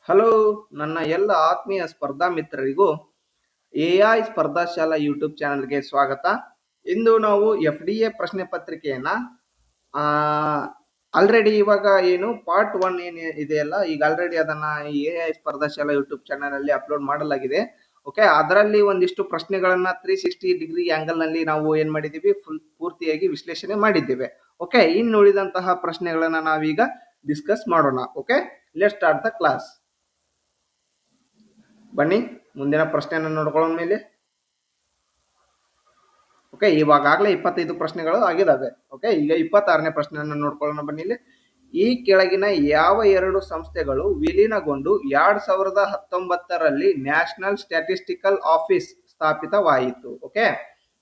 Hello, ನನ್ನ ಎಲ್ಲ ಆತ್ಮೀಯ ಸ್ಪರ್ಧಾ ಮಿತ್ರರಿಗೂ ಎಐ ಸ್ಪರ್ಧಾ ಶಾಲಾ ಯೂಟ್ಯೂಬ್ ಚಾನಲ್ಗೆ ಸ್ವಾಗತ. ಇಂದು ನಾವು FDA ಪ್ರಶ್ನೆ ಪತ್ರಿಕೆಯನ್ನ ಆಲ್ರೆಡಿ ಇವಾಗ ಏನು ಪಾರ್ಟ್ 1 ಏನು ಇದೆಯಲ್ಲ, ಈಗ ಆಲ್ರೆಡಿ ಅದನ್ನ ಎಐ ಸ್ಪರ್ಧಾ ಶಾಲಾ ಯೂಟ್ಯೂಬ್ ಚಾನಲ್ ಅಲ್ಲಿ ಅಪ್ಲೋಡ್ ಮಾಡಲಾಗಿದೆ. ಓಕೆ, ಅದರಲ್ಲಿ ಒಂದಿಷ್ಟು ಪ್ರಶ್ನೆಗಳನ್ನ 360 ಡಿಗ್ರಿ ಆಂಗಲ್ ನಲ್ಲಿ ನಾವು ಏನ್ ಮಾಡಿದೀವಿ, ಪೂರ್ತಿಯಾಗಿ ವಿಶ್ಲೇಷಣೆ ಮಾಡಿದ್ದೇವೆ. ಓಕೆ, ಇನ್ನು ಉಳಿದಂತಹ ಪ್ರಶ್ನೆಗಳನ್ನ ನಾವೀಗ ಡಿಸ್ಕಸ್ ಮಾಡೋಣ. Okay, let's start the class. ಬನ್ನಿ ಮುಂದಿನ ಪ್ರಶ್ನೆಯನ್ನು ನೋಡ್ಕೊಳ್ಳೋಣ ಮೇಲೆ. ಓಕೆ, ಇವಾಗಲೇ 25 ಪ್ರಶ್ನೆಗಳು ಆಗಿದಾವೆ. ಓಕೆ, ಈಗ 26ನೇ ಪ್ರಶ್ನೆಯನ್ನು ನೋಡ್ಕೊಳ್ಳೋಣ ಬನ್ನಿ ಇಲ್ಲಿ. ಈ ಕೆಳಗಿನ ಯಾವ ಎರಡು ಸಂಸ್ಥೆಗಳು ವಿಲೀನಗೊಂಡು 2019ರಲ್ಲಿ ನ್ಯಾಷನಲ್ ಸ್ಟ್ಯಾಟಿಸ್ಟಿಕಲ್ ಆಫೀಸ್ ಸ್ಥಾಪಿತವಾಯಿತು? Okay,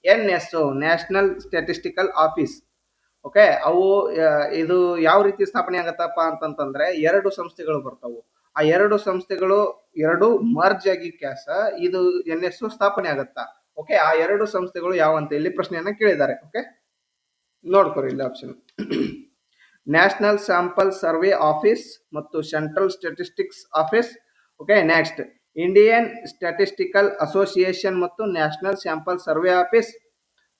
NSO national statistical office. Okay, ಅವು ಇದು ಯಾವ ರೀತಿ ಸ್ಥಾಪನೆ ಆಗತ್ತಪ್ಪ ಅಂತಂತಂದ್ರೆ, ಎರಡು ಸಂಸ್ಥೆಗಳು ಬರ್ತಾವು. ಆ ಎರಡು ಸಂಸ್ಥೆಗಳು ಎರಡು ಮರ್ಜ್ ಆಗಿ ಇದು NSO ಸ್ಥಾಪನೆ ಆಗತ್ತಾ. ಓಕೆ, ಆ ಎರಡು ಸಂಸ್ಥೆಗಳು ಯಾವಂತ ಇಲ್ಲಿ ಪ್ರಶ್ನೆಯನ್ನ ಕೇಳಿದ್ದಾರೆ. ಓಕೆ, ನೋಡ್ಕೊರಿ ಇಲ್ಲಿ option national sample survey office ಮತ್ತು central statistics office. Okay, next Indian statistical association ಮತ್ತು national sample survey office.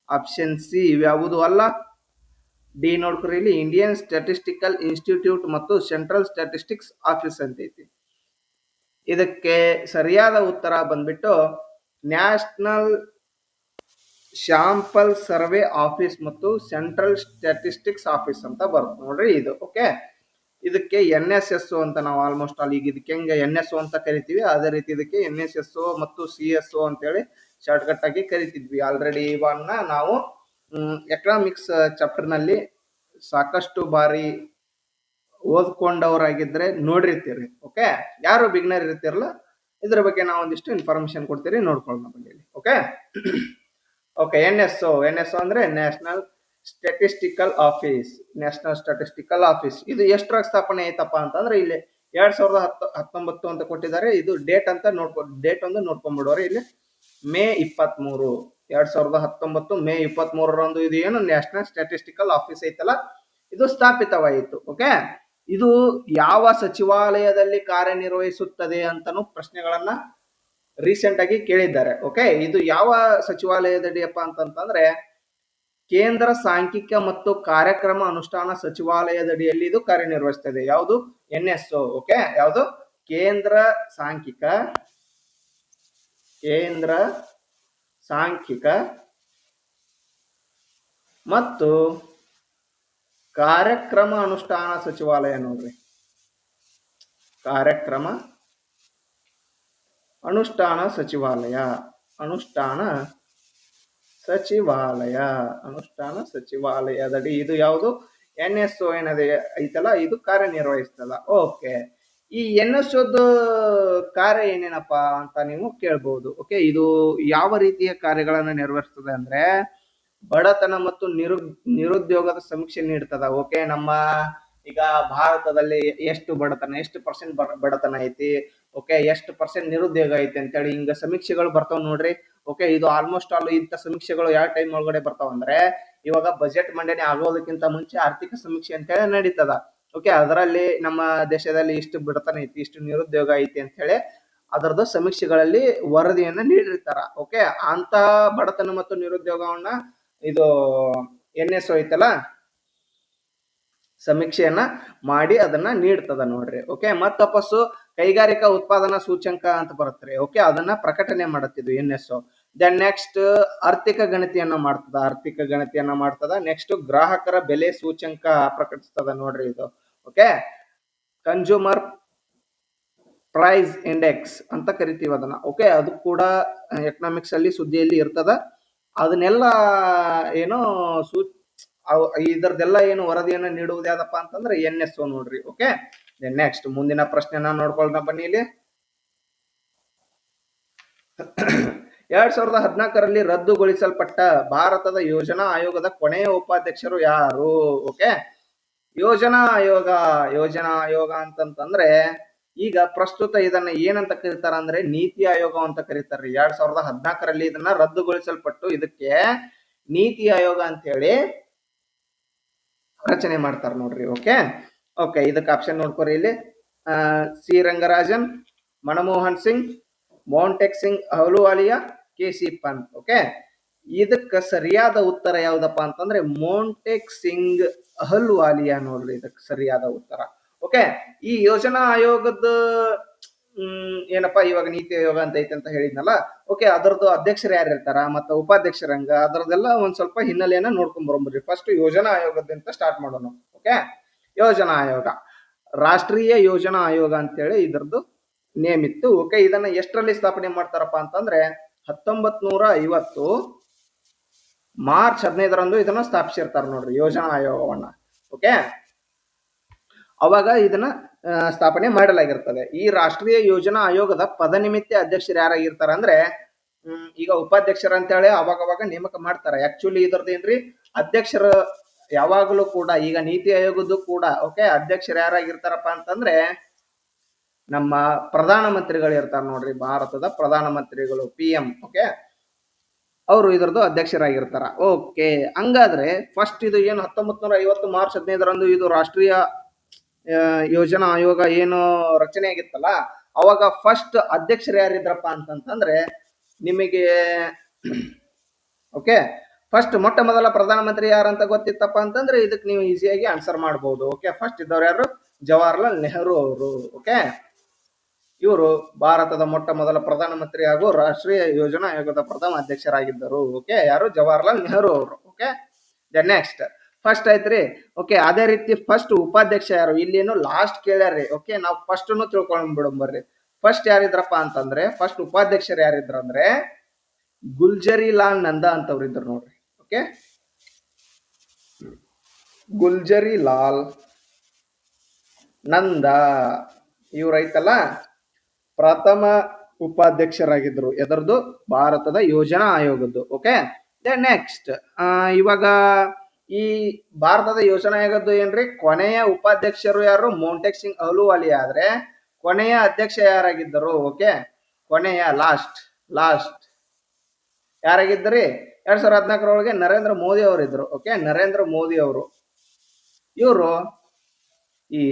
Option C ಇವ್ಯಾವುದು ಅಲ್ಲ. ಡಿ ನೋಡ್ಕೊರಿ ಇಲ್ಲಿ ಇಂಡಿಯನ್ ಸ್ಟ್ಯಾಟಿಸ್ಟಿಕಲ್ ಇನ್ಸ್ಟಿಟ್ಯೂಟ್ ಮತ್ತು ಸೆಂಟ್ರಲ್ ಸ್ಟ್ಯಾಟಿಸ್ಟಿಕ್ಸ್ ಆಫೀಸ್ ಅಂತ ಐತಿ. ಇದಕ್ಕೆ ಸರಿಯಾದ ಉತ್ತರ ಬಂದ್ಬಿಟ್ಟು ನ್ಯಾಷನಲ್ ಶಾಂಪಲ್ ಸರ್ವೆ ಆಫೀಸ್ ಮತ್ತು ಸೆಂಟ್ರಲ್ ಸ್ಟ್ಯಾಟಿಸ್ಟಿಕ್ಸ್ ಆಫೀಸ್ ಅಂತ ಬರುತ್ತೆ ನೋಡ್ರಿ ಇದು. ಓಕೆ, ಇದಕ್ಕೆ NSSO ಅಂತ ನಾವು ಆಲ್ಮೋಸ್ಟ್ ಆಲ್ ಈಗ ಇದಕ್ಕೆ ಹೆಂಗೆ NSO ಅಂತ ಕರಿತೀವಿ, ಅದೇ ರೀತಿ ಇದಕ್ಕೆ NSSO ಮತ್ತು CSO ಅಂತೇಳಿ ಶಾರ್ಟ್ ಕಟ್ ಆಗಿ ಕರಿತಿದ್ವಿ. ಆಲ್ರೆಡಿ ಇವನ್ನ ನಾವು ಎಕನಾಮಿಕ್ಸ್ ಚಾಪ್ಟರ್ ನಲ್ಲಿ ಸಾಕಷ್ಟು ಬಾರಿ ಓದ್ಕೊಂಡವರಾಗಿದ್ರೆ ನೋಡಿರ್ತೀರಿ. ಓಕೆ, ಯಾರು ಬಿಗ್ನರ್ ಇರ್ತಿರಲ್ಲ, ಇದ್ರ ಬಗ್ಗೆ ನಾವು ಒಂದಿಷ್ಟು ಇನ್ಫಾರ್ಮೇಶನ್ ಕೊಡ್ತೀರಿ, ನೋಡ್ಕೊಳ್ಳೋಣ ಬನ್ನಿ. ಓಕೆ ಓಕೆ, NSO ಅಂದ್ರೆ national statistical office. National statistical office ಇದು ಎಷ್ಟರಾಗ ಸ್ಥಾಪನೆ ಆಯ್ತಪ್ಪ ಅಂತಂದ್ರೆ ಇಲ್ಲಿ 2019 ಅಂತ ಕೊಟ್ಟಿದ್ದಾರೆ. ಇದು ಡೇಟ್ ಅಂತ ಡೇಟ್ ಒಂದು ನೋಡ್ಕೊಂಡ್ಬಿಡೋರಿ ಇಲ್ಲಿ. ಮೇ 23, 2019 ಮೇ 23ರಂದು ಇದು ಏನು ನ್ಯಾಷನಲ್ ಸ್ಟ್ಯಾಟಿಸ್ಟಿಕಲ್ ಆಫೀಸ್ ಐತಲ್ಲ, ಇದು ಸ್ಥಾಪಿತವಾಯಿತು. ಓಕೆ, ಇದು ಯಾವ ಸಚಿವಾಲಯದಲ್ಲಿ ಕಾರ್ಯನಿರ್ವಹಿಸುತ್ತದೆ ಅಂತಾನು ಪ್ರಶ್ನೆಗಳನ್ನ ರೀಸೆಂಟ್ ಆಗಿ ಕೇಳಿದ್ದಾರೆ. ಓಕೆ, ಇದು ಯಾವ ಸಚಿವಾಲಯದಡಿಯಪ್ಪ ಅಂತಂತಂದ್ರೆ ಕೇಂದ್ರ ಸಾಂಖ್ಯಿಕ ಮತ್ತು ಕಾರ್ಯಕ್ರಮ ಅನುಷ್ಠಾನ ಸಚಿವಾಲಯದಡಿಯಲ್ಲಿ ಇದು ಕಾರ್ಯನಿರ್ವಹಿಸ್ತದೆ. ಯಾವುದು? NSO. ಓಕೆ, ಯಾವುದು? ಕೇಂದ್ರ ಸಾಂಖ್ಯಿಕ ಮತ್ತು ಕಾರ್ಯಕ್ರಮ ಅನುಷ್ಠಾನ ಸಚಿವಾಲಯ ನೋಡ್ರಿ. ಕಾರ್ಯಕ್ರಮ ಅನುಷ್ಠಾನ ಸಚಿವಾಲಯದಡಿ ಇದು ಯಾವುದು? NSO ಏನದೆ ಐತಲ್ಲ, ಇದು ಕಾರ್ಯನಿರ್ವಹಿಸ್ತದ. ಓಕೆ, ಈ NSOದ ಕಾರ್ಯ ಏನೇನಪ್ಪ ಅಂತ ನೀವು ಕೇಳ್ಬಹುದು. ಓಕೆ, ಇದು ಯಾವ ರೀತಿಯ ಕಾರ್ಯಗಳನ್ನು ನಿರ್ವಹಿಸ್ತದೆ ಅಂದ್ರೆ ಬಡತನ ಮತ್ತು ನಿರುದ್ಯೋಗದ ಸಮೀಕ್ಷೆ ನೀಡ್ತದ. ಓಕೆ, ನಮ್ಮ ಈಗ ಭಾರತದಲ್ಲಿ ಎಷ್ಟು ಬಡತನ, ಎಷ್ಟು ಪರ್ಸೆಂಟ್ ಬಡತನ ಐತಿ, ಓಕೆ, ಎಷ್ಟು ಪರ್ಸೆಂಟ್ ನಿರುದ್ಯೋಗ ಐತಿ ಅಂತೇಳಿ ಹಿಂಗ ಸಮೀಕ್ಷೆಗಳು ಬರ್ತಾವ ನೋಡ್ರಿ. ಓಕೆ, ಇದು ಆಲ್ಮೋಸ್ಟ್ ಆಲ್ ಇಂಥ ಸಮೀಕ್ಷೆಗಳು ಯಾವ ಟೈಮ್ ಒಳಗಡೆ ಬರ್ತಾವ ಅಂದ್ರೆ ಇವಾಗ ಬಜೆಟ್ ಮಂಡನೆ ಆಗೋದಕ್ಕಿಂತ ಮುಂಚೆ ಆರ್ಥಿಕ ಸಮೀಕ್ಷೆ ಅಂತೇಳಿ ನಡೀತದ. ಓಕೆ, ಅದರಲ್ಲಿ ನಮ್ಮ ದೇಶದಲ್ಲಿ ಇಷ್ಟು ಬಡತನ ಐತಿ, ಇಷ್ಟು ನಿರುದ್ಯೋಗ ಐತಿ ಅಂತ ಹೇಳಿ ಅದರದ್ದು ಸಮೀಕ್ಷೆಗಳಲ್ಲಿ ವರದಿಯನ್ನ ನೀಡಿರ್ತಾರ. ಓಕೆ, ಅಂತ ಬಡತನ ಮತ್ತು ನಿರುದ್ಯೋಗವನ್ನ ಇದು NSO ಐತಲ್ಲ ಸಮೀಕ್ಷೆಯನ್ನ ಮಾಡಿ ಅದನ್ನ ನೀಡ್ತದ ನೋಡ್ರಿ. ಓಕೆ, ಮತ್ತಪ್ಪಸ್ಸು ಕೈಗಾರಿಕಾ ಉತ್ಪಾದನಾ ಸೂಚ್ಯಂಕ ಅಂತ ಬರುತ್ತೆ. ಓಕೆ, ಅದನ್ನ ಪ್ರಕಟಣೆ ಮಾಡುತ್ತಿದ್ದು NSO. ದೆನ್ ನೆಕ್ಸ್ಟ್ ಆರ್ಥಿಕ ಗಣತಿಯನ್ನ ಮಾಡ್ತದ. ನೆಕ್ಸ್ಟ್ ಗ್ರಾಹಕರ ಬೆಲೆ ಸೂಚ್ಯಂಕ ಪ್ರಕಟಿಸ್ತದ ನೋಡ್ರಿ ಇದು. ಓಕೆ, ಕನ್ಸ್ಯೂಮರ್ ಪ್ರೈಸ್ ಇಂಡೆಕ್ಸ್ ಅಂತ ಕರಿತೀವಿ ಅದನ್ನ. ಓಕೆ, ಅದು ಕೂಡ ಎಕನಾಮಿಕ್ಸ್ ಅಲ್ಲಿ ಸುದ್ದಿಯಲ್ಲಿ ಇರ್ತದ. ಅದನ್ನೆಲ್ಲ ಏನೋ ಇದರದೆಲ್ಲ ಏನು ವರದಿಯನ್ನ ನೀಡುವುದು ಯಾವ್ದಪ್ಪ ಅಂತಂದ್ರೆ NSO ನೋಡ್ರಿ. ಓಕೆ, ನೆಕ್ಸ್ಟ್ ಮುಂದಿನ ಪ್ರಶ್ನೆನ ನೋಡ್ಕೊಳ್ಳೋಣ ಬನ್ನಿ ಇಲ್ಲಿ. 2014ರಲ್ಲಿ ರದ್ದುಗೊಳಿಸಲ್ಪಟ್ಟ ಭಾರತದ ಯೋಜನಾ ಆಯೋಗದ ಕೊನೆಯ ಉಪಾಧ್ಯಕ್ಷರು ಯಾರು? ಓಕೆ, ಯೋಜನಾ ಆಯೋಗ ಅಂತಂತಂದ್ರೆ ಈಗ ಪ್ರಸ್ತುತ ಇದನ್ನ ಏನಂತ ಕರೀತಾರ ಅಂದ್ರೆ ನೀತಿ ಆಯೋಗ ಅಂತ ಕರೀತಾರ್ರಿ. 2014ರಲ್ಲಿ ಇದನ್ನ ರದ್ದುಗೊಳಿಸಲ್ಪಟ್ಟು ಇದಕ್ಕೆ ನೀತಿ ಆಯೋಗ ಅಂತ ಹೇಳಿ ರಚನೆ ಮಾಡ್ತಾರ ನೋಡ್ರಿ. ಓಕೆ, ಇದಕ್ಕೆ ಆಪ್ಷನ್ ನೋಡ್ಕೊರಿ ಇಲ್ಲಿ. C Rangarajan, Manmohan Singh, Montek Singh Ahluwalia, K C. Pant. Okay, ಇದಕ್ಕ ಸರಿಯಾದ ಉತ್ತರ ಯಾವ್ದಪ್ಪ ಅಂತಂದ್ರೆ ಮೌಂಟೆಕ್ ಸಿಂಗ್ ಅಹಲುವಾಲಿಯಾ ನೋಡ್ರಿ ಇದಕ್ಕೆ ಸರಿಯಾದ ಉತ್ತರ. ಓಕೆ, ಈ ಯೋಜನಾ ಆಯೋಗದ ಏನಪ್ಪಾ ಇವಾಗ ನೀತಿ ಆಯೋಗ ಅಂತ ಐತೆ ಅಂತ ಹೇಳಿದ್ನಲ್ಲ. ಓಕೆ, ಅದರದ್ದು ಅಧ್ಯಕ್ಷರು ಯಾರು ಇರ್ತಾರ ಮತ್ತು ಉಪಾಧ್ಯಕ್ಷರಂಗ ಅದರದೆಲ್ಲ ಒಂದ್ ಸ್ವಲ್ಪ ಹಿನ್ನೆಲೆಯನ್ನ ನೋಡ್ಕೊಂಡ್ ಬರೋಬ್ರಿ. ಫಸ್ಟ್ ಯೋಜನಾ ಆಯೋಗದಿಂದ ಸ್ಟಾರ್ಟ್ ಮಾಡೋಣ. ಓಕೆ, ಯೋಜನಾ ಆಯೋಗ ರಾಷ್ಟ್ರೀಯ ಯೋಜನಾ ಆಯೋಗ ಅಂತೇಳಿ ಇದರದ್ದು ನೇಮ್ ಇತ್ತು. ಓಕೆ, ಇದನ್ನ ಎಷ್ಟರಲ್ಲಿ ಸ್ಥಾಪನೆ ಮಾಡ್ತಾರಪ್ಪ ಅಂತಂದ್ರೆ 1950 ಮಾರ್ಚ್ 15ರಂದು ಇದನ್ನ ಸ್ಥಾಪಿಸಿರ್ತಾರೆ ನೋಡ್ರಿ ಯೋಜನಾ ಆಯೋಗವನ್ನ. ಓಕೆ, ಅವಾಗ ಇದನ್ನ ಸ್ಥಾಪನೆ ಮಾಡಲಾಗಿರ್ತದೆ. ಈ ರಾಷ್ಟ್ರೀಯ ಯೋಜನಾ ಆಯೋಗದ ಪದನಿಮಿತ್ತ ಅಧ್ಯಕ್ಷರು ಯಾರಾಗಿರ್ತಾರ ಅಂದ್ರೆ ಈಗ ಉಪಾಧ್ಯಕ್ಷರ ಅಂತೇಳಿ ಅವಾಗವಾಗ ನೇಮಕ ಮಾಡ್ತಾರೆ. ಆಕ್ಚುಲಿ ಇದ್ರದ್ದು ಏನ್ರಿ ಅಧ್ಯಕ್ಷರು ಯಾವಾಗಲೂ ಕೂಡ ಈಗ ನೀತಿ ಆಯೋಗದ್ದು ಕೂಡ ಓಕೆ ಅಧ್ಯಕ್ಷರು ಯಾರಾಗಿರ್ತಾರಪ್ಪ ಅಂತಂದ್ರೆ ನಮ್ಮ ಪ್ರಧಾನ ಮಂತ್ರಿಗಳು ಇರ್ತಾರೆ ನೋಡ್ರಿ, ಭಾರತದ ಪ್ರಧಾನ ಮಂತ್ರಿಗಳು PM. ಓಕೆ, ಅವರು ಇದರದ್ದು ಅಧ್ಯಕ್ಷರಾಗಿರ್ತಾರ. ಓಕೆ, ಹಂಗಾದ್ರೆ ಫಸ್ಟ್ ಇದು ಏನು 1950 ಮಾರ್ಚ್ 15ರಂದು ಇದು ರಾಷ್ಟ್ರೀಯ ಯೋಜನಾ ಆಯೋಗ ಏನು ರಚನೆ ಆಗಿತ್ತಲ್ಲ, ಅವಾಗ ಫಸ್ಟ್ ಅಧ್ಯಕ್ಷರು ಯಾರಿದ್ರಪ್ಪ ಅಂತಂತಂದ್ರೆ ನಿಮಗೆ ಓಕೆ ಫಸ್ಟ್ ಮೊಟ್ಟ ಮೊದಲ ಪ್ರಧಾನಮಂತ್ರಿ ಯಾರಂತ ಗೊತ್ತಿತ್ತಪ್ಪ ಅಂತಂದ್ರೆ ಇದಕ್ಕೆ ನೀವು ಈಸಿಯಾಗಿ ಆನ್ಸರ್ ಮಾಡಬಹುದು. ಓಕೆ, ಫಸ್ಟ್ ಇದ್ದವ್ರು ಯಾರು? ಜವಾಹರ್ಲಾಲ್ ನೆಹರು ಅವರು. ಓಕೆ, ಇವರು ಭಾರತದ ಮೊಟ್ಟ ಮೊದಲ ಪ್ರಧಾನಮಂತ್ರಿ ಹಾಗೂ ರಾಷ್ಟ್ರೀಯ ಯೋಜನಾ ಆಯೋಗದ ಪ್ರಥಮ ಅಧ್ಯಕ್ಷರಾಗಿದ್ದರು. ಓಕೆ, ಯಾರು? ಜವಾಹರ್ಲಾಲ್ ನೆಹರು ಅವರು. ಓಕೆ, ನೆಕ್ಸ್ಟ್ ಫಸ್ಟ್ ಆಯ್ತ್ರಿ. ಓಕೆ, ಅದೇ ರೀತಿ ಫಸ್ಟ್ ಉಪಾಧ್ಯಕ್ಷ ಯಾರು? ಇಲ್ಲೇನು ಲಾಸ್ಟ್ ಕೇಳ್ಯಾರ್ರಿ. ಓಕೆ, ನಾವು ಫಸ್ಟ್ ತಿಳ್ಕೊಂಡ್ ಬಿಡಂಬರ್ರಿ. ಫಸ್ಟ್ ಯಾರಿದ್ರಪ್ಪ ಅಂತಂದ್ರೆ ಫಸ್ಟ್ ಉಪಾಧ್ಯಕ್ಷರು ಯಾರಿದ್ರಂದ್ರೆ ಗುಲ್ಜರಿ ಲಾಲ್ ನಂದಾ ಅಂತವ್ರು ಇದ್ರು ನೋಡ್ರಿ. ಓಕೆ, ಗುಲ್ಜರಿ ಲಾಲ್ ನಂದಾ ಇವ್ರು ಐತಲ್ಲ ಪ್ರಥಮ ಉಪಾಧ್ಯಕ್ಷರಾಗಿದ್ರು ಎದರದು? ಭಾರತದ ಯೋಜನಾ ಆಯೋಗದ್ದು. ಓಕೆ, ನೆಕ್ಸ್ಟ್ ಇವಾಗ ಈ ಭಾರತದ ಯೋಜನಾ ಆಯೋಗದ್ದು ಏನ್ರಿ ಕೊನೆಯ ಉಪಾಧ್ಯಕ್ಷರು ಯಾರು? ಮೌಂಟೆಕ್ ಸಿಂಗ್ ಅಹಲುವಾಲಿಯಾ. ಆದ್ರೆ ಕೊನೆಯ ಅಧ್ಯಕ್ಷ ಯಾರಾಗಿದ್ದರು? ಓಕೆ, ಕೊನೆಯ ಲಾಸ್ಟ್ ಯಾರಾಗಿದ್ದರಿ? 2014ರೊಳಗೆ ನರೇಂದ್ರ ಮೋದಿ ಅವರು ಇದ್ರು. ಓಕೆ, ನರೇಂದ್ರ ಮೋದಿ ಅವರು ಇವರು ಈ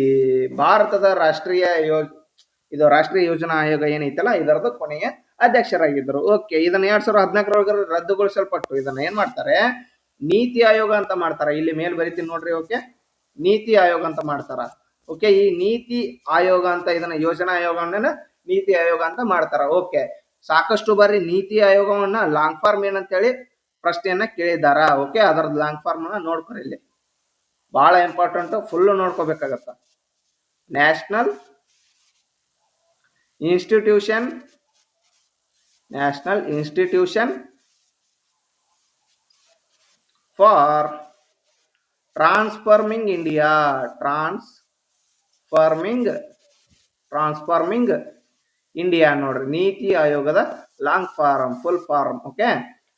ಭಾರತದ ರಾಷ್ಟ್ರೀಯ ಯೋಜನಾ ಆಯೋಗ ಏನೈತಲ್ಲ ಇದರದ್ದು ಕೊನೆಯ ಅಧ್ಯಕ್ಷರಾಗಿದ್ದರು. ಓಕೆ, ಇದನ್ನ 2014ರೊಳಗೆ ರದ್ದುಗೊಳಿಸಲ್ಪಟ್ಟು ಇದನ್ನ ಏನ್ ಮಾಡ್ತಾರೆ? ನೀತಿ ಆಯೋಗ ಅಂತ ಮಾಡ್ತಾರ. ಇಲ್ಲಿ ಮೇಲ್ ಬರಿತೀನಿ ನೋಡ್ರಿ. ಓಕೆ, ನೀತಿ ಆಯೋಗ ಅಂತ ಮಾಡ್ತಾರ. ಓಕೆ, ಈ ನೀತಿ ಆಯೋಗ ಅಂತ ಇದನ್ನ ಯೋಜನಾ ಆಯೋಗವನ್ನ ನೀತಿ ಆಯೋಗ ಅಂತ ಮಾಡ್ತಾರ. ಓಕೆ, ಸಾಕಷ್ಟು ಬಾರಿ ನೀತಿ ಆಯೋಗವನ್ನ ಲಾಂಗ್ ಫಾರ್ಮ್ ಏನಂತೇಳಿ ಪ್ರಶ್ನೆಯನ್ನ ಕೇಳಿದಾರ. ಓಕೆ, ಅದರದ್ದು ಲಾಂಗ್ ಫಾರ್ಮ್ ಅನ್ನ ನೋಡ್ಕೊರಿ, ಇಲ್ಲಿ ಬಹಳ ಇಂಪಾರ್ಟೆಂಟ್, ಫುಲ್ ನೋಡ್ಕೋಬೇಕಾಗತ್ತ. National institution for transforming India ನೋಡ್ರಿ. ನೀತಿ ಆಯೋಗದ long form, full form. Okay,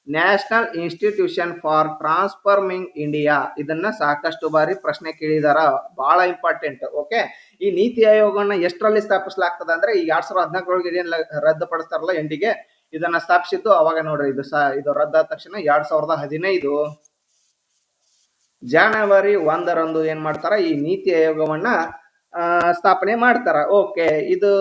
national institution for transforming India. ಇದನ್ನ ಸಾಕಷ್ಟು ಬಾರಿ ಪ್ರಶ್ನೆ ಕೇಳಿದಾರ, ಬಹಳ ಇಂಪಾರ್ಟೆಂಟ್. ಓಕೆ, ಈ ನೀತಿ ಆಯೋಗವನ್ನ ಎಷ್ಟರಲ್ಲಿ ಸ್ಥಾಪಿಸಲಾಗ್ತದೆ ಅಂದ್ರೆ ಈ 2014ರೊಳಗೆ ಏನ್ ರದ್ದುಪಡಿಸ್ತಾರಲ್ಲ ಎಂಡಿಗೆ ಇದನ್ನ ಸ್ಥಾಪಿಸಿದ್ದು ಅವಾಗ ನೋಡ್ರಿ. ಇದು ರದ್ದಾದ ತಕ್ಷಣ 2015 ಜನವರಿ 1ರಂದು ಏನ್ ಮಾಡ್ತಾರ? ಈ ನೀತಿ ಆಯೋಗವನ್ನ ಸ್ಥಾಪನೆ ಮಾಡ್ತಾರ. ಓಕೆ, ಇದು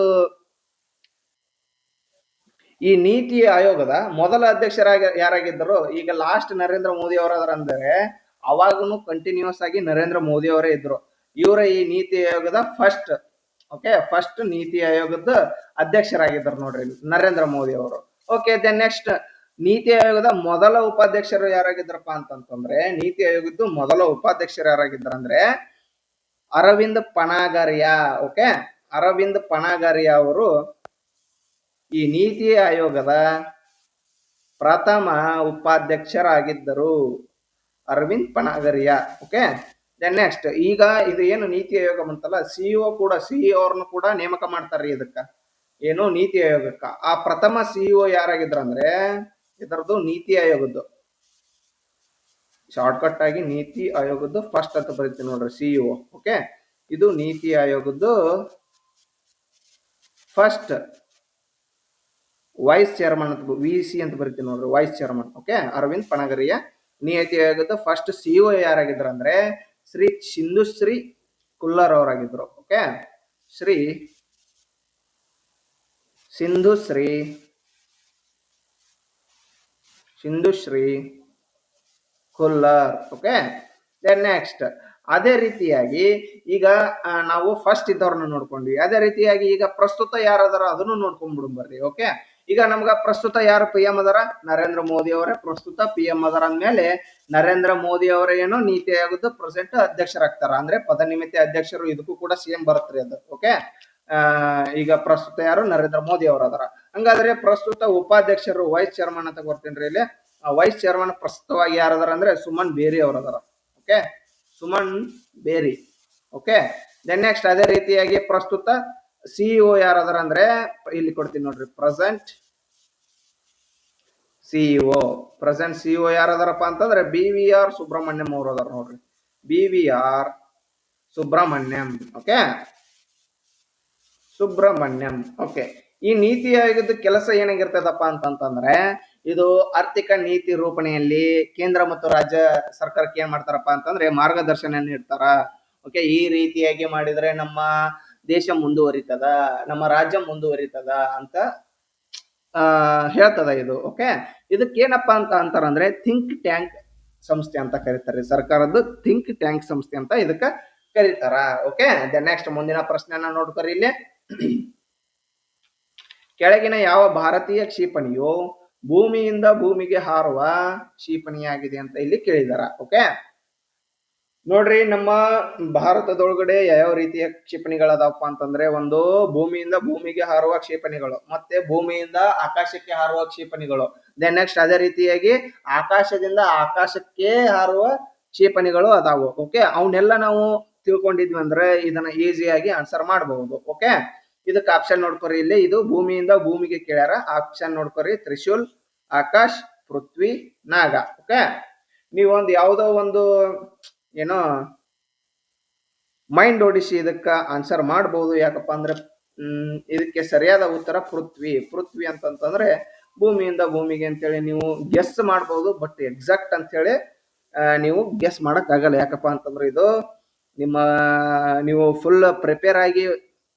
ಈ ನೀತಿ ಆಯೋಗದ ಮೊದಲ ಅಧ್ಯಕ್ಷರಾಗಿ ಯಾರಾಗಿದ್ದರು? ಈಗ ಲಾಸ್ಟ್ ನರೇಂದ್ರ ಮೋದಿ ಅವರಂದ್ರೆ ಅವಾಗೂ ಕಂಟಿನ್ಯೂಸ್ ಆಗಿ ನರೇಂದ್ರ ಮೋದಿ ಅವರೇ ಇದ್ರು. ಇವರ ಈ ನೀತಿ ಆಯೋಗದ ಫಸ್ಟ್ ನೀತಿ ಆಯೋಗದ ಅಧ್ಯಕ್ಷರಾಗಿದ್ದರು ನೋಡ್ರಿ ನರೇಂದ್ರ ಮೋದಿ ಅವರು. ಓಕೆ, ನೆಕ್ಸ್ಟ್ ನೀತಿ ಆಯೋಗದ ಮೊದಲ ಉಪಾಧ್ಯಕ್ಷರು ಯಾರಾಗಿದ್ರಪ್ಪ ಅಂತಂದ್ರೆ ನೀತಿ ಆಯೋಗದ್ದು ಮೊದಲ ಉಪಾಧ್ಯಕ್ಷರು ಯಾರಾಗಿದ್ರಂದ್ರೆ ಅರವಿಂದ್ ಪನಾಗರಿಯಾ. ಓಕೆ, ಅರವಿಂದ್ ಪನಾಗರಿಯಾ ಅವರು ಈ ನೀತಿ ಆಯೋಗದ ಪ್ರಥಮ ಉಪಾಧ್ಯಕ್ಷರಾಗಿದ್ದರು, ಅರವಿಂದ್ ಪನಾಗರಿಯಾ. ಓಕೆ, ನೆಕ್ಸ್ಟ್ ಈಗ ಇದು ಏನು ನೀತಿ ಆಯೋಗ ಬಂತಲ್ಲ, ಸಿಇಒ ಅವ್ರನ್ನು ಕೂಡ ನೇಮಕ ಮಾಡ್ತಾರ್ರಿ ಇದಕ್ಕ, ಏನು ನೀತಿ ಆಯೋಗಕ್ಕ. ಆ ಪ್ರಥಮ ಸಿಇಒ ಯಾರಾಗಿದ್ರಂದ್ರೆ ಇದರದ್ದು ನೀತಿ ಆಯೋಗದ್ದು ಶಾರ್ಟ್ಕಟ್ ಆಗಿ ನೀತಿ ಆಯೋಗದ್ದು ಫಸ್ಟ್ ಅಂತ ಬರೀತೀನಿ ನೋಡ್ರಿ, ಸಿಇಒ. ಓಕೆ, ಇದು ನೀತಿ ಆಯೋಗದ್ದು ಫಸ್ಟ್ ವೈಸ್ ಚೇರ್ಮನ್ ಅಂತ VC ಅಂತ ಬರೀತೀನಿ ನೋಡ್ರಿ, vice chairman. Okay, Arvind Panagariya. NITI ಆಯೋಗದ ಫಸ್ಟ್ ಸಿಇಒ ಯಾರಾಗಿದ್ರು ಅಂದ್ರೆ ಶ್ರೀ ಸಿಂಧುಶ್ರೀ ಕುಲ್ಲರ್ ಅವರಾಗಿದ್ರು. Okay, Shri Sindhushree Sindhushree Khullar. Okay, then next ಅದೇ ರೀತಿಯಾಗಿ ಈಗ ನಾವು ಫಸ್ಟ್ ಇದ್ದವ್ರನ್ನ ನೋಡ್ಕೊಂಡ್ವಿ. ಅದೇ ರೀತಿಯಾಗಿ ಈಗ ಪ್ರಸ್ತುತ ಯಾರದಾರ ಅದನ್ನು ನೋಡ್ಕೊಂಡ್ಬಿಡು ಬರ್ರಿ. ಓಕೆ, ಈಗ ನಮ್ಗ ಪ್ರಸ್ತುತ ಯಾರು ಪಿ ಎಂ ಅದರ? ನರೇಂದ್ರ ಮೋದಿ ಅವರೇ ಪ್ರಸ್ತುತ ಪಿ ಎಂ ಅದರ ಅಂದ್ಮೇಲೆ ನರೇಂದ್ರ ಮೋದಿ ಅವರ ಏನು ನೀತಿ ಆಯೋಗದ ಪ್ರೆಸೆಂಟ್ ಅಧ್ಯಕ್ಷರಾಗ್ತಾರ, ಅಂದ್ರೆ ಪದನಿಮಿತಿ ಅಧ್ಯಕ್ಷರು. ಇದಕ್ಕೂ ಕೂಡ ಸೇಮ್ ಬರುತ್ತೆ ಅದು. ಓಕೆ, ಈಗ ಪ್ರಸ್ತುತ ಯಾರು? ನರೇಂದ್ರ ಮೋದಿ ಅವರು ಅದರ. ಹಂಗಾದ್ರೆ ಪ್ರಸ್ತುತ ಉಪಾಧ್ಯಕ್ಷರು ವೈಸ್ ಚೇರ್ಮನ್ ಅಂತ ಕೊಡ್ತೀನಿ ಇಲ್ಲಿ. ವೈಸ್ ಚೇರ್ಮನ್ ಪ್ರಸ್ತುತವಾಗಿ ಯಾರದಾರ ಅಂದ್ರೆ ಸುಮನ್ ಬೇರಿ ಅವರು ಅದರ. Okay, Suman Bery. Okay, then next ಅದೇ ರೀತಿಯಾಗಿ ಪ್ರಸ್ತುತ ಸಿಇಒ ಯಾರದಾರ ಅಂದ್ರೆ ಇಲ್ಲಿ ಕೊಡ್ತೀನಿ ನೋಡ್ರಿ, ಪ್ರೆಸೆಂಟ್ ಸಿಇಒ. ಪ್ರೆಸೆಂಟ್ ಸಿಇಒ ಯಾರದಾರಪ್ಪ ಅಂತಂದ್ರೆ ಬಿ ವಿ ಆರ್ ಸುಬ್ರಹ್ಮಣ್ಯಂ ಅವರು ಅದಾರ ನೋಡ್ರಿ, B V R Subrahmanyam. Okay, Subrahmanyam. Okay, ಈ ನೀತಿ ಆಯೋಗದ ಕೆಲಸ ಏನಾಗಿರ್ತದಪ್ಪ ಅಂತಂತಂದ್ರೆ ಇದು ಆರ್ಥಿಕ ನೀತಿ ರೂಪಣೆಯಲ್ಲಿ ಕೇಂದ್ರ ಮತ್ತು ರಾಜ್ಯ ಸರ್ಕಾರಕ್ಕೆ ಏನ್ ಮಾಡ್ತಾರಪ್ಪ ಅಂತಂದ್ರೆ ಮಾರ್ಗದರ್ಶನ ನೀಡ್ತಾರ. ಓಕೆ, ಈ ರೀತಿಯಾಗಿ ಮಾಡಿದ್ರೆ ನಮ್ಮ ದೇಶ ಮುಂದುವರಿತದ, ನಮ್ಮ ರಾಜ್ಯ ಮುಂದುವರಿತದ ಅಂತ ಹೇಳ್ತದ ಇದು. ಓಕೆ, ಇದಕ್ಕೇನಪ್ಪ ಅಂತ ಅಂತಾರಂದ್ರೆ ಥಿಂಕ್ ಟ್ಯಾಂಕ್ ಸಂಸ್ಥೆ ಅಂತ ಕರೀತಾರೆ. ಸರ್ಕಾರದ್ದು ಥಿಂಕ್ ಟ್ಯಾಂಕ್ ಸಂಸ್ಥೆ ಅಂತ ಇದಕ್ಕ ಕರೀತಾರ. ಓಕೆ, ನೆಕ್ಸ್ಟ್ ಮುಂದಿನ ಪ್ರಶ್ನೆಯನ್ನ ನೋಡ್ಕೊರಿ ಇಲ್ಲಿ. ಕೆಳಗಿನ ಯಾವ ಭಾರತೀಯ ಕ್ಷಿಪಣಿಯು ಭೂಮಿಯಿಂದ ಭೂಮಿಗೆ ಹಾರುವ ಕ್ಷಿಪಣಿಯಾಗಿದೆ ಅಂತ ಇಲ್ಲಿ ಕೇಳಿದಾರ. ಓಕೆ, ನೋಡ್ರಿ ನಮ್ಮ ಭಾರತದೊಳಗಡೆ ಯಾವ ರೀತಿಯ ಕ್ಷಿಪಣಿಗಳದಾವಪ್ಪ ಅಂತಂದ್ರೆ ಒಂದು ಭೂಮಿಯಿಂದ ಭೂಮಿಗೆ ಹಾರುವ ಕ್ಷಿಪಣಿಗಳು, ಮತ್ತೆ ಭೂಮಿಯಿಂದ ಆಕಾಶಕ್ಕೆ ಹಾರುವ ಕ್ಷಿಪಣಿಗಳು. ದೆನ್ ನೆಕ್ಸ್ಟ್ ಅದೇ ರೀತಿಯಾಗಿ ಆಕಾಶದಿಂದ ಆಕಾಶಕ್ಕೆ ಹಾರುವ ಕ್ಷಿಪಣಿಗಳು ಅದಾವು. ಓಕೆ, ಅವನ್ನೆಲ್ಲ ನಾವು ತಿಳ್ಕೊಂಡಿದ್ವಿ ಅಂದ್ರೆ ಇದನ್ನ ಈಸಿಯಾಗಿ ಆನ್ಸರ್ ಮಾಡಬಹುದು. ಓಕೆ, ಇದಕ್ಕೆ ಆಪ್ಷನ್ ನೋಡ್ಕೊರಿ ಇಲ್ಲಿ. ಇದು ಭೂಮಿಯಿಂದ ಭೂಮಿಗೆ ಕೇಳ್ಯಾರ. ಆಪ್ಷನ್ ನೋಡ್ಕೊರಿ, ತ್ರಿಶೂಲ್, ಆಕಾಶ್, ಪೃಥ್ವಿ, ನಾಗ. ಓಕೆ, ನೀವೊಂದು ಯಾವುದೋ ಒಂದು ಏನೋ ಮೈಂಡ್ ಓಡಿಸಿ ಇದಕ್ಕ ಆನ್ಸರ್ ಮಾಡಬಹುದು. ಯಾಕಪ್ಪ ಅಂದ್ರೆ ಇದಕ್ಕೆ ಸರಿಯಾದ ಉತ್ತರ ಪೃಥ್ವಿ. ಪೃಥ್ವಿ ಅಂತಂತಂದ್ರೆ ಭೂಮಿಯಿಂದ ಭೂಮಿಗೆ ಅಂತೇಳಿ ನೀವು ಗೆಸ್ ಮಾಡಬಹುದು, ಬಟ್ ಎಕ್ಸಾಕ್ಟ್ ಅಂತ ಹೇಳಿ ನೀವು ಗೆಸ್ ಮಾಡಕ್ ಆಗಲ್ಲ. ಯಾಕಪ್ಪ ಅಂತಂದ್ರೆ ಇದು ನೀವು ಫುಲ್ ಪ್ರಿಪೇರ್ ಆಗಿ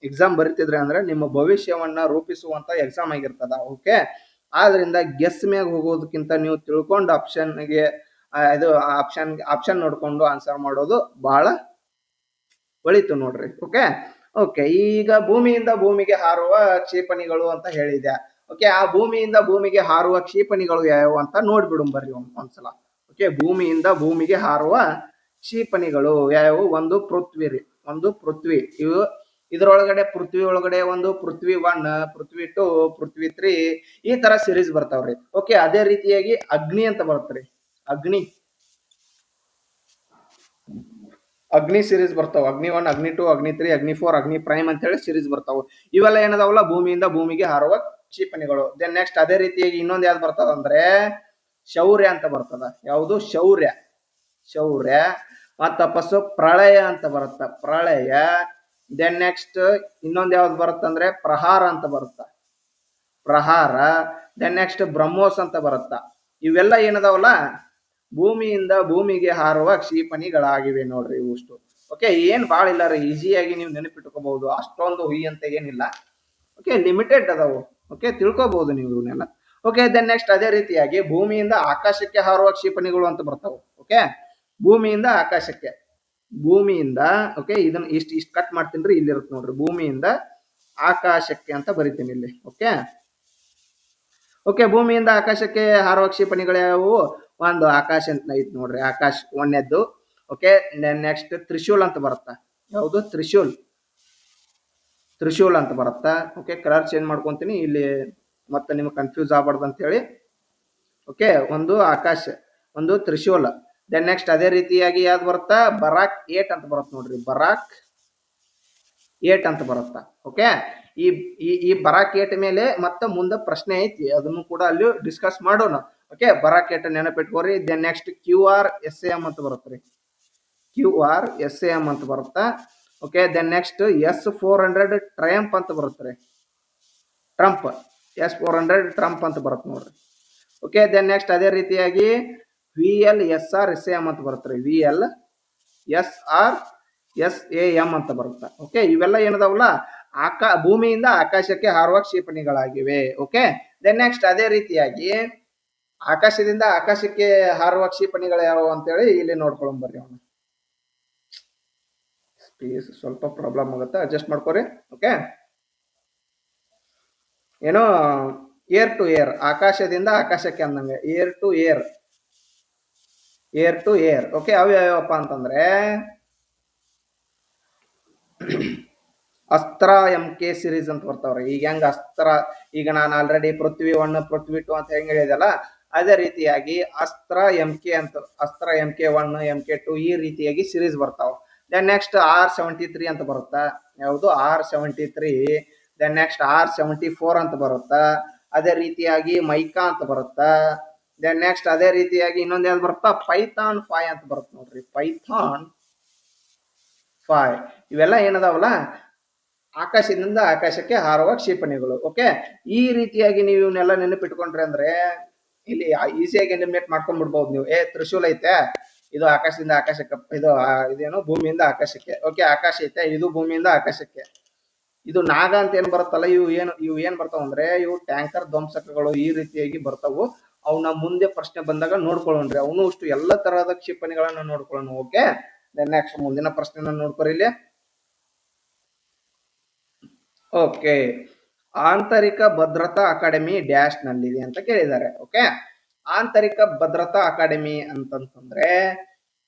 ಎಕ್ಸಾಮ್ ಬರೀತಿದ್ರೆ ಅಂದ್ರೆ ನಿಮ್ಮ ಭವಿಷ್ಯವನ್ನ ರೂಪಿಸುವಂತ ಎಕ್ಸಾಮ್ ಆಗಿರ್ತದ. ಓಕೆ, ಆದ್ರಿಂದ ಗೆಸ್ ಮ್ಯಾಗ ಹೋಗೋದಕ್ಕಿಂತ ನೀವು ತಿಳ್ಕೊಂಡು ಆಪ್ಷನ್ಗೆ ಇದು ಆಪ್ಷನ್ ನೋಡ್ಕೊಂಡು ಆನ್ಸರ್ ಮಾಡೋದು ಬಹಳ ಒಳಿತು ನೋಡ್ರಿ. ಓಕೆ, ಓಕೆ, ಈಗ ಭೂಮಿಯಿಂದ ಭೂಮಿಗೆ ಹಾರುವ ಕ್ಷಿಪಣಿಗಳು ಅಂತ ಹೇಳಿದೆ. ಓಕೆ, ಆ ಭೂಮಿಯಿಂದ ಭೂಮಿಗೆ ಹಾರುವ ಕ್ಷಿಪಣಿಗಳು ಯಾವ್ಯಾವ ಅಂತ ನೋಡ್ಬಿಡು ಬರ್ರಿ ಒಂದ್ಸಲ. ಓಕೆ, ಭೂಮಿಯಿಂದ ಭೂಮಿಗೆ ಹಾರುವ ಕ್ಷಿಪಣಿಗಳು ಯಾವ್ಯಾವು? ಒಂದು ಪೃಥ್ವಿ ರೀ, ಒಂದು ಪೃಥ್ವಿ. ಇವು ಇದ್ರೊಳಗಡೆ ಪೃಥ್ವಿ ಒಳಗಡೆ ಒಂದು ಪೃಥ್ವಿ 1, ಪೃಥ್ವಿ 2, ಪೃಥ್ವಿ 3 ಈ ತರ ಸಿರೀಸ್ ಬರ್ತಾವ್ರಿ. ಓಕೆ, ಅದೇ ರೀತಿಯಾಗಿ ಅಗ್ನಿ ಅಂತ ಬರ್ತರಿ. ಅಗ್ನಿ ಸಿರೀಸ್ ಬರ್ತಾವ. ಅಗ್ನಿ 1, ಅಗ್ನಿ 2, ಅಗ್ನಿ 3, ಅಗ್ನಿ 4, ಅಗ್ನಿ ಪ್ರೈಮ್ ಅಂತ ಹೇಳಿ ಸಿರೀಸ್ ಬರ್ತಾವ. ಇವೆಲ್ಲ ಏನದಾವಲ್ಲ ಭೂಮಿಯಿಂದ ಭೂಮಿಗೆ ಹಾರುವ ಕ್ಷಿಪಣಿಗಳು. ದೆನ್ ನೆಕ್ಸ್ಟ್ ಅದೇ ರೀತಿಯಾಗಿ ಇನ್ನೊಂದು ಯಾವ್ದು ಬರ್ತದ ಅಂದ್ರೆ ಶೌರ್ಯ ಅಂತ ಬರ್ತದ. ಯಾವುದು? ಶೌರ್ಯ. ಶೌರ್ಯ ಮತ್ತ ತಪಸ್ಸು ಪ್ರಳಯ ಅಂತ ಬರುತ್ತ, ಪ್ರಳಯ. ದೆನ್ ನೆಕ್ಸ್ಟ್ ಇನ್ನೊಂದು ಯಾವ್ದು ಬರುತ್ತಂದ್ರೆ ಪ್ರಹಾರ ಅಂತ ಬರುತ್ತ, ಪ್ರಹಾರ. ದೆನ್ ನೆಕ್ಸ್ಟ್ ಬ್ರಹ್ಮೋಸ್ ಅಂತ ಬರುತ್ತ. ಇವೆಲ್ಲ ಏನದಾವಲ್ಲ ಭೂಮಿಯಿಂದ ಭೂಮಿಗೆ ಹಾರುವ ಕ್ಷಿಪಣಿಗಳಾಗಿವೆ ನೋಡ್ರಿ ಇವುಷ್ಟು. ಓಕೆ, ಏನ್ ಬಾಳ ಇಲ್ಲ ರೀ, ಈಸಿಯಾಗಿ ನೀವು ನೆನಪಿಟ್ಕೋಬಹುದು. ಅಷ್ಟೊಂದು ಹುಯಿ ಅಂತ ಏನಿಲ್ಲ. ಓಕೆ, ಲಿಮಿಟೆಡ್ ಅದಾವು. ಓಕೆ, ತಿಳ್ಕೊಬಹುದು ನೀವು ಇವನ್ನೆಲ್ಲ. ಓಕೆ, ದೆನ್ ನೆಕ್ಸ್ಟ್ ಅದೇ ರೀತಿಯಾಗಿ ಭೂಮಿಯಿಂದ ಆಕಾಶಕ್ಕೆ ಹಾರುವ ಕ್ಷಿಪಣಿಗಳು ಅಂತ ಬರ್ತಾವೆ. ಓಕೆ, ಭೂಮಿಯಿಂದ ಆಕಾಶಕ್ಕೆ, ಭೂಮಿಯಿಂದ. ಓಕೆ, ಇದನ್ನ ಇಷ್ಟು ಕಟ್ ಮಾಡ್ತೀನಿ ರೀ, ಇಲ್ಲಿ ಇರುತ್ತೆ ನೋಡ್ರಿ, ಭೂಮಿಯಿಂದ ಆಕಾಶಕ್ಕೆ ಅಂತ ಬರಿತೀನಿ ಇಲ್ಲಿ. ಓಕೆ, ಓಕೆ, ಭೂಮಿಯಿಂದ ಆಕಾಶಕ್ಕೆ ಹಾರುವ ಕ್ಷಿಪಣಿಗಳು ಯಾವುವು? ಒಂದು ಆಕಾಶ ಅಂತ ಐತಿ ನೋಡ್ರಿ, ಆಕಾಶ್ ಒಂದನೇದ್ದು. ಓಕೆ, ನೆಕ್ಸ್ಟ್ ತ್ರಿಶೂಲ್ ಅಂತ ಬರುತ್ತಾ. ಯಾವುದು? ತ್ರಿಶೂಲ್, ತ್ರಿಶೂಲ್ ಅಂತ ಬರುತ್ತಾ. ಓಕೆ, ಕಲರ್ ಚೇಂಜ್ ಮಾಡ್ಕೊಂತೀನಿ ಇಲ್ಲಿ ಮತ್ತೆ ನಿಮ್ಗೆ ಕನ್ಫ್ಯೂಸ್ ಆಗ್ಬಾರ್ದು ಅಂತ ಹೇಳಿ. ಓಕೆ, ಒಂದು ಆಕಾಶ, ಒಂದು ತ್ರಿಶೂಲ್. ದೆನ್ ನೆಕ್ಸ್ಟ್ ಅದೇ ರೀತಿಯಾಗಿ ಯಾವ್ದು ಬರುತ್ತಾ? ಬರಾಕ್ 8 ಅಂತ ಬರುತ್ತೆ ನೋಡ್ರಿ, ಬರಾಕ್ 8 ಅಂತ ಬರುತ್ತಾ. ಓಕೆ, ಈ ಈ ಬರಾಕ್ 8 ಮೇಲೆ ಮತ್ತೆ ಮುಂದೆ ಪ್ರಶ್ನೆ ಐತಿ, ಅದನ್ನು ಕೂಡ ಅಲ್ಲಿ ಡಿಸ್ಕಸ್ ಮಾಡೋಣ. ಓಕೆ, ಬರಾಕ್ 8 ನೆನಪಿಟ್ಕೋರಿ. ದೆನ್ ನೆಕ್ಸ್ಟ್ QRSAM ಅಂತ ಬರುತ್ತೆ, QRSAM ಅಂತ ಬರುತ್ತಾ. Okay, then next S-400 Triumph ಅಂತ ಬರುತ್ತೆ, ಟ್ರಂಪ್, S-400 ಟ್ರಂಪ್ ಅಂತ ಬರುತ್ತೆ ನೋಡ್ರಿ. ಓಕೆ, ದೆನ್ ನೆಕ್ಸ್ಟ್ ಅದೇ ರೀತಿಯಾಗಿ VLSR SAM ಅಂತ ಬರುತ್ತೆ, VLSR SAM ಅಂತ ಬರುತ್ತೆ. ಓಕೆ, ಇವೆಲ್ಲ ಏನದಾವಲ್ಲ ಭೂಮಿಯಿಂದ ಆಕಾಶಕ್ಕೆ ಹಾರುವ ಕ್ಷಿಪಣಿಗಳಾಗಿವೆ. ಓಕೆ, ದೆನ್ ನೆಕ್ಸ್ಟ್ ಅದೇ ರೀತಿಯಾಗಿ ಆಕಾಶದಿಂದ ಆಕಾಶಕ್ಕೆ ಹಾರುವ ಕ್ಷಿಪಣಿಗಳು ಯಾವುವು ಅಂತೇಳಿ ಇಲ್ಲಿ ನೋಡ್ಕೊಳ್ಳೋಣ ಬರ್ರಿ. ಅವನು ಸ್ಪೇಸ್ ಸ್ವಲ್ಪ ಪ್ರಾಬ್ಲಮ್ ಆಗುತ್ತೆ, ಅಡ್ಜಸ್ಟ್ ಮಾಡ್ಕೋರಿ. ಓಕೆ, ಏನೋ ಏರ್ ಟು ಏರ್, ಆಕಾಶದಿಂದ ಆಕಾಶಕ್ಕೆ ಅಂದಂಗೆ air to air, air to air. Okay, ಅವು ಯಾವಪ್ಪ ಅಂತಂದ್ರೆ ಅಸ್ತ್ರ MK ಸಿರೀಸ್ ಅಂತ ಬರ್ತಾವ್ರಿ. ಈಗ ಹೆಂಗ ಅಸ್ತ್ರ, ಈಗ ನಾನು ಆಲ್ರೆಡಿ ಪೃಥ್ವಿ 1 ಪೃಥ್ವಿ 2 ಅಂತ ಹೆಂಗ್ ಹೇಳಿದಲ್ಲ, ಅದೇ ರೀತಿಯಾಗಿ ಅಸ್ತ್ರ MK ಅಂತ, ಅಸ್ತ್ರ MK1 MK2 ಈ ರೀತಿಯಾಗಿ ಸಿರೀಸ್ ಬರ್ತಾವ. ದೆನ್ ನೆಕ್ಸ್ಟ್ R73 ಅಂತ ಬರುತ್ತಾ, ಯಾವುದು R73. ದೆನ್ ನೆಕ್ಸ್ಟ್ R74 ಅಂತ ಬರುತ್ತಾ. ಅದೇ ರೀತಿಯಾಗಿ ಮೈಕಾ ಅಂತ ಬರುತ್ತಾ. ದೆನ್ ನೆಕ್ಸ್ಟ್ ಅದೇ ರೀತಿಯಾಗಿ ಇನ್ನೊಂದು ಯಾವ್ದು ಬರುತ್ತಾ, ಪೈಥಾನ್ 5 ಅಂತ ಬರುತ್ತೆ ನೋಡ್ರಿ, ಪೈಥಾನ್ 5. ಇವೆಲ್ಲ ಏನದಾವಲ್ಲ ಆಕಾಶದಿಂದ ಆಕಾಶಕ್ಕೆ ಹಾರುವ ಕ್ಷಿಪಣಿಗಳು. ಓಕೆ, ಈ ರೀತಿಯಾಗಿ ನೀವು ಇವನ್ನೆಲ್ಲ ನೆನಪಿಟ್ಕೊಂಡ್ರೆ ಅಂದ್ರೆ ಇಲ್ಲಿ ಈಸಿಯಾಗಿ ಎಲಿಮಿನೇಟ್ ಮಾಡ್ಕೊಂಡ್ಬಿಡ್ಬಹುದು ನೀವು. ತ್ರಿಶೂಲ್ ಐತೆ, ಇದು ಆಕಾಶದಿಂದ ಆಕಾಶಕ್ಕೆ, ಇದೇನು ಭೂಮಿಯಿಂದ ಆಕಾಶಕ್ಕೆ. ಓಕೆ, ಆಕಾಶ ಐತೆ, ಇದು ಭೂಮಿಯಿಂದ ಆಕಾಶಕ್ಕೆ. ಇದು ನಾಗ ಅಂತ ಏನ್ ಬರುತ್ತಲ್ಲ, ಇವು ಏನ್ ಬರ್ತಾವ ಅಂದ್ರೆ ಇವು ಟ್ಯಾಂಕರ್ ಧ್ವಂಸಕಗಳು ಈ ರೀತಿಯಾಗಿ ಬರ್ತಾವು. ಅವನ್ನ ಮುಂದೆ ಪ್ರಶ್ನೆ ಬಂದಾಗ ನೋಡ್ಕೊಳ್ಳೋಣ್ರಿ. ಅವನು ಅಷ್ಟು ಎಲ್ಲ ತರಹದ ಕ್ಷಿಪಣಿಗಳನ್ನ ನೋಡ್ಕೊಳ್ಳೋಣ. ಓಕೆ, ನೆಕ್ಸ್ಟ್ ಮುಂದಿನ ಪ್ರಶ್ನೆನ ನೋಡ್ಕೊರಿ ಇಲ್ಲಿ. ಓಕೆ, ಆಂತರಿಕ ಭದ್ರತಾ ಅಕಾಡೆಮಿ ಡ್ಯಾಶ್ ನಲ್ಲಿದೆ ಅಂತ ಕೇಳಿದ್ದಾರೆ. ಓಕೆ, ಆಂತರಿಕ ಭದ್ರತಾ ಅಕಾಡೆಮಿ ಅಂತಂತಂದ್ರೆ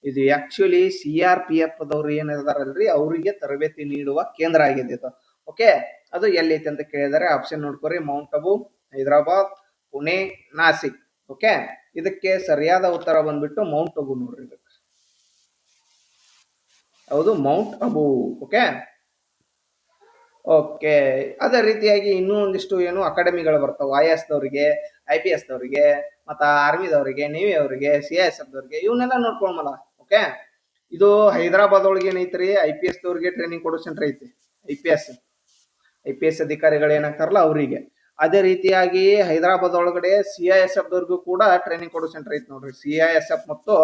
ಇದು ಆಕ್ಚುಲಿ CRPF ದವ್ರು ಏನಿದಾರಲ್ರಿ ಅವರಿಗೆ ತರಬೇತಿ ನೀಡುವ ಕೇಂದ್ರ ಆಗಿದೆ ಇದು. ಓಕೆ, ಅದು ಎಲ್ಲೈತೆ ಅಂತ ಕೇಳಿದರೆ ಆಪ್ಷನ್ ನೋಡ್ಕೊರಿ, ಮೌಂಟ್ ಅಬು, ಹೈದರಾಬಾದ್, ಪುಣೆ, ನಾಸಿಕ್. ಓಕೆ, ಇದಕ್ಕೆ ಸರಿಯಾದ ಉತ್ತರ ಬಂದ್ಬಿಟ್ಟು ಮೌಂಟ್ ಅಬು ನೋಡ್ರಿ. ಇದಕ್ಕೆ ಹೌದು, ಮೌಂಟ್ ಅಬು. ಓಕೆ, ಓಕೆ, ಅದೇ ರೀತಿಯಾಗಿ ಇನ್ನೂ ಒಂದಿಷ್ಟು ಏನು ಅಕಾಡೆಮಿಗಳು ಬರ್ತಾವೆ IAS ದವರಿಗೆ, IPS ದವರಿಗೆ, ಮತ್ತ ಆರ್ಮಿದವರಿಗೆ, ನೇವಿ ಅವರಿಗೆ, CISF ದವರಿಗೆ, ಇವನ್ನೆಲ್ಲ ನೋಡ್ಕೊಳಮಲ್ಲ. ಓಕೆ, ಇದು ಹೈದರಾಬಾದ್ ಒಳಗೆ ಏನೈತ್ರಿ, IPS ದವರಿಗೆ ಟ್ರೈನಿಂಗ್ ಕೊಡೋ ಸೆಂಟರ್ ಐತಿ. IPS ಅಧಿಕಾರಿಗಳು ಏನಾಗ್ತಾರಲ್ಲ ಅವರಿಗೆ. ಅದೇ ರೀತಿಯಾಗಿ ಹೈದರಾಬಾದ್ ಒಳಗಡೆ CISF ದವ್ರಿಗೂ ಕೂಡ ಟ್ರೈನಿಂಗ್ ಕೊಡೋ ಸೆಂಟರ್ ಐತಿ ನೋಡ್ರಿ. CISF ಮತ್ತು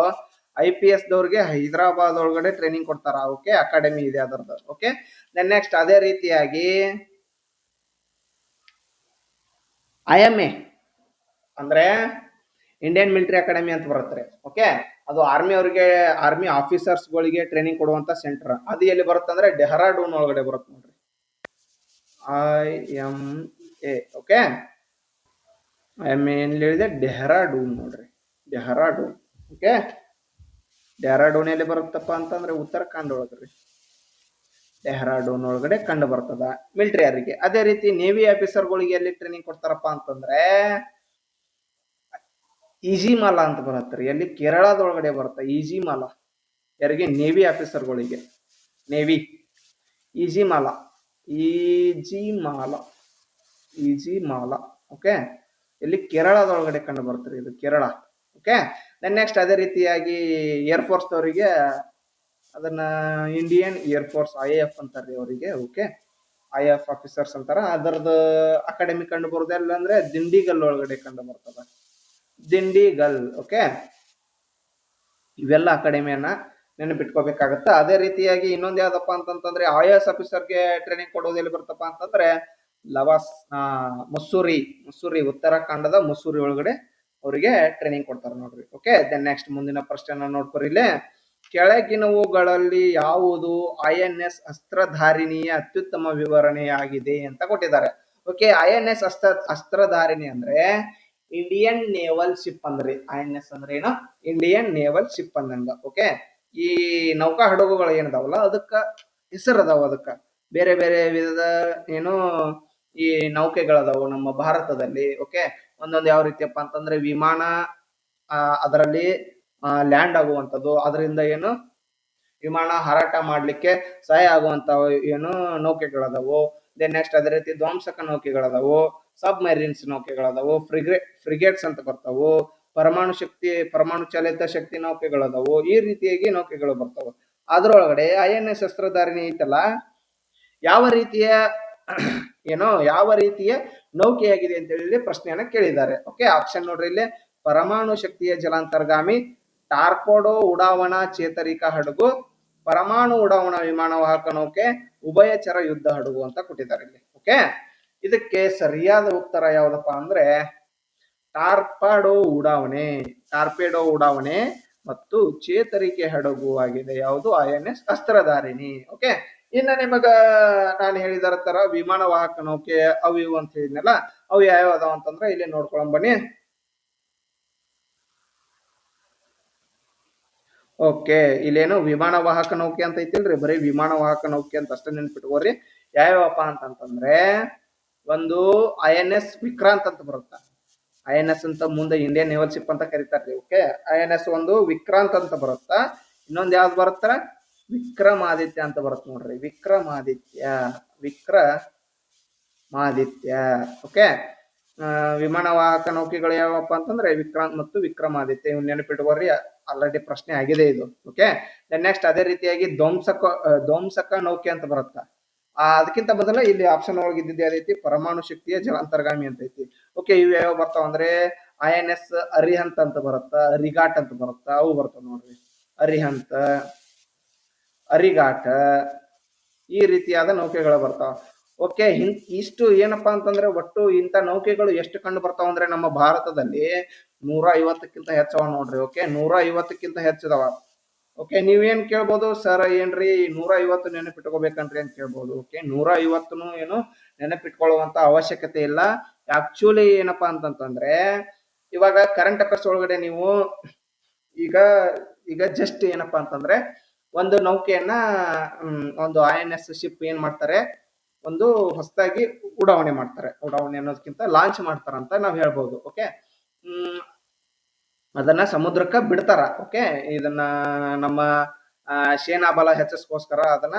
IPS ದವ್ರಿಗೆ ಹೈದರಾಬಾದ್ ಒಳಗಡೆ ಟ್ರೈನಿಂಗ್ ಕೊಡ್ತಾರ. ಓಕೆ, ಅಕಾಡೆಮಿ ಇದೆ ಅದರದ್ದು. ಓಕೆ, ದೆನ್ ನೆಕ್ಸ್ಟ್ ಅದೇ ರೀತಿಯಾಗಿ IMA ಅಂದ್ರೆ ಇಂಡಿಯನ್ ಮಿಲಿಟರಿ ಅಕಾಡೆಮಿ ಅಂತ ಬರುತ್ತೆ. ಓಕೆ, ಅದು ಆರ್ಮಿ ಅವರಿಗೆ, ಆರ್ಮಿ ಆಫೀಸರ್ಸ್ ಗಳಿಗೆ ಟ್ರೈನಿಂಗ್ ಕೊಡುವಂತ ಸೆಂಟರ್. ಅದು ಎಲ್ಲಿ ಬರುತ್ತೆ ಅಂದ್ರೆ ಡೆಹ್ರಾಡೂನ್ ಒಳಗಡೆ ಬರುತ್ತೆ ನೋಡ್ರಿ, IMA. ಓಕೆ, IMA ಏನ್ ಹೇಳಿದೆ, ಡೆಹ್ರಾಡೂನ್ ನೋಡ್ರಿ, ಡೆಹ್ರಾಡೂನ್. ಓಕೆ, ಡೆಹ್ರಾಡೂನ್ ಎಲ್ಲಿ ಬರುತ್ತಪ್ಪ ಅಂತಂದ್ರೆ ಉತ್ತರಾಖಂಡ್ ಒಳಗ್ರಿ, ಡೆಹ್ರಾಡೂನ್ ಒಳಗಡೆ ಕಂಡು ಬರ್ತದ ಮಿಲಿಟರಿ ಅವರಿಗೆ. ಅದೇ ರೀತಿ ನೇವಿ ಆಫೀಸರ್ಗಳಿಗೆ ಎಲ್ಲಿ ಟ್ರೈನಿಂಗ್ ಕೊಡ್ತಾರಪ್ಪ ಅಂತಂದ್ರೆ ಈಜಿಮಾಲಾ ಅಂತ ಬರುತ್ತಾರೆ, ಎಲ್ಲಿ ಕೇರಳದೊಳಗಡೆ ಬರುತ್ತೆ ಈಜಿಮಾಲಾ. ಯಾರಿಗೆ, ನೇವಿ ಆಫೀಸರ್ಗಳಿಗೆ, ನೇವಿ ಈಜಿಮಾಲಾ, ಈಜಿಮಾಲಾ, ಈಜಿಮಾಲಾ. ಓಕೆ, ಇಲ್ಲಿ ಕೇರಳದೊಳಗಡೆ ಕಂಡು ಬರ್ತಾರೆ, ಇದು ಕೇರಳ. ಓಕೆ, ದೆನ್ ನೆಕ್ಸ್ಟ್ ಅದೇ ರೀತಿಯಾಗಿ ಏರ್ಫೋರ್ಸ್ ದವರಿಗೆ ಅದನ್ನ ಇಂಡಿಯನ್ ಏರ್ಫೋರ್ಸ್ IAF ಅಂತಾರೆ ಅವರಿಗೆ. ಓಕೆ, IAF ಆಫೀಸರ್ಸ್ ಅಂತಾರ. ಅದರದ್ದು ಅಕಾಡೆಮಿ ಕಂಡು ಬರೋದೆಲ್ಲ ಅಂದ್ರೆ ದಿಂಡಿಗಲ್ ಒಳಗಡೆ ಕಂಡು ಬರ್ತದ, ದಿಂಡಿಗಲ್. ಓಕೆ, ಇವೆಲ್ಲ ಅಕಾಡೆಮಿಯನ್ನ ನೆನಪಿಟ್ಕೋಬೇಕಾಗತ್ತೆ. ಅದೇ ರೀತಿಯಾಗಿ ಇನ್ನೊಂದು ಯಾವ್ದಪ್ಪ ಅಂತಂತಂದ್ರೆ IAS ಆಫೀಸರ್ಗೆ ಟ್ರೈನಿಂಗ್ ಕೊಡೋದು ಎಲ್ಲಿ ಬರ್ತಪ್ಪ ಅಂತಂದ್ರೆ ಮುಸ್ಸೂರಿ, ಉತ್ತರಾಖಂಡದ ಮುಸ್ಸೂರಿ ಒಳಗಡೆ ಅವರಿಗೆ ಟ್ರೈನಿಂಗ್ ಕೊಡ್ತಾರೆ ನೋಡ್ರಿ. ಓಕೆ, ದೆನ್ ನೆಕ್ಸ್ಟ್ ಮುಂದಿನ ಪ್ರಶ್ನೆನ ನೋಡ್ಕೊರಿ ಇಲ್ಲಿ. ಕೆಳಗಿನವುಗಳಲ್ಲಿ ಯಾವುದು INS ಅಸ್ತ್ರಧಾರಿಣಿಯ ಅತ್ಯುತ್ತಮ ವಿವರಣೆಯಾಗಿದೆ ಅಂತ ಕೊಟ್ಟಿದ್ದಾರೆ. ಓಕೆ, INS ಅಸ್ತ್ರಧಾರಿಣಿ ಅಂದ್ರೆ ಇಂಡಿಯನ್ ನೇವಲ್ ಶಿಪ್ ಅಂದ್ರಿ. INS ಅಂದ್ರೆ ಏನು, ಇಂಡಿಯನ್ ನೇವಲ್ ಶಿಪ್ ಅಂದಂಗ. ಓಕೆ, ಈ ನೌಕಾ ಹಡಗುಗಳು ಏನದಾವಲ್ಲ ಅದಕ್ಕ ಹೆಸರು ಅದಾವ, ಅದಕ್ಕ ಬೇರೆ ಬೇರೆ ವಿಧದ ಏನು ಈ ನೌಕೆಗಳದಾವು ನಮ್ಮ ಭಾರತದಲ್ಲಿ. ಓಕೆ, ಒಂದೊಂದು ಯಾವ ರೀತಿಯಪ್ಪ ಅಂತಂದ್ರೆ ವಿಮಾನ ಅದರಲ್ಲಿ ಲ್ಯಾಂಡ್ ಆಗುವಂಥದ್ದು, ಅದರಿಂದ ಏನು ವಿಮಾನ ಹಾರಾಟ ಮಾಡ್ಲಿಕ್ಕೆ ಸಹಾಯ ಆಗುವಂತ ಏನು ನೌಕೆಗಳದಾವು. ದೆನ್ ನೆಕ್ಸ್ಟ್ ಅದೇ ರೀತಿ ಧ್ವಂಸಕ ನೌಕೆಗಳದಾವು, ಸಬ್ ಮರೀನ್ಸ್ ನೌಕೆಗಳದಾವು, ಫ್ರಿಗೇಟ್ಸ್ ಅಂತ ಬರ್ತಾವು, ಪರಮಾಣು ಚಾಲಿತ ಶಕ್ತಿ ನೌಕೆಗಳದಾವು. ಈ ರೀತಿಯಾಗಿ ನೌಕೆಗಳು ಬರ್ತಾವು. ಅದ್ರೊಳಗಡೆ INS ಅಸ್ತ್ರಧಾರಿಣಿ ಐತಲ್ಲ, ಯಾವ ರೀತಿಯ ನೌಕೆಯಾಗಿದೆ ಅಂತ ಹೇಳಿ ಪ್ರಶ್ನೆಯನ್ನ ಕೇಳಿದ್ದಾರೆ. ಓಕೆ, ಆಪ್ಷನ್ ನೋಡ್ರಿ ಇಲ್ಲಿ, ಪರಮಾಣು ಶಕ್ತಿಯ ಜಲಾಂತರ್ಗಾಮಿ, ಟಾರ್ಪೋಡೋ ಉಡಾವಣಾ ಚೇತರಿಕಾ ಹಡಗು, ಪರಮಾಣು ಉಡಾವಣಾ ವಿಮಾನ ವಾಹಕ ನೌಕೆ, ಉಭಯಚರ ಯುದ್ಧ ಹಡಗು ಅಂತ ಕೊಟ್ಟಿದ್ದಾರೆ ಇಲ್ಲಿ. ಓಕೆ, ಇದಕ್ಕೆ ಸರಿಯಾದ ಉತ್ತರ ಯಾವ್ದಪ್ಪ ಅಂದ್ರೆ ಟಾರ್ಪೆಡೋ ಉಡಾವಣೆ ಮತ್ತು ಚೇತರಿಕೆ ಹಡಗು ಆಗಿದೆ. ಯಾವುದು? INS ಅಸ್ತ್ರಧಾರಿಣಿ. ಓಕೆ, ಇನ್ನ ನಿಮಗ ನಾನು ಹೇಳಿದರ ತರ ವಿಮಾನ ವಾಹಕ ನೌಕೆ ಅವು ಇವು ಅಂತ ಹೇಳಿದ್ನಲ್ಲ, ಅವು ಯಾವ ಅದಾವ ಅಂತಂದ್ರೆ ಇಲ್ಲಿ ನೋಡ್ಕೊಂಡ್ ಬನ್ನಿ. ಓಕೆ, ಇಲ್ಲೇನು ವಿಮಾನ ವಾಹಕ ನೌಕೆ ಅಂತ ಐತಿಲ್ರಿ, ಬರೀ ವಿಮಾನ ವಾಹಕ ನೌಕೆ ಅಂತ ಅಷ್ಟೇ ನೆನ್ಪಿಟ್ಕೋರಿ. ಯಾವ್ಯಾವಪ್ಪ ಅಂತಂತಂದ್ರೆ ಒಂದು INS ವಿಕ್ರಾಂತ್ ಅಂತ ಬರುತ್ತ. INS ಅಂತ ಮುಂದೆ ಇಂಡಿಯನ್ ನೇವಲ್ ಶಿಪ್ ಅಂತ ಕರೀತಾರ್ರಿ. ಓಕೆ, INS ಒಂದು ವಿಕ್ರಾಂತ್ ಅಂತ ಬರುತ್ತ. ಇನ್ನೊಂದು ಯಾವ್ದು ಬರುತ್ತ? ವಿಕ್ರಮಾದಿತ್ಯ ಅಂತ ಬರುತ್ತೆ ನೋಡ್ರಿ. ವಿಕ್ರಮಾದಿತ್ಯ. ಓಕೆ, ವಿಮಾನ ವಾಹಕ ನೌಕೆಗಳು ಯಾವಪ್ಪ ಅಂತಂದ್ರೆ ವಿಕ್ರಾಂತ್ ಮತ್ತು ವಿಕ್ರಮಾದಿತ್ಯ. ಇವ್ ನೆನಪಿಟ್ಕೋರಿ, ಆಲ್ರೆಡಿ ಪ್ರಶ್ನೆ ಆಗಿದೆ ಇದು. ಓಕೆ, ನೆಕ್ಸ್ಟ್ ಅದೇ ರೀತಿಯಾಗಿ ಧ್ವಂಸಕ ನೌಕೆ ಅಂತ ಬರುತ್ತ. ಅದಕ್ಕಿಂತ ಮೊದಲ ಇಲ್ಲಿ ಆಪ್ಷನ್ ಒಳಗೆ ಇದ್ದಿದ್ದೆ ಅದೈತಿ ಪರಮಾಣು ಶಕ್ತಿಯ ಜಲಾಂತರ್ಗಾಮಿ ಅಂತ ಐತಿ. ಓಕೆ, ಇವು ಯಾವ ಬರ್ತಾವ ಅಂದ್ರೆ INS ಅರಿಹಂತ್ ಅಂತ ಬರುತ್ತ, ಅರಿಘಾಟ್ ಅಂತ ಬರುತ್ತ. ಅವು ಬರ್ತಾವ ನೋಡ್ರಿ, ಅರಿಹಂತ್, ಅರಿಘಾಟ್, ಈ ರೀತಿಯಾದ ನೌಕೆಗಳು ಬರ್ತಾವ. ಓಕೆ, ಇಷ್ಟು ಏನಪ್ಪಾ ಅಂತಂದ್ರೆ ಒಟ್ಟು ಇಂಥ ನೌಕೆಗಳು ಎಷ್ಟು ಕಂಡು ಬರ್ತಾವ ಅಂದ್ರೆ ನಮ್ಮ ಭಾರತದಲ್ಲಿ 150ಕ್ಕಿಂತ ಹೆಚ್ಚವ ನೋಡ್ರಿ. ಓಕೆ, 150ಕ್ಕಿಂತ ಹೆಚ್ಚದವ. ಓಕೆ, ನೀವೇನ್ ಕೇಳ್ಬೋದು, ಸರ್ ಏನ್ರಿ 150 ನೆನಪಿಟ್ಕೋಬೇಕನ್ರಿ ಅಂತ ಕೇಳ್ಬೋದು. ಓಕೆ, 150 ಏನು ನೆನಪಿಟ್ಕೊಳ್ಳುವಂತ ಅವಶ್ಯಕತೆ ಇಲ್ಲ. ಆಕ್ಚುಲಿ ಏನಪ್ಪಾ ಅಂತಂತಂದ್ರೆ ಇವಾಗ ಕರೆಂಟ್ ಅಫೇರ್ಸ್ ಒಳಗಡೆ ನೀವು ಈಗ ಜಸ್ಟ್ ಏನಪ್ಪಾ ಅಂತಂದ್ರೆ ಒಂದು ನೌಕೆಯನ್ನ ಒಂದು INS ಶಿಪ್ ಏನ್ ಮಾಡ್ತಾರೆ, ಒಂದು ಹೊಸದಾಗಿ ಉಡಾವಣೆ ಮಾಡ್ತಾರೆ. ಉಡಾವಣೆ ಅನ್ನೋದಕ್ಕಿಂತ ಲಾಂಚ್ ಮಾಡ್ತಾರಂತ ನಾವ್ ಹೇಳ್ಬೋದು. ಓಕೆ, ಅದನ್ನ ಸಮುದ್ರಕ್ಕ ಬಿಡ್ತಾರ. ಓಕೆ, ಇದನ್ನ ನಮ್ಮ ಸೇನಾ ಬಲ ಹೆಚ್ಚಿಸ್ಕೋಸ್ಕರ ಅದನ್ನ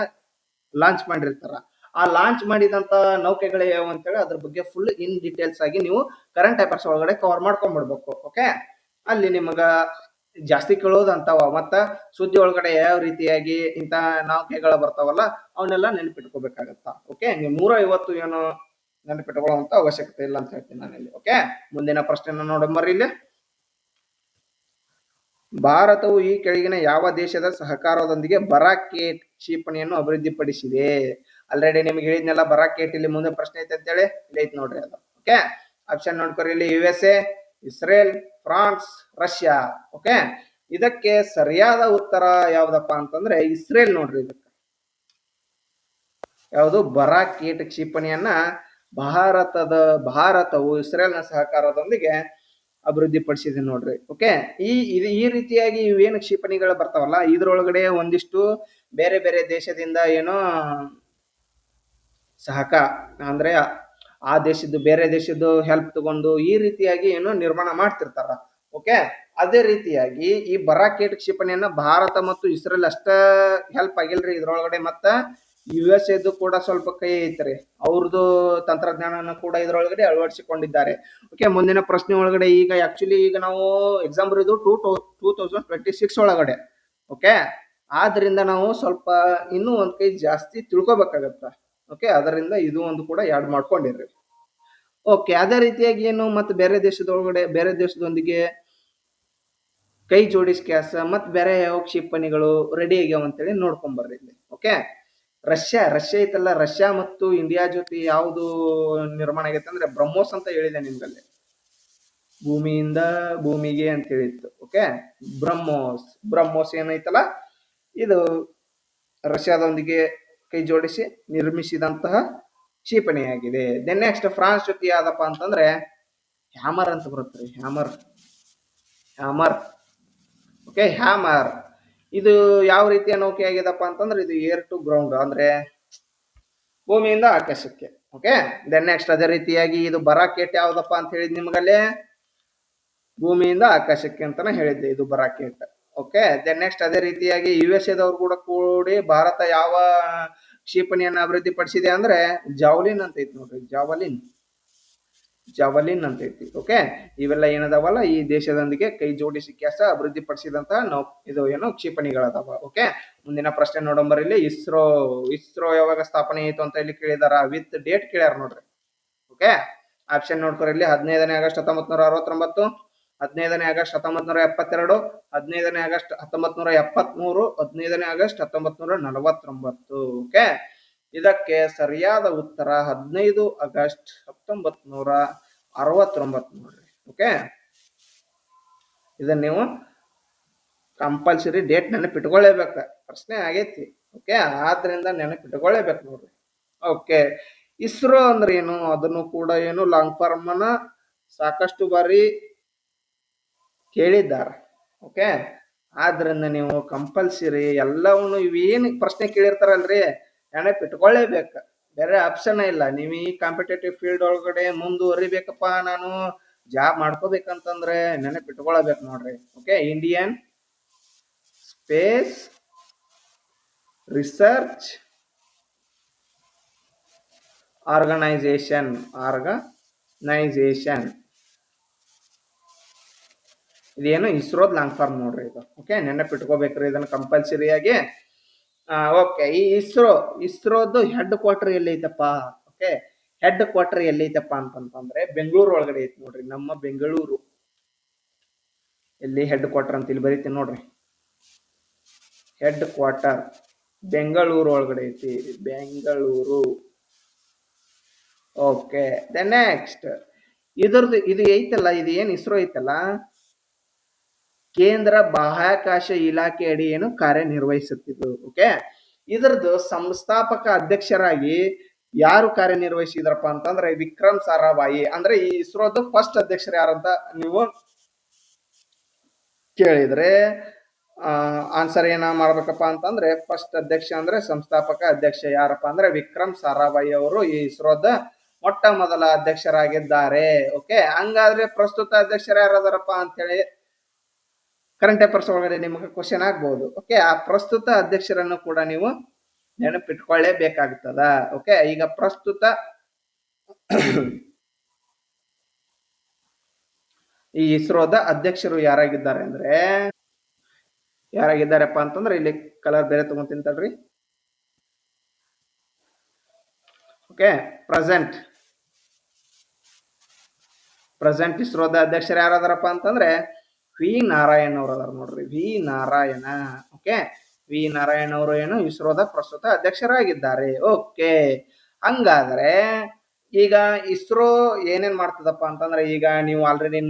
ಲಾಂಚ್ ಮಾಡಿರ್ತಾರ. ಆ ಲಾಂಚ್ ಮಾಡಿದಂತ ನೌಕೆಗಳು ಯಾವ ಅಂತೇಳಿ ಅದ್ರ ಬಗ್ಗೆ ಫುಲ್ ಇನ್ ಡೀಟೇಲ್ಸ್ ಆಗಿ ನೀವು ಕರೆಂಟ್ ಅಫೇರ್ಸ್ ಒಳಗಡೆ ಕವರ್ ಮಾಡ್ಕೊಂಡ್ಬಿಡ್ಬೇಕು. ಓಕೆ, ಅಲ್ಲಿ ನಿಮಗ ಜಾಸ್ತಿ ಕೇಳೋದಂತಾವ ಮತ್ತ ಸುದ್ದಿ ಒಳಗಡೆ ಯಾವ ರೀತಿಯಾಗಿ ಇಂತ ನೌಕೆಗಳು ಬರ್ತಾವಲ್ಲ ಅವನ್ನೆಲ್ಲ ನೆನಪಿಟ್ಕೋಬೇಕಾಗತ್ತ. ಓಕೆ, ನೀವು 150 ಏನು ನೆನಪಿಟ್ಕೊಳ್ಳುವಂತ ಅವಶ್ಯಕತೆ ಇಲ್ಲ ಅಂತ ಹೇಳ್ತೀನಿ ನಾನು ಇಲ್ಲಿ. ಓಕೆ, ಮುಂದಿನ ಪ್ರಶ್ನೆನ ನೋಡಂಬರ್ರಿ. ಇಲ್ಲಿ ಭಾರತವು ಈ ಕೆಳಗಿನ ಯಾವ ದೇಶದ ಸಹಕಾರದೊಂದಿಗೆ ಬರಾಕೇಟ್ ಕ್ಷಿಪಣಿಯನ್ನು ಅಭಿವೃದ್ಧಿಪಡಿಸಿದೆ? ಆಲ್ರೆಡಿ ನಿಮ್ಗೆ ಹೇಳಿದ್ನೆಲ್ಲ ಬರಾಕೇಟ್. ಇಲ್ಲಿ ಮುಂದೆ ಪ್ರಶ್ನೆ ಐತೆ ಅಂತೇಳಿ ಇಲ್ಲಿ ಐತಿ ನೋಡ್ರಿ ಅದು. ಓಕೆ, ಆಪ್ಷನ್ ನೋಡ್ಕೊರಿ ಇಲ್ಲಿ USA, Israel, France, Russia. Okay, ಇದಕ್ಕೆ ಸರಿಯಾದ ಉತ್ತರ ಯಾವ್ದಪ್ಪ ಅಂತಂದ್ರೆ ಇಸ್ರೇಲ್ ನೋಡ್ರಿ. ಇದಕ್ಕೆ ಯಾವುದು? ಬರಾಕೇಟ್ ಕ್ಷಿಪಣಿಯನ್ನ ಭಾರತವು ಇಸ್ರೇಲ್ನ ಸಹಕಾರದೊಂದಿಗೆ ಅಭಿವೃದ್ಧಿಪಡಿಸಿದೆ ನೋಡ್ರಿ. ಓಕೆ, ಈ ರೀತಿಯಾಗಿ ಇವೇನು ಕ್ಷಿಪಣಿಗಳು ಬರ್ತಾವಲ್ಲ ಇದ್ರೊಳಗಡೆ ಒಂದಿಷ್ಟು ಬೇರೆ ಬೇರೆ ದೇಶದಿಂದ ಏನೋ ಅಂದ್ರೆ ಆ ದೇಶದ್ದು ಬೇರೆ ದೇಶದ್ದು ಹೆಲ್ಪ್ ತಗೊಂಡು ಈ ರೀತಿಯಾಗಿ ಏನೋ ನಿರ್ಮಾಣ ಮಾಡ್ತಿರ್ತಾರ. ಓಕೆ, ಅದೇ ರೀತಿಯಾಗಿ ಈ ಬರಾಕೇಟ್ ಕ್ಷಿಪಣಿಯನ್ನ ಭಾರತ ಮತ್ತು ಇಸ್ರೇಲ್ ಅಷ್ಟ ಹೆಲ್ಪ್ ಆಗಿಲ್ರಿ ಇದ್ರೊಳಗಡೆ. ಮತ್ತ USA ಕೂಡ ಸ್ವಲ್ಪ ಕೈ ಐತ್ರಿ. ಅವ್ರದ್ದು ತಂತ್ರಜ್ಞಾನನ ಕೂಡ ಇದ್ರೊಳಗಡೆ ಅಳವಡಿಸಿಕೊಂಡಿದ್ದಾರೆ. ಓಕೆ, ಮುಂದಿನ ಪ್ರಶ್ನೆ ಒಳಗಡೆ ಈಗ ಆಕ್ಚುಲಿ ಈಗ ನಾವು ಎಕ್ಸಾಮ್ ಬರೆದು 2026 ಒಳಗಡೆ. ಓಕೆ, ಆದ್ರಿಂದ ನಾವು ಸ್ವಲ್ಪ ಇನ್ನೂ ಒಂದ್ ಕೈ ಜಾಸ್ತಿ ತಿಳ್ಕೊಬೇಕಾಗತ್ತ. ಓಕೆ, ಅದರಿಂದ ಇದು ಒಂದು ಕೂಡ ಯಾಡ್ ಮಾಡ್ಕೊಂಡಿರ್ರಿ. ಓಕೆ, ಅದೇ ರೀತಿಯಾಗಿ ಏನು ಮತ್ತೆ ಬೇರೆ ದೇಶದೊಂದಿಗೆ ಕೈ ಜೋಡಿಸಿ ಕ್ಯಾಸ ಮತ್ ಬೇರೆ ಯಾವ ಕ್ಷಿಪಣಿಗಳು ರೆಡಿ ಆಗ್ಯಾವ ಅಂತೇಳಿ ನೋಡ್ಕೊಂಬರ್ರಿ ಇಲ್ಲಿ. ಓಕೆ, ರಷ್ಯಾ ಐತಲ್ಲ, ರಷ್ಯಾ ಮತ್ತು ಇಂಡಿಯಾ ಜೊತೆ ಯಾವುದು ನಿರ್ಮಾಣ ಆಗೈತೆ ಅಂದ್ರೆ ಬ್ರಹ್ಮೋಸ್ ಅಂತ ಹೇಳಿದೆ ನಿಮ್ಗಲ್ಲಿ, ಭೂಮಿಯಿಂದ ಭೂಮಿಗೆ ಅಂತ ಹೇಳಿತ್ತು. ಓಕೆ, ಬ್ರಹ್ಮೋಸ್ ಏನೈತಲ್ಲ ಇದು ರಷ್ಯಾದೊಂದಿಗೆ ಕೈ ಜೋಡಿಸಿ ನಿರ್ಮಿಸಿದಂತಹ ಕ್ಷಿಪಣಿಯಾಗಿದೆ. ದೆನ್ ನೆಕ್ಸ್ಟ್ ಫ್ರಾನ್ಸ್ ಜೊತೆ ಯಾವ್ದಪ್ಪ ಅಂತಂದ್ರೆ ಹ್ಯಾಮರ್ ಅಂತ ಬರುತ್ತೆ. ಹ್ಯಾಮರ್. ಓಕೆ, ಹ್ಯಾಮರ್ ಇದು ಯಾವ ರೀತಿಯ ನೌಕೆ ಆಗಿದಪ್ಪ ಅಂತಂದ್ರೆ ಇದು ಏರ್ ಟು ಗ್ರೌಂಡ್ ಅಂದ್ರೆ ಭೂಮಿಯಿಂದ ಆಕಾಶಕ್ಕೆ. ಓಕೆ, ದೆನ್ ನೆಕ್ಸ್ಟ್ ಅದೇ ರೀತಿಯಾಗಿ ಇದು ಬರಾಕೇಟ್ ಯಾವ್ದಪ್ಪ ಅಂತ ಹೇಳಿದ್ ನಿಮ್ಗಲ್ಲೇ ಭೂಮಿಯಿಂದ ಆಕಾಶಕ್ಕೆ ಅಂತಾನೆ ಹೇಳಿದ್ದೆ ಇದು ಬರಾಕೇಟ್. ಓಕೆ, ದೆನ್ ನೆಕ್ಸ್ಟ್ ಅದೇ ರೀತಿಯಾಗಿ USA ದವ್ರು ಕೂಡ ಕೂಡಿ ಭಾರತ ಯಾವ ಕ್ಷಿಪಣಿಯನ್ನ ಅಭಿವೃದ್ಧಿ ಪಡಿಸಿದೆ ಅಂದ್ರೆ ಜಾವಲಿನ್ ಅಂತ ಐತಿ ನೋಡ್ರಿ. ಜಾವಲಿನ್ ಅಂತ ಐತಿ. ಓಕೆ, ಇವೆಲ್ಲ ಏನದಾವಲ್ಲ ಈ ದೇಶದೊಂದಿಗೆ ಕೈ ಜೋಡಿಸಿ ಕೆಲಸ ಅಭಿವೃದ್ಧಿ ಪಡಿಸಿದಂತ ಇದು ಏನು ಕ್ಷಿಪಣಿಗಳದಾವ. ಓಕೆ, ಮುಂದಿನ ಪ್ರಶ್ನೆ ನೋಡಂಬರ್ ಇಲ್ಲಿ ಇಸ್ರೋ ಯಾವಾಗ ಸ್ಥಾಪನೆ ಆಯ್ತು ಅಂತ ಇಲ್ಲಿ ಕೇಳಿದಾರ, ವಿತ್ ಡೇಟ್ ಕೇಳ್ಯಾರ ನೋಡ್ರಿ. ಓಕೆ, ಆಪ್ಷನ್ ನೋಡ್ಕೊರಿ ಇಲ್ಲಿ 15ನೇ ಆಗಸ್ಟ್ 1969, 15ನೇ ಆಗಸ್ಟ್ 1972, 15ನೇ ಆಗಸ್ಟ್ 1973, 15ನೇ ಆಗಸ್ಟ್ 1949. ಓಕೆ, ಇದಕ್ಕೆ ಸರಿಯಾದ ಉತ್ತರ 15 ಆಗಸ್ಟ್ 1969 ನೋಡ್ರಿ. ಓಕೆ, ಇದನ್ನ ನೀವು ಕಂಪಲ್ಸರಿ ಡೇಟ್ ನೆನಪಿಟ್ಕೊಳ್ಳೇಬೇಕ, ಪ್ರಶ್ನೆ ಆಗೈತಿ. ಓಕೆ, ಆದ್ರಿಂದ ನೆನಪಿಟ್ಕೊಳ್ಳೇಬೇಕು ನೋಡ್ರಿ. ಓಕೆ, ಇಸ್ರೋ ಅಂದ್ರೆ ಏನು, ಅದನ್ನು ಕೂಡ ಏನು ಲಾಂಗ್ ಫಾರ್ಮ್ ಅನ್ನ ಸಾಕಷ್ಟು ಬಾರಿ ಕೇಳಿದ್ದಾರೆ. ಓಕೆ, ಆದ್ರಿಂದ ನೀವು ಕಂಪಲ್ಸರಿ ಎಲ್ಲವನ್ನು ಇವೇನು ಪ್ರಶ್ನೆ ಕೇಳಿರ್ತಾರಲ್ರಿ ನೆನಪಿಟ್ಕೊಳ್ಳೇಬೇಕು, ಬೇರೆ ಆಪ್ಷನ್ ಇಲ್ಲ. ನೀವು ಈ ಕಾಂಪಿಟೇಟಿವ್ ಫೀಲ್ಡ್ ಒಳಗಡೆ ಮುಂದುವರಿಬೇಕಪ್ಪ, ನಾನು ಜಾಬ್ ಮಾಡ್ಕೋಬೇಕಂತಂದ್ರೆ ನೆನಪಿಟ್ಕೊಳ್ಬೇಕು ನೋಡ್ರಿ. Okay, Indian space research organisation ಇದೇನು ಇಸ್ರೋದ್ ಲಾಂಗ್ ಫಾರ್ಮ್ ನೋಡ್ರಿ ಇದು. ಓಕೆ, ನೆನಪಿಟ್ಕೋಬೇಕ್ರಿ ಇದನ್ನ ಕಂಪಲ್ಸರಿಯಾಗಿ. ಓಕೆ, ಈ ಇಸ್ರೋದು ಹೆಡ್ ಕ್ವಾರ್ಟರ್ ಎಲ್ಲಿ ಐತಪ್ಪ? ಓಕೆ, ಹೆಡ್ ಕ್ವಾರ್ಟರ್ ಎಲ್ಲಿ ಐತಪ್ಪ ಅಂತಂದ್ರೆ ಬೆಂಗಳೂರು ಒಳಗಡೆ ಐತಿ ನೋಡ್ರಿ. ನಮ್ಮ ಬೆಂಗಳೂರು ಎಲ್ಲಿ ಹೆಡ್ ಕ್ವಾರ್ಟರ್ ಅಂತ ಇಲ್ಲಿ ಬರೀತೀನಿ ನೋಡ್ರಿ. ಹೆಡ್ ಕ್ವಾರ್ಟರ್ ಬೆಂಗಳೂರು ಒಳಗಡೆ ಐತಿ, ಬೆಂಗಳೂರು. ಓಕೆ, ದ ನೆಕ್ಸ್ಟ್ ಇದು ಐತಲ್ಲ, ಇದು ಏನ್ ಇಸ್ರೋ ಐತಲ್ಲ, ಕೇಂದ್ರ ಬಾಹ್ಯಾಕಾಶ ಇಲಾಖೆ ಅಡಿ ಏನು ಕಾರ್ಯನಿರ್ವಹಿಸುತ್ತಿದ್ದು. ಓಕೆ, ಇದರದ್ದು ಸಂಸ್ಥಾಪಕ ಅಧ್ಯಕ್ಷರಾಗಿ ಯಾರು ಕಾರ್ಯನಿರ್ವಹಿಸಿದ್ರಪ್ಪ ಅಂತಂದ್ರೆ ವಿಕ್ರಮ್ ಸಾರಾಭಾಯಿ. ಅಂದ್ರೆ ಈ ಇಸ್ರೋದು ಫಸ್ಟ್ ಅಧ್ಯಕ್ಷರು ಯಾರಂತ ನೀವು ಕೇಳಿದ್ರೆ ಆನ್ಸರ್ ಏನ ಮಾಡ್ಬೇಕಪ್ಪ ಅಂತಂದ್ರೆ ಫಸ್ಟ್ ಅಧ್ಯಕ್ಷ ಅಂದ್ರೆ ಸಂಸ್ಥಾಪಕ ಅಧ್ಯಕ್ಷ ಯಾರಪ್ಪ ಅಂದ್ರೆ ವಿಕ್ರಮ್ ಸಾರಾಭಾಯಿ ಅವರು ಈ ಇಸ್ರೋದ ಮೊಟ್ಟ ಮೊದಲ ಅಧ್ಯಕ್ಷರಾಗಿದ್ದಾರೆ. ಓಕೆ, ಹಂಗಾದ್ರೆ ಪ್ರಸ್ತುತ ಅಧ್ಯಕ್ಷರು ಯಾರದಾರಪ್ಪ ಅಂತೇಳಿ ಕರೆಂಟ್ ಅಫೇರ್ಸ್ ಒಳಗಡೆ ನಿಮಗೆ ಕ್ವಶನ್ ಆಗ್ಬಹುದು. ಓಕೆ, ಆ ಪ್ರಸ್ತುತ ಅಧ್ಯಕ್ಷರನ್ನು ಕೂಡ ನೀವು ನೆನಪಿಟ್ಕೊಳ್ಳೇಬೇಕಾಗ್ತದ. ಓಕೆ, ಈಗ ಪ್ರಸ್ತುತ ಈ ಇಸ್ರೋದ ಅಧ್ಯಕ್ಷರು ಯಾರಾಗಿದ್ದಾರಪ್ಪ ಅಂತಂದ್ರೆ ಇಲ್ಲಿ ಕಲರ್ ಬೇರೆ ತಗೊಂತೀನಿ ತಡ್ರಿ. ಓಕೆ, ಪ್ರೆಸೆಂಟ್ ಇಸ್ರೋದ ಅಧ್ಯಕ್ಷರು ಯಾರದಾರಪ್ಪ ಅಂತಂದ್ರೆ ವಿ ನಾರಾಯಣ್ ಅವರು ಅದಾರ ನೋಡ್ರಿ. V Narayana. Okay, V Narayan ಅವರು ಏನು ಇಸ್ರೋದ ಪ್ರಸ್ತುತ ಅಧ್ಯಕ್ಷರಾಗಿದ್ದಾರೆ. ಓಕೆ, ಹಂಗಾದ್ರೆ ಈಗ ಇಸ್ರೋ ಏನೇನ್ ಮಾಡ್ತದಪ್ಪ ಅಂತಂದ್ರೆ ಈಗ ನೀವು ಆಲ್ರೆಡಿ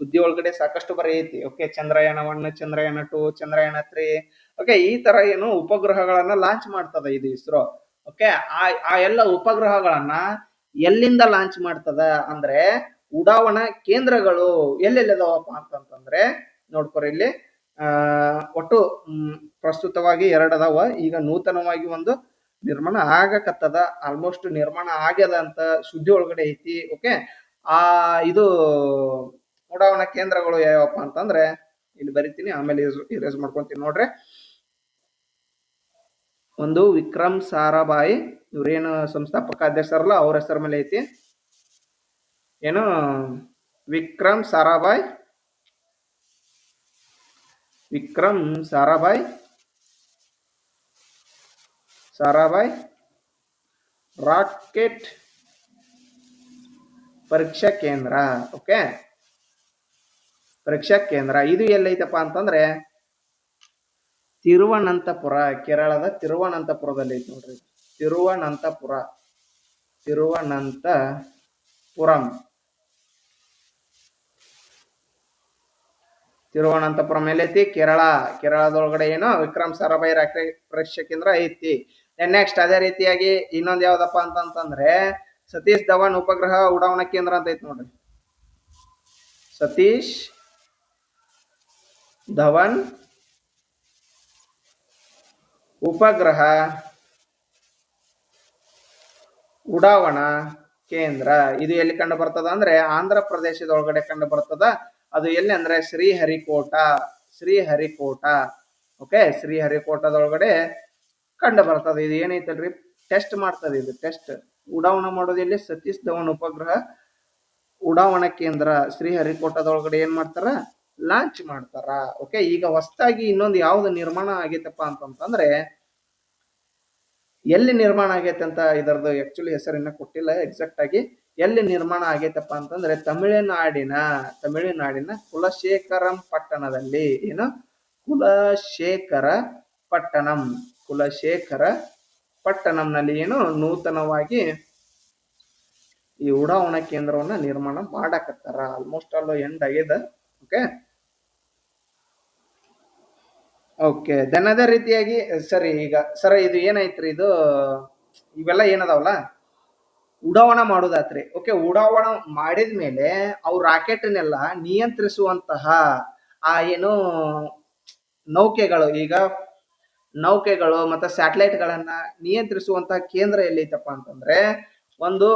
ಸುದ್ದಿ ಒಳಗಡೆ ಸಾಕಷ್ಟು ಬರೀ ಐತಿ. ಓಕೆ, ಚಂದ್ರಯಾನ 1, ಚಂದ್ರಯಾನ 2, ಚಂದ್ರಯಾನ 3. ಓಕೆ, ಈ ತರ ಏನು ಉಪಗ್ರಹಗಳನ್ನ ಲಾಂಚ್ ಮಾಡ್ತದ ಇದು ಇಸ್ರೋ. ಓಕೆ, ಆ ಎಲ್ಲ ಉಪಗ್ರಹಗಳನ್ನ ಎಲ್ಲಿಂದ ಲಾಂಚ್ ಮಾಡ್ತದ ಅಂದ್ರೆ ಉಡಾವಣಾ ಕೇಂದ್ರಗಳು ಎಲ್ಲೆಲ್ಲಿದಾವಪ್ಪ ಅಂತಂತಂದ್ರೆ ನೋಡ್ಕೊರಿ ಇಲ್ಲಿ. ಒಟ್ಟು ಪ್ರಸ್ತುತವಾಗಿ 2 ಅದಾವ. ಈಗ ನೂತನವಾಗಿ ಒಂದು ನಿರ್ಮಾಣ ಆಗಕತ್ತದ, ಆಲ್ಮೋಸ್ಟ್ ನಿರ್ಮಾಣ ಆಗ್ಯದ ಅಂತ ಸುದ್ದಿ ಒಳಗಡೆ ಐತಿ. ಓಕೆ, ಇದು ಉಡಾವಣಾ ಕೇಂದ್ರಗಳು ಯಾವಪ್ಪ ಅಂತಂದ್ರೆ ಇಲ್ಲಿ ಬರಿತೀನಿ, ಆಮೇಲೆ ಇರೇಸ್ ಮಾಡ್ಕೊಂತೀನಿ ನೋಡ್ರಿ. ಒಂದು ವಿಕ್ರಮ್ ಸಾರಾಭಾಯಿ, ಇವ್ರೇನು ಸಂಸ್ಥಾಪಕ ಅಧ್ಯಕ್ಷರಲ್ಲ ಅವ್ರ ಹೆಸರ ಮೇಲೆ ಐತಿ. ಏನು ವಿಕ್ರಮ್ ಸಾರಾಭಾಯಿ ರಾಕೆಟ್ ಪರೀಕ್ಷಾ ಕೇಂದ್ರ. ಓಕೆ, ಪರೀಕ್ಷಾ ಕೇಂದ್ರ ಇದು ಎಲ್ಲೈತಪ್ಪ ಅಂತಂದ್ರೆ ತಿರುವನಂತಪುರ, ಕೇರಳದ ತಿರುವನಂತಪುರದಲ್ಲಿ ಐತಿ ನೋಡ್ರಿ. ತಿರುವನಂತಪುರಂ ಎಲ್ಲೈತಿ? ಕೇರಳದೊಳಗಡೆ ಏನು ವಿಕ್ರಮ್ ಸಾರಾಭಾಯಿ ರಾಕೆಟ್ ಪರೀಕ್ಷಾ ಕೇಂದ್ರ ಐತಿ. ನೆಕ್ಸ್ಟ್ ಅದೇ ರೀತಿಯಾಗಿ ಇನ್ನೊಂದು ಯಾವ್ದಪ್ಪ ಅಂತಂದ್ರೆ ಸತೀಶ್ ಧವನ್ ಉಪಗ್ರಹ ಉಡಾವಣಾ ಕೇಂದ್ರ ಅಂತ ಐತಿ ನೋಡ್ರಿ. ಸತೀಶ್ ಧವನ್ ಉಪಗ್ರಹ ಉಡಾವಣಾ ಕೇಂದ್ರ ಇದು ಎಲ್ಲಿ ಕಂಡು ಬರ್ತದ ಅಂದ್ರೆ ಆಂಧ್ರ ಪ್ರದೇಶದೊಳಗಡೆ ಕಂಡು ಬರ್ತದ. ಅದು ಎಲ್ಲಿ ಅಂದ್ರೆ ಶ್ರೀಹರಿಕೋಟ. ಓಕೆ, ಶ್ರೀಹರಿಕೋಟದೊಳಗಡೆ ಕಂಡು ಬರ್ತದೆ. ಇದು ಏನೈತಲ್ರಿ ಟೆಸ್ಟ್ ಮಾಡ್ತದೆ. ಇದು ಟೆಸ್ಟ್ ಉಡಾವಣಾ ಮಾಡೋದು ಇಲ್ಲಿ ಸತೀಶ್ ಧವನ್ ಉಪಗ್ರಹ ಉಡಾವಣಾ ಕೇಂದ್ರ ಶ್ರೀಹರಿಕೋಟದೊಳಗಡೆ ಏನ್ ಮಾಡ್ತಾರ, ಲಾಂಚ್ ಮಾಡ್ತಾರ. ಓಕೆ, ಈಗ ಹೊಸದಾಗಿ ಇನ್ನೊಂದು ಯಾವ್ದು ನಿರ್ಮಾಣ ಆಗೈತಪ್ಪ ಅಂತಂದ್ರೆ ಎಲ್ಲಿ ನಿರ್ಮಾಣ ಆಗೈತೆ ಅಂತ ಇದರದ್ದು ಆಕ್ಚುಲಿ ಹೆಸರಿನ ಕೊಟ್ಟಿಲ್ಲ ಎಕ್ಸಾಕ್ಟ್ ಆಗಿ. ಎಲ್ಲಿ ನಿರ್ಮಾಣ ಆಗೈತಪ್ಪ ಅಂತಂದ್ರೆ ತಮಿಳುನಾಡಿನ ಕುಲಶೇಖರಂ ಪಟ್ಟಣದಲ್ಲಿ. ಏನು? ಕುಲಶೇಖರ ಪಟ್ಟಣಂ. ಕುಲಶೇಖರ ಪಟ್ಟಣಂನಲ್ಲಿ ಏನು ನೂತನವಾಗಿ ಈ ಉಡಾವಣಾ ಕೇಂದ್ರವನ್ನ ನಿರ್ಮಾಣ ಮಾಡಕತ್ತಾರ. ಆಲ್ಮೋಸ್ಟ್ ಆಲ್ ಎಂಡ್ ಆಗ್ಯದ. ಓಕೆ ಓಕೆ ದೆನ್ ಅದೇ ರೀತಿಯಾಗಿ ಸರಿ, ಈಗ ಸರ್ ಇದು ಏನೈತ್ರಿ, ಇದು ಇವೆಲ್ಲ ಏನದಾವಲ್ಲ ಉಡಾವಣಾ ಮಾಡೋದಾತ್ರಿ. ಓಕೆ, ಉಡಾವಣಾ ಮಾಡಿದ್ಮೇಲೆ ಅವು ರಾಕೆಟ್ನೆಲ್ಲ ನಿಯಂತ್ರಿಸುವಂತಹ ಆ ಏನು ನೌಕೆಗಳು, ಈಗ ನೌಕೆಗಳು ಮತ್ತೆ ಸ್ಯಾಟಲೈಟ್ ಗಳನ್ನ ನಿಯಂತ್ರಿಸುವಂತಹ ಕೇಂದ್ರ ಎಲ್ಲೈತಪ್ಪ ಅಂತಂದ್ರೆ ಒಂದು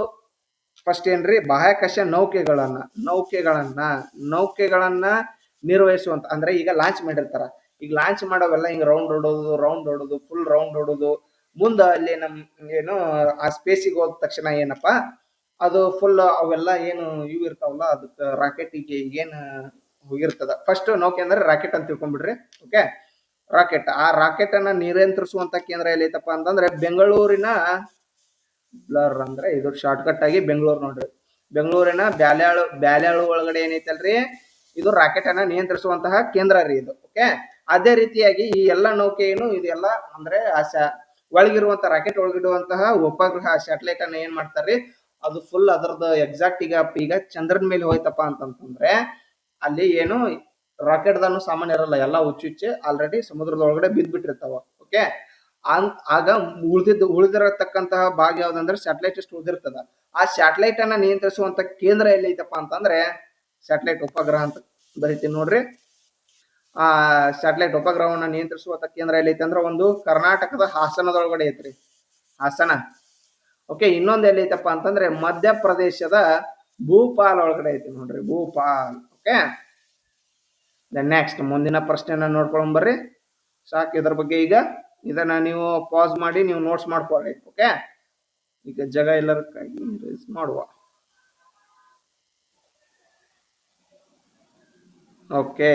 ಫಸ್ಟ್ ಏನ್ರಿ, ಬಾಹ್ಯಾಕಾಶ ನೌಕೆಗಳನ್ನ ನಿರ್ವಹಿಸುವಂತ, ಅಂದ್ರೆ ಈಗ ಲಾಂಚ್ ಮಾಡಿರ್ತಾರ. ಈಗ ಲಾಂಚ್ ಮಾಡೋವೆಲ್ಲ ಹಿಂಗ್ ರೌಂಡ್ ಹೊಡೋದು ಫುಲ್ ರೌಂಡ್ ಹೊಡೋದು. ಮುಂದ ಅಲ್ಲಿ ನಮ್ ಏನು ಆ ಸ್ಪೇಸಿಗೆ ಹೋದ ತಕ್ಷಣ ಏನಪ್ಪಾ ಅದು ಫುಲ್ ಅವೆಲ್ಲ ಏನು ಇವು ಇರ್ತಾವಲ್ಲ, ಅದಕ್ಕೆ ರಾಕೆಟಿಗೆ ಏನ್ ಹೋಗಿರ್ತದ. ಫಸ್ಟ್ ನೌಕೆ ಅಂದ್ರೆ ರಾಕೆಟ್ ಅಂತ ತಿಳ್ಕೊಂಡ್ಬಿಡ್ರಿ. Okay, rocket. ಆ ರಾಕೆಟ್ ಅನ್ನ ನಿಯಂತ್ರಿಸುವಂತ ಕೇಂದ್ರ ಎಲ್ಲೈತಪ್ಪ ಅಂತಂದ್ರೆ ಬೆಂಗಳೂರಿನ ಬ್ಲರ್ ಅಂದ್ರೆ ಇದು ಶಾರ್ಟ್ ಕಟ್ ಆಗಿ ಬೆಂಗಳೂರು ನೋಡ್ರಿ. ಬೆಂಗಳೂರಿನ ಬ್ಯಾಲ್ಯಾಳು ಒಳಗಡೆ ಏನೈತಲ್ರಿ, ಇದು ರಾಕೆಟ್ ಅನ್ನ ನಿಯಂತ್ರಿಸುವಂತಹ ಕೇಂದ್ರ ರೀ ಇದು. ಓಕೆ, ಅದೇ ರೀತಿಯಾಗಿ ಈ ಎಲ್ಲ ನೌಕೆಯನ್ನು ಇದೆಲ್ಲ ಅಂದ್ರೆ ಒಳಗಿರುವಂತ ರಾಕೆಟ್ ಒಳಗಿಡುವಂತಹ ಉಪಗ್ರಹ ಸ್ಯಾಟಲೈಟ್ ಅನ್ನ ಏನ್ ಮಾಡ್ತಾರ್ರಿ, ಅದು ಫುಲ್ ಅದರದ್ದು ಎಕ್ಸಾಕ್ಟ್ ಈಗ ಚಂದ್ರನ ಮೇಲೆ ಹೋಯ್ತಪ್ಪ ಅಂತಂದ್ರೆ ಅಲ್ಲಿ ಏನು ರಾಕೆಟ್ ದಾನು ಸಾಮಾನ್ಯ ಇರಲ್ಲ, ಎಲ್ಲ ಹುಚ್ಚುಚ್ಚೆ ಆಲ್ರೆಡಿ ಸಮುದ್ರದ ಒಳಗಡೆ ಬಿದ್ದ್ಬಿಟ್ಟಿರ್ತಾವ. ಓಕೆ, ಆಗ ಉಳಿದಿರತಕ್ಕಂತಹ ಭಾಗ ಯಾವ್ದಂದ್ರೆ ಸ್ಯಾಟಲೈಟ್ ಎಷ್ಟು ಉಳಿದಿರ್ತದ, ಆ ಸ್ಯಾಟಲೈಟ್ ಅನ್ನ ನಿಯಂತ್ರಿಸುವಂತ ಕೇಂದ್ರ ಎಲ್ಲೈತಪ್ಪ ಅಂತಂದ್ರೆ ಸ್ಯಾಟಲೈಟ್ ಉಪಗ್ರಹ ಅಂತ ಬರಿತೀನಿ ನೋಡ್ರಿ. ಆ ಸ್ಯಾಟಲೈಟ್ ಉಪಗ್ರಹವನ್ನ ನಿಯಂತ್ರಿಸುವಂತ ಕೇಂದ್ರ ಎಲ್ಲೈತೆ ಅಂದ್ರೆ ಒಂದು ಕರ್ನಾಟಕದ ಹಾಸನದೊಳಗಡೆ ಐತ್ರಿ, ಹಾಸನ. ಓಕೆ, ಇನ್ನೊಂದು ಎಲ್ಲೈತಪ್ಪ ಅಂತಂದ್ರೆ ಮಧ್ಯಪ್ರದೇಶದ ಭೂಪಾಲ್ ಒಳಗಡೆ ಐತಿ ನೋಡ್ರಿ, ಭೂಪಾಲ್. ಓಕೆ, ನೆಕ್ಸ್ಟ್ ಮುಂದಿನ ಪ್ರಶ್ನೆನ ನೋಡ್ಕೊಂಡ್ ಬರ್ರಿ. ಸಾಕು ಇದ್ರ ಬಗ್ಗೆ. ಈಗ ಇದನ್ನ ನೀವು ಪಾಸ್ ಮಾಡಿ ನೀವು ನೋಟ್ಸ್ ಮಾಡ್ಕೊಳ್ಳಿ. ಓಕೆ, ಈಗ ಜಾಗ ಎಲ್ಲರಕ್ಕಾಗಿ ಮಾಡುವ. ಓಕೆ,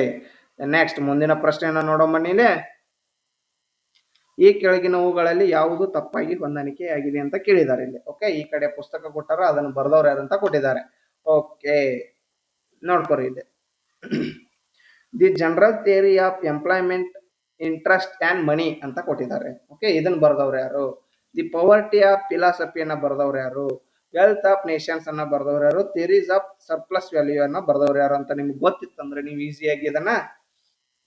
ನೆಕ್ಸ್ಟ್ ಮುಂದಿನ ಪ್ರಶ್ನೆಯನ್ನ ನೋಡೋ ಬನ್ನಿಲೆ. ಈ ಕೆಳಗಿನವುಗಳಲ್ಲಿ ಯಾವುದು ತಪ್ಪಾಗಿ ಹೊಂದಾಣಿಕೆ ಆಗಿದೆ ಅಂತ ಕೇಳಿದ್ದಾರೆ ಇಲ್ಲಿ. ಓಕೆ, ಈ ಕಡೆ ಪುಸ್ತಕ ಕೊಟ್ಟಾರ, ಅದನ್ನು ಬರೆದವ್ರು ಯಾರಂತ ಕೊಟ್ಟಿದ್ದಾರೆ. ಓಕೆ, ನೋಡ್ಕೊರಿ ಇಲ್ಲಿ. The general theory of employment, interest and ಮನಿ ಅಂತ ಕೊಟ್ಟಿದ್ದಾರೆ. ಓಕೆ, ಇದನ್ನ ಬರೆದವ್ರು ಯಾರು? ದಿ ಪವರ್ಟಿ ಆಫ್ ಫಿಲಾಸಫಿಯನ್ನ ಬರೆದವ್ರು ಯಾರು? ವೆಲ್ತ್ ಆಫ್ ನೇಷನ್ಸ್ ಅನ್ನ ಬರೆದವ್ರು ಯಾರು? ಥಿಯರೀಸ್ ಆಫ್ ಸರ್ಪ್ಲಸ್ ವ್ಯಾಲ್ಯೂ ಅನ್ನ ಬರೆದವ್ರು ಯಾರು ಅಂತ ನಿಮ್ಗೆ ಗೊತ್ತಿತ್ತಂದ್ರೆ ನೀವು ಈಸಿಯಾಗಿ ಇದನ್ನ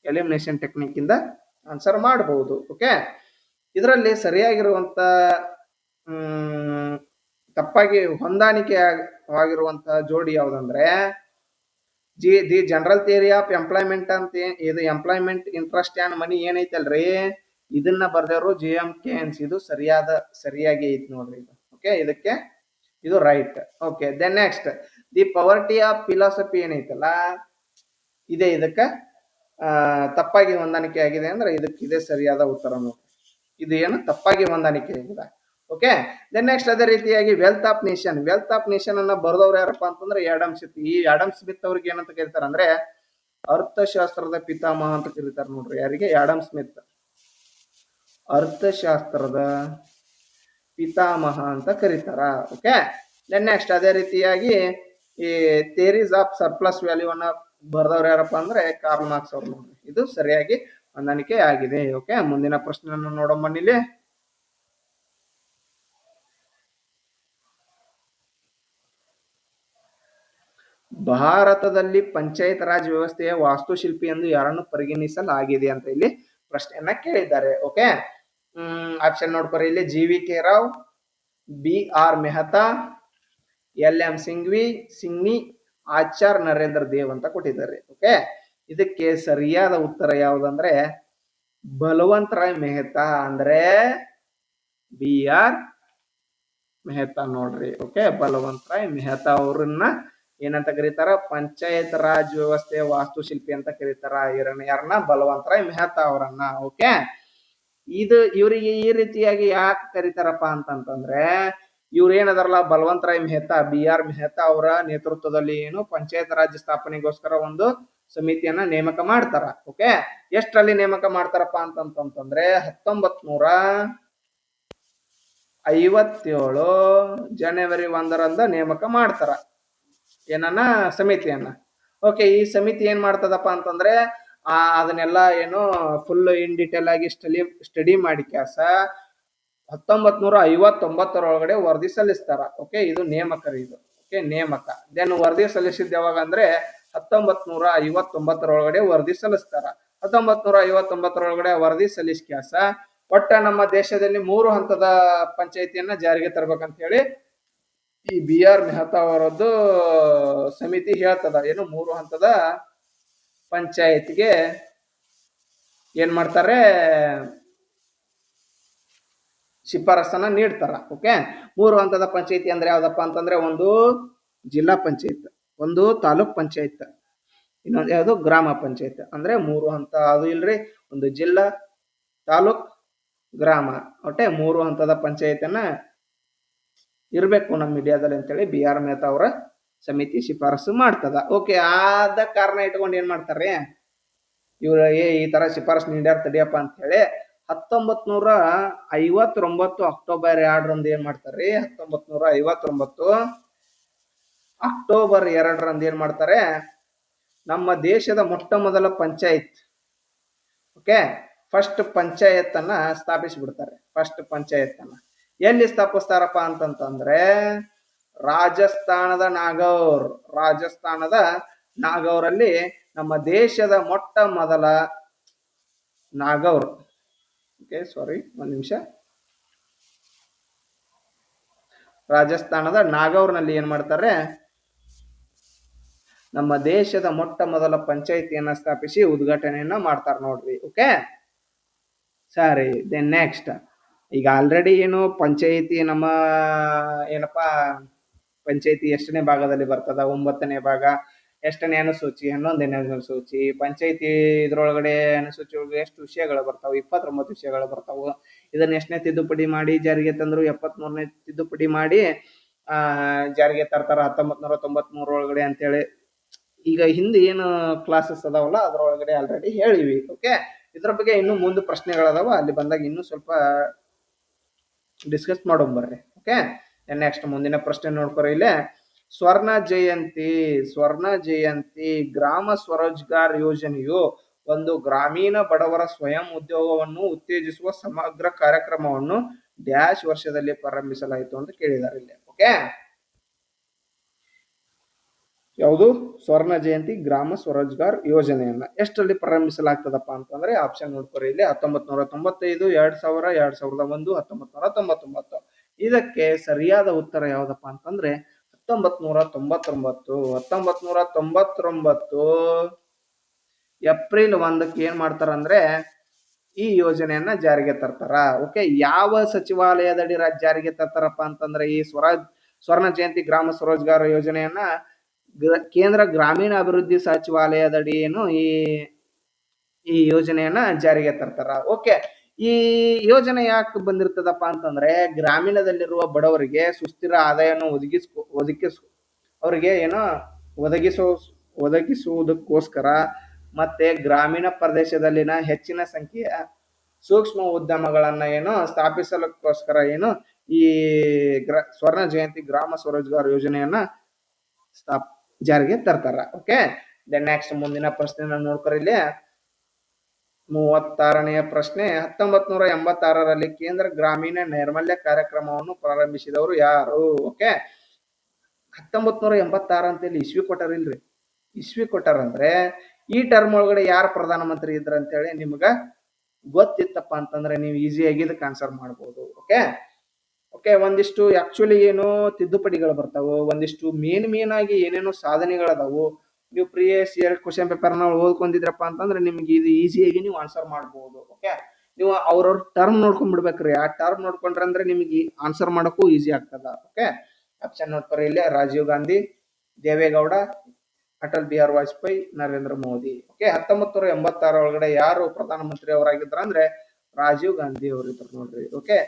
ಎಲಿಮಿನೇಷನ್ ಟೆಕ್ನಿಕ್ ಇಂದ ಆನ್ಸರ್ ಮಾಡಬಹುದು. ಓಕೆ, ಇದರಲ್ಲಿ ಸರಿಯಾಗಿರುವಂತ ತಪ್ಪಾಗಿ ಹೊಂದಾಣಿಕೆ ಆಗಿರುವಂತ ಜೋಡಿ ಯಾವ್ದಂದ್ರೆ the general theory of employment ಅಂತ. ಇದು ಎಂಪ್ಲಾಯ್ಮೆಂಟ್, ಇಂಟ್ರೆಸ್ಟ್ ಅಂಡ್ ಮನಿ ಏನೈತಲ್ರಿ, ಇದನ್ನ ಬರ್ದೇವ್ರು JM Keynes. ಇದು ಸರಿಯಾಗಿ ಐತಿ ನೋಡ್ರಿ ಇದು. ಓಕೆ, ಇದಕ್ಕೆ ಇದು right. Okay, then next the poverty of philosophy ಏನೈತಲ್ಲ, ಇದಕ್ಕ ತಪ್ಪಾಗಿ ಹೊಂದಾಣಿಕೆ ಆಗಿದೆ ಅಂದ್ರೆ ಇದೇ ಸರಿಯಾದ ಉತ್ತರ ನೋಡಿ. ಇದು ಏನು ತಪ್ಪಾಗಿ ಹೊಂದಾಣಿಕೆ ಆಗಿದೆ. ಓಕೆ, ದೆನ್ ನೆಕ್ಸ್ಟ್ ಅದೇ ರೀತಿಯಾಗಿ ವೆಲ್ತ್ ಆಫ್ ನೇಷನ್ ಅನ್ನ ಬರೆದವ್ರು ಯಾರಪ್ಪ ಅಂತಂದ್ರೆ ಆಡಮ್ ಸ್ಮಿತ್. ಈ ಆಡಮ್ ಸ್ಮಿತ್ ಅವ್ರಿಗೆ ಏನಂತ ಕರೀತಾರೆ ಅಂದ್ರೆ ಅರ್ಥಶಾಸ್ತ್ರದ ಪಿತಾಮಹ ಅಂತ ಕರೀತಾರೆ ನೋಡ್ರಿ. ಯಾರಿಗೆ? ಆಡಮ್ ಸ್ಮಿತ್ ಅರ್ಥಶಾಸ್ತ್ರದ ಪಿತಾಮಹ ಅಂತ ಕರೀತಾರ. ಓಕೆ, ದೆನ್ ನೆಕ್ಸ್ಟ್ ಅದೇ ರೀತಿಯಾಗಿ ಈ ಥಿಯರೀಸ್ ಆಫ್ ಸರ್ಪ್ಲಸ್ ವ್ಯಾಲ್ಯೂ ಅನ್ನ ಬರ್ದವ್ರು ಯಾರಪ್ಪ ಅಂದ್ರೆ ಕಾರ್ಲ್ ಮಾರ್ಕ್ಸ್ ಅವ್ರು ನೋಡ್ರಿ. ಇದು ಸರಿಯಾಗಿ ಹೊಂದಾಣಿಕೆ ಆಗಿದೆ. ಓಕೆ, ಮುಂದಿನ ಪ್ರಶ್ನೆಯನ್ನು ನೋಡೋಣ ಬನ್ನಿಲ್ಲಿ. ಭಾರತದಲ್ಲಿ ಪಂಚಾಯತ್ ರಾಜ್ ವ್ಯವಸ್ಥೆಯ ವಾಸ್ತುಶಿಲ್ಪಿ ಎಂದು ಯಾರನ್ನು ಪರಿಗಣಿಸಲಾಗಿದೆ ಅಂತ ಇಲ್ಲಿ ಪ್ರಶ್ನೆಯನ್ನ ಕೇಳಿದ್ದಾರೆ. ಓಕೆ, ಆಪ್ಷನ್ ನೋಡ್ಕೊರಿ ಇಲ್ಲಿ. GVK Rao, BR Mehta, LM ಸಿಂಘ್ನಿ, Achar Narendra Dev ಅಂತ ಕೊಟ್ಟಿದ್ದಾರೆ. ಓಕೆ, ಇದಕ್ಕೆ ಸರಿಯಾದ ಉತ್ತರ ಯಾವುದಂದ್ರೆ ಬಲವಂತ್ ರಾಯ್ ಮೆಹತಾ, ಅಂದ್ರೆ BR ಮೆಹತಾ ನೋಡ್ರಿ. ಓಕೆ, ಬಲವಂತ್ ರಾಯ್ ಮೆಹತಾ ಅವ್ರನ್ನ ಏನಂತ ಕರೀತಾರ? ಪಂಚಾಯತ್ ರಾಜ್ ವ್ಯವಸ್ಥೆಯ ವಾಸ್ತುಶಿಲ್ಪಿ ಅಂತ ಕರೀತಾರ. ಯಾರನ್ನ? ಬಲವಂತ್ ರಾಯ್ ಮೆಹತಾ ಅವರನ್ನ. ಓಕೆ, ಇವರಿಗೆ ಈ ರೀತಿಯಾಗಿ ಯಾಕೆ ಕರೀತಾರಪ್ಪ ಅಂತಂದ್ರೆ ಇವ್ರು ಏನದಾರಲ್ಲ ಬಲವಂತ್ ರಾಯ್ ಮೆಹತಾ, BR ಮೆಹತಾ ಅವರ ನೇತೃತ್ವದಲ್ಲಿ ಏನು ಪಂಚಾಯತ್ ರಾಜ್ ಸ್ಥಾಪನೆಗೋಸ್ಕರ ಒಂದು ಸಮಿತಿಯನ್ನ ನೇಮಕ ಮಾಡ್ತಾರ. ಓಕೆ, ಎಷ್ಟರಲ್ಲಿ ನೇಮಕ ಮಾಡ್ತಾರಪ್ಪ ಅಂತಂದ್ರೆ 57 ಜನವರಿ 1ರಂದು ನೇಮಕ ಮಾಡ್ತಾರ ಏನನ್ನ ಸಮಿತಿಯನ್ನ. ಓಕೆ, ಈ ಸಮಿತಿ ಏನ್ ಮಾಡ್ತದಪ್ಪ ಅಂತಂದ್ರೆ ಅದನ್ನೆಲ್ಲ ಏನು ಫುಲ್ ಇನ್ ಡಿಟೇಲ್ ಆಗಿ ಸ್ಟಡಿ ಮಾಡಿ ಕ್ಯಾಸ 1959 ವರದಿ ಸಲ್ಲಿಸ್ತಾರ. ಓಕೆ, ಇದು ನೇಮಕರು ಇದು. ಓಕೆ, ನೇಮಕ. ದೆನ್ ವರದಿ ಸಲ್ಲಿಸಿದ ಯಾವಾಗ ಅಂದ್ರೆ 1959 ವರದಿ ಸಲ್ಲಿಸ್ತಾರ. 1959 ವರದಿ ಸಲ್ಲಿಸ್ಕ್ಯಾಸ ಒಟ್ಟ ನಮ್ಮ ದೇಶದಲ್ಲಿ 3 ಹಂತದ ಪಂಚಾಯತಿಯನ್ನ ಜಾರಿಗೆ ತರಬೇಕಂತ ಹೇಳಿ ಈ ಬಿ ಆರ್ ಮೆಹ್ತಾ ಅವರದ್ದು ಸಮಿತಿ ಹೇಳ್ತದ. ಏನು 3 ಹಂತದ ಪಂಚಾಯತ್ಗೆ ಏನ್ ಮಾಡ್ತಾರೆ, ಶಿಫಾರಸನ್ನ ನೀಡ್ತಾರ. ಓಕೆ, 3 ಹಂತದ ಪಂಚಾಯತಿ ಅಂದ್ರೆ ಯಾವ್ದಪ್ಪ ಅಂತಂದ್ರೆ ಒಂದು ಜಿಲ್ಲಾ ಪಂಚಾಯತ್, ಒಂದು ತಾಲೂಕ್ ಪಂಚಾಯತ್, ಇನ್ನೊಂದು ಯಾವುದು ಗ್ರಾಮ ಪಂಚಾಯತ್. ಅಂದ್ರೆ 3 ಹಂತ ಅದು ಇಲ್ರಿ, ಒಂದು ಜಿಲ್ಲಾ, ತಾಲೂಕ್, ಗ್ರಾಮ, ಒಟ್ಟೆ 3 ಹಂತದ ಪಂಚಾಯತಿಯನ್ನ ಇರ್ಬೇಕು ನಮ್ಮ ಇಂಡಿಯಾದಲ್ಲಿ ಅಂತೇಳಿ ಬಿ ಆರ್ ಮೆಹ್ತಾ ಅವರ ಸಮಿತಿ ಶಿಫಾರಸು ಮಾಡ್ತದ. ಓಕೆ, ಆದ ಕಾರಣ ಇಟ್ಕೊಂಡು ಏನ್ ಮಾಡ್ತಾರೆ ಇವ್ರ ಈ ತರ ಶಿಫಾರಸು ನೀಡ್ಯಾರ ತಡಿಯಪ್ಪ ಅಂತ ಹೇಳಿ 1959 ಅಕ್ಟೋಬರ್ 2ರಂದು ಏನ್ ಮಾಡ್ತಾರೆ, 1959 ಅಕ್ಟೋಬರ್ 2ರಂದು ಏನ್ ಮಾಡ್ತಾರೆ, ನಮ್ಮ ದೇಶದ ಮೊಟ್ಟ ಮೊದಲ ಪಂಚಾಯತ್, ಓಕೆ, ಫಸ್ಟ್ ಪಂಚಾಯತ್ ಅನ್ನ ಸ್ಥಾಪಿಸಿಬಿಡ್ತಾರೆ. ಫಸ್ಟ್ ಪಂಚಾಯತ್ ಅನ್ನ ಎಲ್ಲಿ ಸ್ಥಾಪಿಸ್ತಾರಪ್ಪ ಅಂತಂತಂದ್ರೆ ರಾಜಸ್ಥಾನದ ನಾಗೌರಲ್ಲಿ ನಮ್ಮ ದೇಶದ ಮೊಟ್ಟ ಮೊದಲ ನಾಗೌರ್, ಓಕೆ ಸಾರಿ ಒಂದ್ ನಿಮಿಷ, ರಾಜಸ್ಥಾನದ ನಾಗೌರ್ನಲ್ಲಿ ಏನ್ ಮಾಡ್ತಾರೆ, ನಮ್ಮ ದೇಶದ ಮೊಟ್ಟ ಮೊದಲ ಪಂಚಾಯತಿಯನ್ನ ಸ್ಥಾಪಿಸಿ ಉದ್ಘಾಟನೆಯನ್ನ ಮಾಡ್ತಾರೆ ನೋಡ್ರಿ. ಓಕೆ ಸರಿ, ದೆನ್ ನೆಕ್ಸ್ಟ್ ಈಗ ಆಲ್ರೆಡಿ ಏನು ಪಂಚಾಯತಿ ನಮ್ಮ ಏನಪ್ಪಾ ಪಂಚಾಯತಿ ಎಷ್ಟನೇ ಭಾಗದಲ್ಲಿ ಬರ್ತದ, 9ನೇ ಭಾಗ, ಎಷ್ಟನೇ ಅನುಸೂಚಿ, 11ನೇ ಅನುಸೂಚಿ, ಪಂಚಾಯತಿ ಇದ್ರೊಳಗಡೆ ಅನುಸೂಚಿ ಒಳಗೆ ಎಷ್ಟು ವಿಷಯಗಳು ಬರ್ತಾವ, 29 ವಿಷಯಗಳು ಬರ್ತಾವ. ಇದನ್ನ ಎಷ್ಟನೇ ತಿದ್ದುಪಡಿ ಮಾಡಿ ಜಾರಿಗೆ ತಂದ್ರು, 73ನೇ ತಿದ್ದುಪಡಿ ಮಾಡಿ ಜಾರಿಗೆ ತರ್ತಾರ 1993 ಒಳಗಡೆ ಅಂತೇಳಿ ಈಗ ಹಿಂದೆ ಏನು ಕ್ಲಾಸಸ್ ಅದಾವಲ್ಲ ಅದ್ರೊಳಗಡೆ ಆಲ್ರೆಡಿ ಹೇಳಿವಿ. ಓಕೆ, ಇದ್ರ ಬಗ್ಗೆ ಇನ್ನು ಮುಂದೆ ಪ್ರಶ್ನೆಗಳದಾವ, ಅಲ್ಲಿ ಬಂದಾಗ ಇನ್ನೂ ಸ್ವಲ್ಪ ಡಿಸ್ಕಸ್ ಮಾಡೋಣ ಬರ್ರಿ. ಓಕೆ, ನೆಕ್ಸ್ಟ್ ಮುಂದಿನ ಪ್ರಶ್ನೆ ನೋಡ್ಕೊರಿ. ಇಲ್ಲೇ ಸ್ವರ್ಣ ಜಯಂತಿ ಗ್ರಾಮ ಸ್ವರೋಜ್ಗಾರ್ ಯೋಜನೆಯು ಒಂದು ಗ್ರಾಮೀಣ ಬಡವರ ಸ್ವಯಂ ಉದ್ಯೋಗವನ್ನು ಉತ್ತೇಜಿಸುವ ಸಮಗ್ರ ಕಾರ್ಯಕ್ರಮವನ್ನು ಡ್ಯಾಶ್ ವರ್ಷದಲ್ಲಿ ಪ್ರಾರಂಭಿಸಲಾಯಿತು ಅಂತ ಕೇಳಿದ್ದಾರೆ ಇಲ್ಲಿ. ಓಕೆ, ಯಾವುದು ಸ್ವರ್ಣ ಜಯಂತಿ ಗ್ರಾಮ ಸ್ವರೋಜ್ಗಾರ್ ಯೋಜನೆಯನ್ನ ಎಷ್ಟರಲ್ಲಿ ಪ್ರಾರಂಭಿಸಲಾಗ್ತದಪ್ಪ ಅಂತಂದ್ರೆ ಆಪ್ಷನ್ ನೋಡ್ಕೊರಿ ಇಲ್ಲಿ 1995, 2000, 2001, 1999. ಇದಕ್ಕೆ ಸರಿಯಾದ ಉತ್ತರ ಯಾವ್ದಪ್ಪ ಅಂತಂದ್ರೆ 1999. 1999 ಏಪ್ರಿಲ್ 1ಕ್ಕೆ ಏನ್ ಮಾಡ್ತಾರಂದ್ರೆ ಈ ಯೋಜನೆಯನ್ನ ಜಾರಿಗೆ ತರ್ತಾರ. ಓಕೆ, ಯಾವ ಸಚಿವಾಲಯದಡಿ ಜಾರಿಗೆ ತರ್ತಾರಪ್ಪ ಅಂತಂದ್ರೆ ಈ ಸ್ವರ್ಣ ಜಯಂತಿ ಗ್ರಾಮ ಸ್ವರೋಜ್ಗಾರ ಯೋಜನೆಯನ್ನ ಕೇಂದ್ರ ಗ್ರಾಮೀಣ ಅಭಿವೃದ್ಧಿ ಸಚಿವಾಲಯದಡಿ ಏನು ಈ ಯೋಜನೆಯನ್ನ ಜಾರಿಗೆ ತರ್ತಾರ. ಓಕೆ, ಈ ಯೋಜನೆ ಯಾಕೆ ಬಂದಿರ್ತದಪ್ಪ ಅಂತಂದ್ರೆ ಗ್ರಾಮೀಣದಲ್ಲಿರುವ ಬಡವರಿಗೆ ಸುಸ್ಥಿರ ಆದಾಯವನ್ನು ಅವರಿಗೆ ಏನೋ ಒದಗಿಸುವುದಕ್ಕೋಸ್ಕರ ಮತ್ತೆ ಗ್ರಾಮೀಣ ಪ್ರದೇಶದಲ್ಲಿನ ಹೆಚ್ಚಿನ ಸಂಖ್ಯೆಯ ಸೂಕ್ಷ್ಮ ಉದ್ಯಮಗಳನ್ನ ಏನು ಸ್ಥಾಪಿಸಲಿಕ್ಕೋಸ್ಕರ ಏನು ಈ ಸ್ವರ್ಣ ಜಯಂತಿ ಗ್ರಾಮ ಸ್ವರೋಜ್ಗಾರ್ ಯೋಜನೆಯನ್ನ ಜಾರಿಗೆ ತರ್ತಾರ. ಓಕೆ, ದೆನ್ ನೆಕ್ಸ್ಟ್ ಮುಂದಿನ ಪ್ರಶ್ನೆ ನೋಡ್ಕೊರಿ ಇಲ್ಲಿ 36ನೆಯ ಪ್ರಶ್ನೆ. 1986ರಲ್ಲಿ ಕೇಂದ್ರ ಗ್ರಾಮೀಣ ನೈರ್ಮಲ್ಯ ಕಾರ್ಯಕ್ರಮವನ್ನು ಪ್ರಾರಂಭಿಸಿದವರು ಯಾರು? ಓಕೆ, 1986 ಅಂತೇಳಿ ಇಸ್ವಿ ಕೊಟ್ಟಾರಿಲ್ರಿ, ಇಸ್ವಿ ಕೊಟ್ಟಾರಂದ್ರೆ ಈ ಟರ್ಮ್ ಒಳಗಡೆ ಯಾರು ಪ್ರಧಾನಮಂತ್ರಿ ಇದ್ರ ಅಂತೇಳಿ ನಿಮ್ಗ ಗೊತ್ತಿತ್ತಪ್ಪ ಅಂತಂದ್ರೆ ನೀವು ಈಸಿಯಾಗಿ ಇದಕ್ಕೆ ಆನ್ಸರ್ ಮಾಡ್ಬೋದು. ಓಕೆ ಓಕೆ, ಒಂದಿಷ್ಟು ಆಕ್ಚುಲಿ ಏನು ತಿದ್ದುಪಡಿಗಳು ಬರ್ತಾವು, ಒಂದಿಷ್ಟು ಮೇನ್ ಆಗಿ ಏನೇನೋ ಸಾಧನೆಗಳದಾವು. ನೀವು ಪ್ರೀವಿಯಸ್ ಇಯರ್ ಕ್ವಶನ್ ಪೇಪರ್ನ ಓದ್ಕೊಂಡಿದ್ರಪ್ಪ ಅಂತಂದ್ರೆ ನಿಮ್ಗೆ ಇದು ಈಸಿಯಾಗಿ ನೀವು ಆನ್ಸರ್ ಮಾಡ್ಬೋದು. ಓಕೆ, ನೀವು ಅವ್ರವ್ರ ಟರ್ಮ್ ನೋಡ್ಕೊಂಡ್ಬಿಡ್ಬೇಕ್ರಿ, ಆ ಟರ್ಮ್ ನೋಡ್ಕೊಂಡ್ರೆ ಅಂದ್ರೆ ನಿಮಗೆ ಆನ್ಸರ್ ಮಾಡೋಕ್ಕೂ ಈಸಿ ಆಗ್ತದ. ಓಕೆ, ಆಪ್ಷನ್ ನೋಡ್ತಾರೆ ಇಲ್ಲಿ ರಾಜೀವ್ ಗಾಂಧಿ, ದೇವೇಗೌಡ, ಅಟಲ್ ಬಿಹಾರಿ ವಾಜಪೇಯಿ, ನರೇಂದ್ರ ಮೋದಿ. ಓಕೆ, 1986 ಒಳಗಡೆ ಯಾರು ಪ್ರಧಾನಮಂತ್ರಿ ಅವರಾಗಿದ್ರ ಅಂದ್ರೆ ರಾಜೀವ್ ಗಾಂಧಿ ಅವರು ಇದ್ರು ನೋಡ್ರಿ. ಓಕೆ,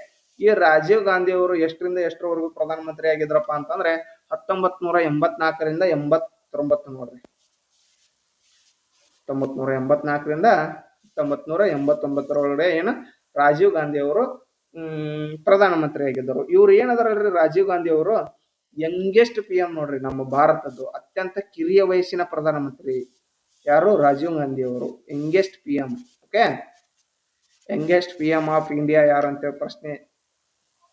ಈ ರಾಜೀವ್ ಗಾಂಧಿ ಅವರು ಎಷ್ಟರಿಂದ ಎಷ್ಟರವರೆಗೂ ಪ್ರಧಾನಮಂತ್ರಿ ಆಗಿದ್ರಪ್ಪ ಅಂತಂದ್ರೆ 1984ರಿಂದ 89 ನೋಡ್ರಿ. 1984ರಿಂದ 1989 ಒಳಗಡೆ ಏನು ರಾಜೀವ್ ಗಾಂಧಿ ಅವರು ಪ್ರಧಾನಮಂತ್ರಿ ಆಗಿದ್ದರು. ಇವ್ರು ಏನದಾರಲ್ರಿ ರಾಜೀವ್ ಗಾಂಧಿ ಅವರು ಯಂಗೆಸ್ಟ್ ಪಿ ಎಂ ನೋಡ್ರಿ, ನಮ್ಮ ಭಾರತದ್ದು ಅತ್ಯಂತ ಕಿರಿಯ ವಯಸ್ಸಿನ ಪ್ರಧಾನಮಂತ್ರಿ ಯಾರು? ರಾಜೀವ್ ಗಾಂಧಿ ಅವರು youngest P M. Okay, youngest P M of India ಯಾರು ಅಂತೇಳಿ ಪ್ರಶ್ನೆ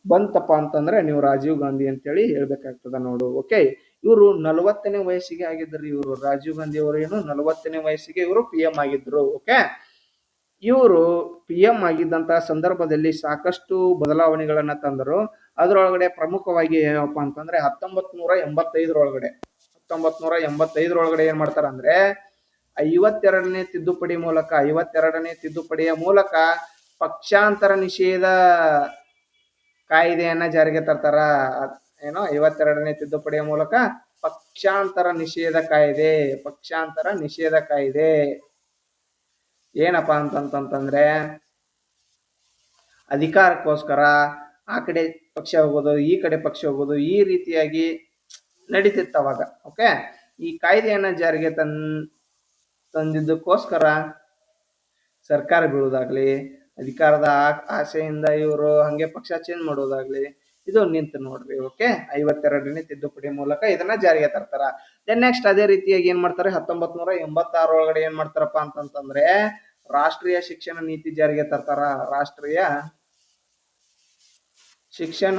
ಬಂತಪ್ಪ ಅಂತಂದ್ರೆ ನೀವು ರಾಜೀವ್ ಗಾಂಧಿ ಅಂತೇಳಿ ಹೇಳ್ಬೇಕಾಗ್ತದ ನೋಡು. ಓಕೆ, ಇವರು 40ನೇ ವಯಸ್ಸಿಗೆ ಆಗಿದ್ರು. ಇವರು ರಾಜೀವ್ ಗಾಂಧಿ ಅವರು ಏನು 40ನೇ ವಯಸ್ಸಿಗೆ ಇವರು ಪಿ ಎಂ ಆಗಿದ್ರು. ಓಕೆ, ಇವರು ಪಿ ಎಂ ಆಗಿದ್ದಂತಹ ಸಂದರ್ಭದಲ್ಲಿ ಸಾಕಷ್ಟು ಬದಲಾವಣೆಗಳನ್ನ ತಂದರು. ಅದರೊಳಗಡೆ ಪ್ರಮುಖವಾಗಿ ಏನಪ್ಪ ಅಂತಂದ್ರೆ 1985 ಏನ್ ಮಾಡ್ತಾರ ಅಂದ್ರೆ 52ನೇ ತಿದ್ದುಪಡಿ ಮೂಲಕ 52ನೇ ತಿದ್ದುಪಡಿಯ ಮೂಲಕ ಪಕ್ಷಾಂತರ ನಿಷೇಧ ಕಾಯ್ದೆಯನ್ನ ಜಾರಿಗೆ ತರ್ತಾರ. ಏನೋ 52ನೇ ತಿದ್ದುಪಡಿಯ ಮೂಲಕ ಪಕ್ಷಾಂತರ ನಿಷೇಧ ಕಾಯ್ದೆ ಏನಪ್ಪಾ ಅಂತಂತಂದ್ರೆ ಅಧಿಕಾರಕ್ಕೋಸ್ಕರ ಆ ಕಡೆ ಪಕ್ಷ ಹೋಗೋದು, ಈ ಕಡೆ ಪಕ್ಷ ಹೋಗೋದು, ಈ ರೀತಿಯಾಗಿ ನಡೀತಿತ್ತು ಅವಾಗ. ಓಕೆ, ಈ ಕಾಯ್ದೆಯನ್ನ ಜಾರಿಗೆ ತಂದಿದ್ದಕ್ಕೋಸ್ಕರ ಸರ್ಕಾರ ಬೀಳುವುದಾಗ್ಲಿ, ಅಧಿಕಾರದ ಆಸೆಯಿಂದ ಇವರು ಹಂಗೆ ಪಕ್ಷ ಚೇಂಜ್ ಮಾಡೋದಾಗ್ಲಿ ಇದು ನಿಂತು ನೋಡ್ರಿ. ಓಕೆ, 52ನೇ ತಿದ್ದುಪಡಿ ಮೂಲಕ ಇದನ್ನ ಜಾರಿಗೆ ತರ್ತಾರ. ದೆನ್ ನೆಕ್ಸ್ಟ್ ಅದೇ ರೀತಿಯಾಗಿ ಏನ್ ಮಾಡ್ತಾರೆ 1986 ಒಳಗಡೆ ಏನ್ ಮಾಡ್ತಾರಪ್ಪ ಅಂತಂತಂದ್ರೆ ರಾಷ್ಟ್ರೀಯ ಶಿಕ್ಷಣ ನೀತಿ ಜಾರಿಗೆ ತರ್ತಾರ. ರಾಷ್ಟ್ರೀಯ ಶಿಕ್ಷಣ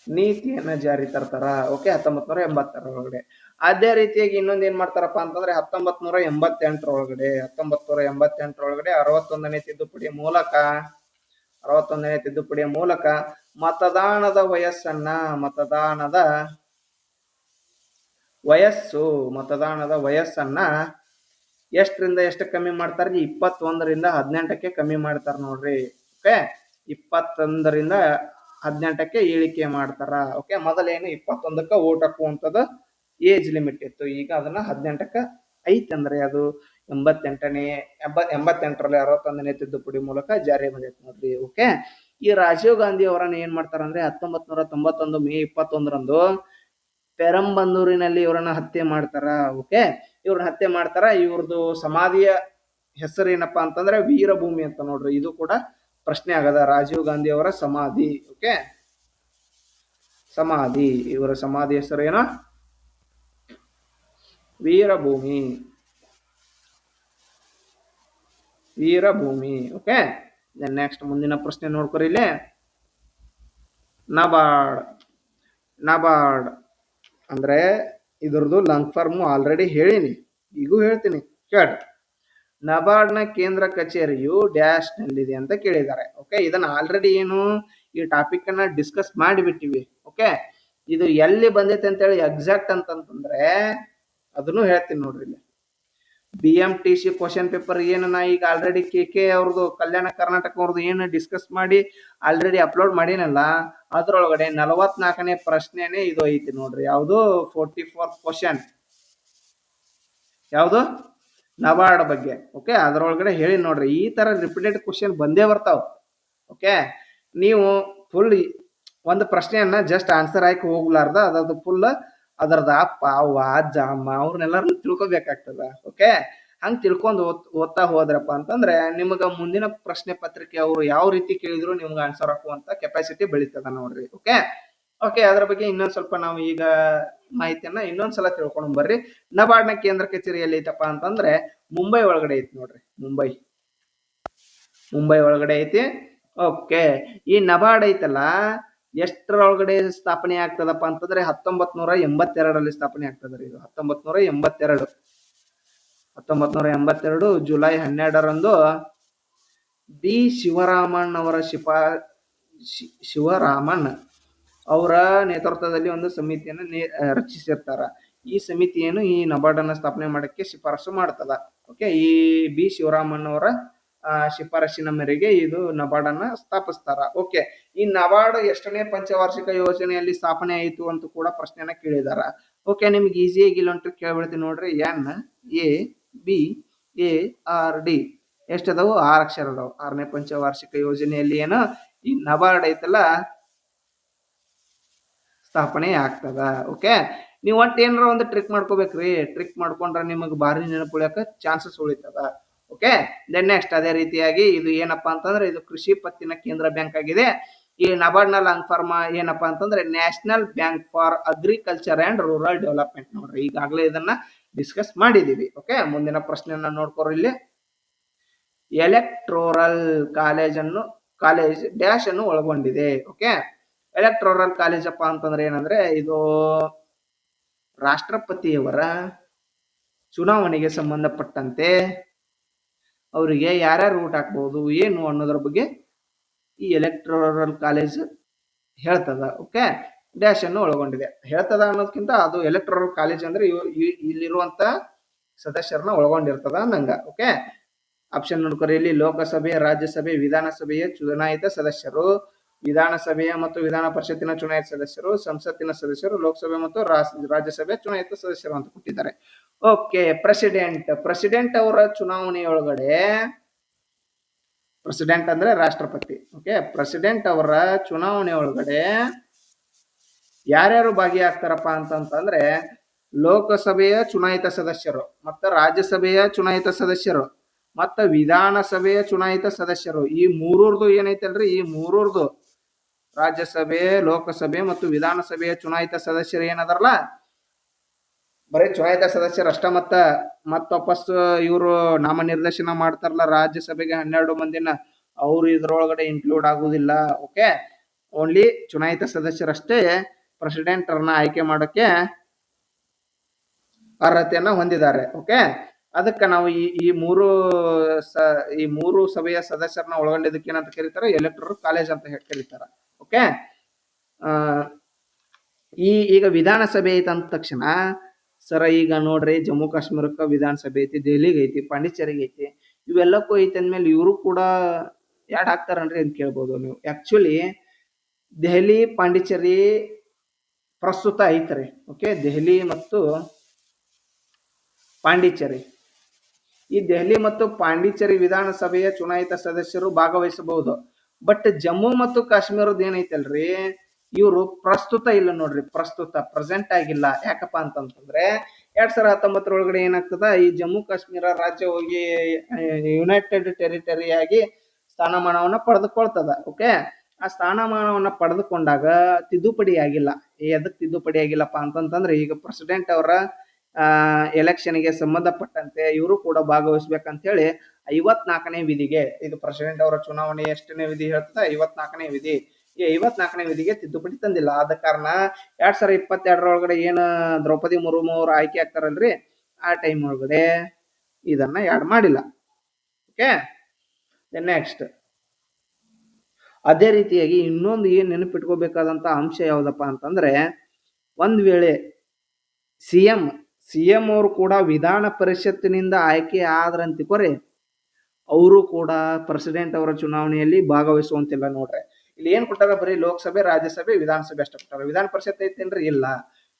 ನೀತಿಯನ್ನ ಜಾರಿ ತರ್ತಾರ. ಓಕೆ, 1986 ಒಳಗಡೆ. ಅದೇ ರೀತಿಯಾಗಿ ಇನ್ನೊಂದು ಏನ್ ಮಾಡ್ತಾರಪ್ಪ ಅಂತಂದ್ರೆ 1988 ಒಳಗಡೆ 61ನೇ ತಿದ್ದುಪಡಿಯ ಮೂಲಕ ಮತದಾನದ ವಯಸ್ಸನ್ನ ಎಷ್ಟರಿಂದ ಎಷ್ಟು ಕಮ್ಮಿ ಮಾಡ್ತಾರ? 21ರಿಂದ 18ಕ್ಕೆ ಕಮ್ಮಿ ಮಾಡ್ತಾರ ನೋಡ್ರಿ. ಓಕೆ, 21ರಿಂದ 18ಕ್ಕೆ ಇಳಿಕೆ ಮಾಡ್ತಾರ. ಓಕೆ, ಮೊದಲೇನು 21ಕ್ಕೆ ಓಟ್ ಹಾಕುವಂಥದ್ದು ಏಜ್ ಲಿಮಿಟ್ ಇತ್ತು. ಈಗ ಅದನ್ನ 18ಕ್ಕೆ ಐತಿ. ಅಂದ್ರೆ ಅದು 88ರಲ್ಲಿ 61ನೇ ತಿದ್ದುಪಡಿ ಮೂಲಕ ಜಾರಿ ಬಂದೈತಿ ನೋಡ್ರಿ. ಓಕೆ, ಈ ರಾಜೀವ್ ಗಾಂಧಿ ಅವರನ್ನ ಏನ್ ಮಾಡ್ತಾರ ಅಂದ್ರೆ 1991 ಮೇ 21ರಂದು ಪೆರಂಬಂದೂರಿನಲ್ಲಿ ಇವರನ್ನ ಹತ್ಯೆ ಮಾಡ್ತಾರ. ಓಕೆ, ಇವ್ರನ್ನ ಹತ್ಯೆ ಮಾಡ್ತಾರ. ಇವ್ರದ್ದು ಸಮಾಧಿಯ ಹೆಸರು ಏನಪ್ಪಾ ಅಂತಂದ್ರೆ ವೀರಭೂಮಿ ಅಂತ ನೋಡ್ರಿ. ಇದು ಕೂಡ ಪ್ರಶ್ನೆ ಆಗದ. ರಾಜೀವ್ ಗಾಂಧಿ ಅವರ ಸಮಾಧಿ. ಓಕೆ, ಇವರ ಸಮಾಧಿ ಹೆಸರು ಏನೋ ವೀರಭೂಮಿ. ಓಕೆ, ನೆಕ್ಸ್ಟ್ ಮುಂದಿನ ಪ್ರಶ್ನೆ ನೋಡ್ಕೊರಿ. ಇಲ್ಲಿ ನಬಾರ್ಡ್ ಅಂದ್ರೆ ಇದ್ರದ್ದು ಲಾಂಗ್ ಫಾರ್ಮ್ ಆಲ್ರೆಡಿ ಹೇಳಿನಿ, ಈಗೂ ಹೇಳ್ತೀನಿ ಕೇಳಿ. ನಬಾರ್ಡ್ನ ಕೇಂದ್ರ ಕಚೇರಿಯು ಡ್ಯಾಶ್ ನಲ್ಲಿದೆ ಅಂತ ಕೇಳಿದ್ದಾರೆ. ಓಕೆ, ಇದನ್ನ ಆಲ್ರೆಡಿ ಏನು ಈ ಟಾಪಿಕ್ ಅನ್ನ ಡಿಸ್ಕಸ್ ಮಾಡಿಬಿಟ್ಟಿವಿ. ಓಕೆ, ಇದು ಎಲ್ಲಿ ಬಂದೈತೆ ಅಂತೇಳಿ ಎಕ್ಸಾಕ್ಟ್ ಅಂತಂತಂದ್ರೆ ಅದನ್ನು ಹೇಳ್ತೀನಿ ನೋಡ್ರಿ. ಇಲ್ಲಿ BMTC ಕ್ವಶನ್ ಪೇಪರ್ ಏನು ನಾ ಈಗ ಆಲ್ರೆಡಿ KK ಅವ್ರದ್ದು ಕಲ್ಯಾಣ ಕರ್ನಾಟಕ ಅವ್ರದ್ದು ಏನು ಡಿಸ್ಕಸ್ ಮಾಡಿ ಆಲ್ರೆಡಿ ಅಪ್ಲೋಡ್ ಮಾಡಿನಲ್ಲ, ಅದ್ರೊಳಗಡೆ 44ನೇ ಪ್ರಶ್ನೆನೇ ಇದು ಐತಿ ನೋಡ್ರಿ. ಯಾವುದು 44th ಕ್ವಶನ್, ಯಾವುದು ನಬಾರ್ಡ್ ಬಗ್ಗೆ. ಓಕೆ, ಅದರೊಳಗಡೆ ಹೇಳಿ ನೋಡ್ರಿ. ಈ ತರ ರಿಪೀಟೆಡ್ ಕ್ವಶನ್ ಬಂದೇ ಬರ್ತಾವ. ಓಕೆ, ನೀವು ಫುಲ್ ಒಂದು ಪ್ರಶ್ನೆಯನ್ನ ಜಸ್ಟ್ ಆನ್ಸರ್ ಆಯ್ಕೆ ಹೋಗ್ಲಾರ್ದ ಅದ್ರದ್ದು ಫುಲ್ ಅದರದ ಅಪ್ಪ ಅವ್ವ ಅಜ್ಜ ಅಮ್ಮ ಅವ್ರನ್ನೆಲ್ಲರೂ ತಿಳ್ಕೊಬೇಕಾಗ್ತದ. ಓಕೆ, ಹಂಗೆ ತಿಳ್ಕೊಂಡು ಓದ್ತಾ ಹೋದ್ರಪ್ಪ ಅಂತಂದ್ರೆ ನಿಮ್ಗ ಮುಂದಿನ ಪ್ರಶ್ನೆ ಪತ್ರಿಕೆ ಅವರು ಯಾವ ರೀತಿ ಕೇಳಿದ್ರು ನಿಮ್ಗೆ ಆನ್ಸರ್ ಹಾಕುವಂತ ಕೆಪಾಸಿಟಿ ಬೆಳೀತದ ನೋಡ್ರಿ. ಓಕೆ, ಅದ್ರ ಬಗ್ಗೆ ಇನ್ನೊಂದ್ ಸ್ವಲ್ಪ ನಾವು ಈಗ ಮಾಹಿತಿಯನ್ನ ಇನ್ನೊಂದ್ಸಲ ತಿಳ್ಕೊಂಡು ಬರ್ರಿ. ನಬಾರ್ಡ್ನ ಕೇಂದ್ರ ಕಚೇರಿ ಎಲ್ಲಿ ಐತಪ್ಪ ಅಂತಂದ್ರೆ ಮುಂಬೈ ಒಳಗಡೆ ಐತಿ ನೋಡ್ರಿ. ಮುಂಬೈ ಒಳಗಡೆ ಐತಿ. ಓಕೆ, ಈ ನಬಾರ್ಡ್ ಐತಲ್ಲ ಎಷ್ಟರೊಳಗಡೆ ಸ್ಥಾಪನೆ ಆಗ್ತದಪ್ಪ ಅಂತಂದ್ರೆ 1982ರಲ್ಲಿ ಸ್ಥಾಪನೆ ಆಗ್ತದ್ರಿ. ಇದು 1982 ಜುಲೈ 12ರಂದು ಬಿ ಶಿವರಾಮನ್ ಅವರ ನೇತೃತ್ವದಲ್ಲಿ ಒಂದು ಸಮಿತಿಯನ್ನು ರಚಿಸಿರ್ತಾರ. ಈ ಸಮಿತಿಯನ್ನು ಈ ನಬಾರ್ಡ್ ಅನ್ನ ಸ್ಥಾಪನೆ ಮಾಡಕ್ಕೆ ಶಿಫಾರಸು ಮಾಡ್ತದ. ಓಕೆ, ಈ ಬಿ ಶಿವರಾಮನ್ ಅವರ ಶಿಫಾರಸಿನ ಮೇರೆಗೆ ಇದು ನಬಾರ್ಡ್ ಅನ್ನ ಸ್ಥಾಪಿಸ್ತಾರ. ಓಕೆ, ಈ ನಬಾರ್ಡ್ ಎಷ್ಟನೇ ಪಂಚವಾರ್ಷಿಕ ಯೋಜನೆಯಲ್ಲಿ ಸ್ಥಾಪನೆ ಆಯಿತು ಅಂತ ಕೂಡ ಪ್ರಶ್ನೆಯನ್ನ ಕೇಳಿದಾರ. ಓಕೆ, ನಿಮ್ಗೆ ಈಸಿಯಾಗಿ ಇಲ್ಲೊಂದು ಕೇಳ್ಬಿಡ್ತೀನಿ ನೋಡ್ರಿ. NABARD ಎಷ್ಟದಾವು? 6 ಅಕ್ಷರ ಅದಾವು. 6ನೇ ಪಂಚವಾರ್ಷಿಕ ಯೋಜನೆಯಲ್ಲಿ ಏನೋ ಈ ನಬಾರ್ಡ್ ಐತಲ್ಲ ಸ್ಥಾಪನೆ ಆಗ್ತದ. ಓಕೆ, ನೀವು ಏನಾರ ಒಂದು ಟ್ರಿಕ್ ಮಾಡ್ಕೋಬೇಕ್ರಿ. ಟ್ರಿಕ್ ಮಾಡ್ಕೊಂಡ್ರೆ ನಿಮಗೆ ಭಾರಿ ನೆನಪುಳಿಯಕ ಚಾನ್ಸಸ್ ಉಳಿತದ. ಓಕೆ. ದೆನ್ ನೆಕ್ಸ್ಟ್ ಅದೇ ರೀತಿಯಾಗಿ ಇದು ಏನಪ್ಪಾ ಅಂತಂದ್ರೆ ಇದು ಕೃಷಿ ಪತ್ತಿನ ಕೇಂದ್ರ ಬ್ಯಾಂಕ್ ಆಗಿದೆ. ಈ ನಬಾರ್ಡ್ ನ ಲಾಂಗ್ ಫಾರ್ಮ್ ಏನಪ್ಪಾ ಅಂತಂದ್ರೆ national bank for agriculture and rural development. ನೋಡ್ರಿ ಈಗಾಗಲೇ ಇದನ್ನ ಡಿಸ್ಕಸ್ ಮಾಡಿದೀವಿ. ಓಕೆ, ಮುಂದಿನ ಪ್ರಶ್ನೆಯನ್ನ ನೋಡ್ಕೋರಿ. ಇಲ್ಲಿ ಎಲೆಕ್ಟ್ರೋರಲ್ ಕಾಲೇಜ್ ಡ್ಯಾಶ್ ಅನ್ನು ಒಳಗೊಂಡಿದೆ. ಓಕೆ, ಎಲೆಕ್ಟ್ರೋರಲ್ ಕಾಲೇಜ್ ಅಪ್ಪ ಅಂತಂದ್ರೆ ಏನಂದ್ರೆ ಇದು ರಾಷ್ಟ್ರಪತಿಯವರ ಚುನಾವಣೆಗೆ ಸಂಬಂಧಪಟ್ಟಂತೆ ಅವರಿಗೆ ಯಾರ್ಯಾರು ಓಟ್ ಹಾಕ್ಬಹುದು ಏನು ಅನ್ನೋದ್ರ ಬಗ್ಗೆ ಈ ಎಲೆಕ್ಟ್ರೋರಲ್ ಕಾಲೇಜ್ ಹೇಳ್ತದ. ಓಕೆ, ಡ್ಯಾಶ್ ಅನ್ನು ಒಳಗೊಂಡಿದೆ. ಹೇಳ್ತದ ಅನ್ನೋದಕ್ಕಿಂತ ಅದು ಎಲೆಕ್ಟ್ರೋರಲ್ ಕಾಲೇಜ್ ಅಂದ್ರೆ ಇಲ್ಲಿರುವಂತ ಸದಸ್ಯರನ್ನ ಒಳಗೊಂಡಿರ್ತದ ಅಂದಂಗ. ಓಕೆ, ಆಪ್ಷನ್ ನೋಡ್ಕೊರಿ. ಇಲ್ಲಿ ಲೋಕಸಭೆ, ರಾಜ್ಯಸಭೆ, ವಿಧಾನಸಭೆಯ ಚುನಾಯಿತ ಸದಸ್ಯರು, ವಿಧಾನಸಭೆಯ ಮತ್ತು ವಿಧಾನ ಪರಿಷತ್ತಿನ ಚುನಾಯಿತ ಸದಸ್ಯರು, ಸಂಸತ್ತಿನ ಸದಸ್ಯರು, ಲೋಕಸಭೆ ಮತ್ತು ರಾಜ್ಯಸಭೆಯ ಚುನಾಯಿತ ಸದಸ್ಯರು ಅಂತ ಕೊಟ್ಟಿದ್ದಾರೆ. ಓಕೆ, ಪ್ರೆಸಿಡೆಂಟ್ ಅವರ ಚುನಾವಣೆಯೊಳಗಡೆ, ಪ್ರೆಸಿಡೆಂಟ್ ಅಂದ್ರೆ ರಾಷ್ಟ್ರಪತಿ. ಓಕೆ, ಪ್ರೆಸಿಡೆಂಟ್ ಅವರ ಚುನಾವಣೆ ಒಳಗಡೆ ಯಾರ್ಯಾರು ಭಾಗಿಯಾಗ್ತಾರಪ್ಪ ಅಂತಂದ್ರೆ ಲೋಕಸಭೆಯ ಚುನಾಯಿತ ಸದಸ್ಯರು, ಮತ್ತು ರಾಜ್ಯಸಭೆಯ ಚುನಾಯಿತ ಸದಸ್ಯರು, ಮತ್ತು ವಿಧಾನಸಭೆಯ ಚುನಾಯಿತ ಸದಸ್ಯರು. ಈ ಮೂರೂರ್ದು ಏನೈತಲ್ರಿ, ಈ ಮೂರೂರ್ದು ರಾಜ್ಯಸಭೆ, ಲೋಕಸಭೆ ಮತ್ತು ವಿಧಾನಸಭೆಯ ಚುನಾಯಿತ ಸದಸ್ಯರು ಏನದಾರಲ್ಲ, ಬರೀ ಚುನಾಯಿತ ಸದಸ್ಯರು ಅಷ್ಟ. ಮತ್ತ ವಾಪಸ್ ಇವರು ನಾಮನಿರ್ದೇಶನ ಮಾಡ್ತಾರಲ್ಲ ರಾಜ್ಯಸಭೆಗೆ 12 ಮಂದಿನ, ಅವರು ಇದ್ರೊಳಗಡೆ ಇನ್ಕ್ಲೂಡ್ ಆಗುದಿಲ್ಲ. ಓಕೆ, ಓನ್ಲಿ ಚುನಾಯಿತ ಸದಸ್ಯರಷ್ಟೇ ಪ್ರೆಸಿಡೆಂಟ್ ಅನ್ನ ಆಯ್ಕೆ ಮಾಡೋಕೆ ಅರ್ಹತೆಯನ್ನ ಹೊಂದಿದ್ದಾರೆ. ಓಕೆ, ಅದಕ್ಕೆ ನಾವು ಈ ಮೂರು ಸಭೆಯ ಸದಸ್ಯರನ್ನ ಒಳಗೊಂಡಿದ್ದಕ್ಕೆ ಏನಂತ ಕರೀತಾರೆ, ಎಲೆಕ್ಟ್ರಲ್ ಕಾಲೇಜ್ ಅಂತ ಕರೀತಾರೆ. ಓಕೆ, ಈಗ ವಿಧಾನಸಭೆ ಐತೆ ಅಂದ ತಕ್ಷಣ ಸರ ಈಗ ನೋಡ್ರಿ ಜಮ್ಮು ಕಾಶ್ಮೀರಕ್ಕೆ ವಿಧಾನಸಭೆ ಐತಿ, ದೆಹಲಿಗೆ ಐತಿ, ಪಾಂಡಿಚೇರಿಗೆ ಐತಿ, ಇವೆಲ್ಲಕ್ಕೂ ಐತಿ ಅಂದ್ಮೇಲೆ ಇವರು ಕೂಡ ಯಾಡ್ ಹಾಕ್ತಾರನ್ರಿ ಅಂತ ಕೇಳ್ಬೋದು ನೀವು. ಆಕ್ಚುಲಿ ದೆಹಲಿ ಪಾಂಡಿಚೇರಿ ಪ್ರಸ್ತುತ ಐತ್ರಿ. ಓಕೆ, ದೆಹಲಿ ಮತ್ತು ಪಾಂಡಿಚೇರಿ, ಈ ದೆಹಲಿ ಮತ್ತು ಪಾಂಡಿಚೇರಿ ವಿಧಾನಸಭೆಯ ಚುನಾಯಿತ ಸದಸ್ಯರು ಭಾಗವಹಿಸಬಹುದು. ಬಟ್ ಜಮ್ಮು ಮತ್ತು ಕಾಶ್ಮೀರದ ಏನೈತಲ್ರಿ, ಇವರು ಪ್ರಸ್ತುತ ಇಲ್ಲ ನೋಡ್ರಿ, ಪ್ರೆಸೆಂಟ್ ಆಗಿಲ್ಲ. ಯಾಕಪ್ಪ ಅಂತಂದ್ರೆ 2019 ಒಳಗಡೆ ಏನಾಗ್ತದ, ಈ ಜಮ್ಮು ಕಾಶ್ಮೀರ ರಾಜ್ಯ ಹೋಗಿ ಯುನೈಟೆಡ್ ಟೆರಿಟರಿ ಆಗಿ ಸ್ಥಾನಮಾನವನ್ನ ಪಡೆದುಕೊಳ್ತದ. ಓಕೆ, ಆ ಸ್ಥಾನಮಾನವನ್ನ ಪಡೆದುಕೊಂಡಾಗ ತಿದ್ದುಪಡಿ ಆಗಿಲ್ಲ. ಎದಕ್ ತಿದ್ದುಪಡಿ ಆಗಿಲ್ಲಪ್ಪ ಅಂತಂದ್ರೆ ಈಗ ಪ್ರೆಸಿಡೆಂಟ್ ಅವರ ಎಲೆಕ್ಷನ್ಗೆ ಸಂಬಂಧಪಟ್ಟಂತೆ ಇವರು ಕೂಡ ಭಾಗವಹಿಸ್ಬೇಕಂತ ಹೇಳಿ 54ನೇ ವಿಧಿಗೆ, ಇದು ಪ್ರೆಸಿಡೆಂಟ್ ಅವರ ಚುನಾವಣೆ ಎಷ್ಟನೇ ವಿಧಿ ಹೇಳ್ತದ, 54ನೇ ವಿಧಿ. ಈ 54ನೇ ವಿಧಿಗೆ ತಿದ್ದುಪಡಿ ತಂದಿಲ್ಲ. ಆದ ಕಾರಣ 2022 ಒಳಗಡೆ ಏನು ದ್ರೌಪದಿ ಮುರ್ಮು ಅವರು ಆಯ್ಕೆ ಆಗ್ತಾರಲ್ರಿ, ಆ ಟೈಮ್ ಒಳಗಡೆ ಇದನ್ನ ಯಾಡ್ ಮಾಡಿಲ್ಲ. ಓಕೆ, ನೆಕ್ಸ್ಟ್ ಅದೇ ರೀತಿಯಾಗಿ ಇನ್ನೊಂದು ಏನ್ ನೆನಪಿಟ್ಕೋಬೇಕಾದಂತ ಅಂಶ ಯಾವ್ದಪ್ಪ ಅಂತಂದ್ರೆ, ಒಂದ್ ವೇಳೆ ಸಿಎಂ ಅವರು ಕೂಡ ವಿಧಾನ ಪರಿಷತ್ತಿನಿಂದ ಆಯ್ಕೆ ಆದ್ರಂತಿಕೋರಿ, ಅವರು ಕೂಡ ಪ್ರೆಸಿಡೆಂಟ್ ಅವರ ಚುನಾವಣೆಯಲ್ಲಿ ಭಾಗವಹಿಸುವಂತಿಲ್ಲ. ನೋಡ್ರಿ ಇಲ್ಲಿ ಏನ್ ಕೊಟ್ಟಾರ, ಬರೀ ಲೋಕಸಭೆ, ರಾಜ್ಯಸಭೆ, ವಿಧಾನಸಭೆ ಅಷ್ಟ ಕೊಟ್ಟಾರ. ವಿಧಾನ ಪರಿಷತ್ ಐತೇನ್ರಿ, ಇಲ್ಲ.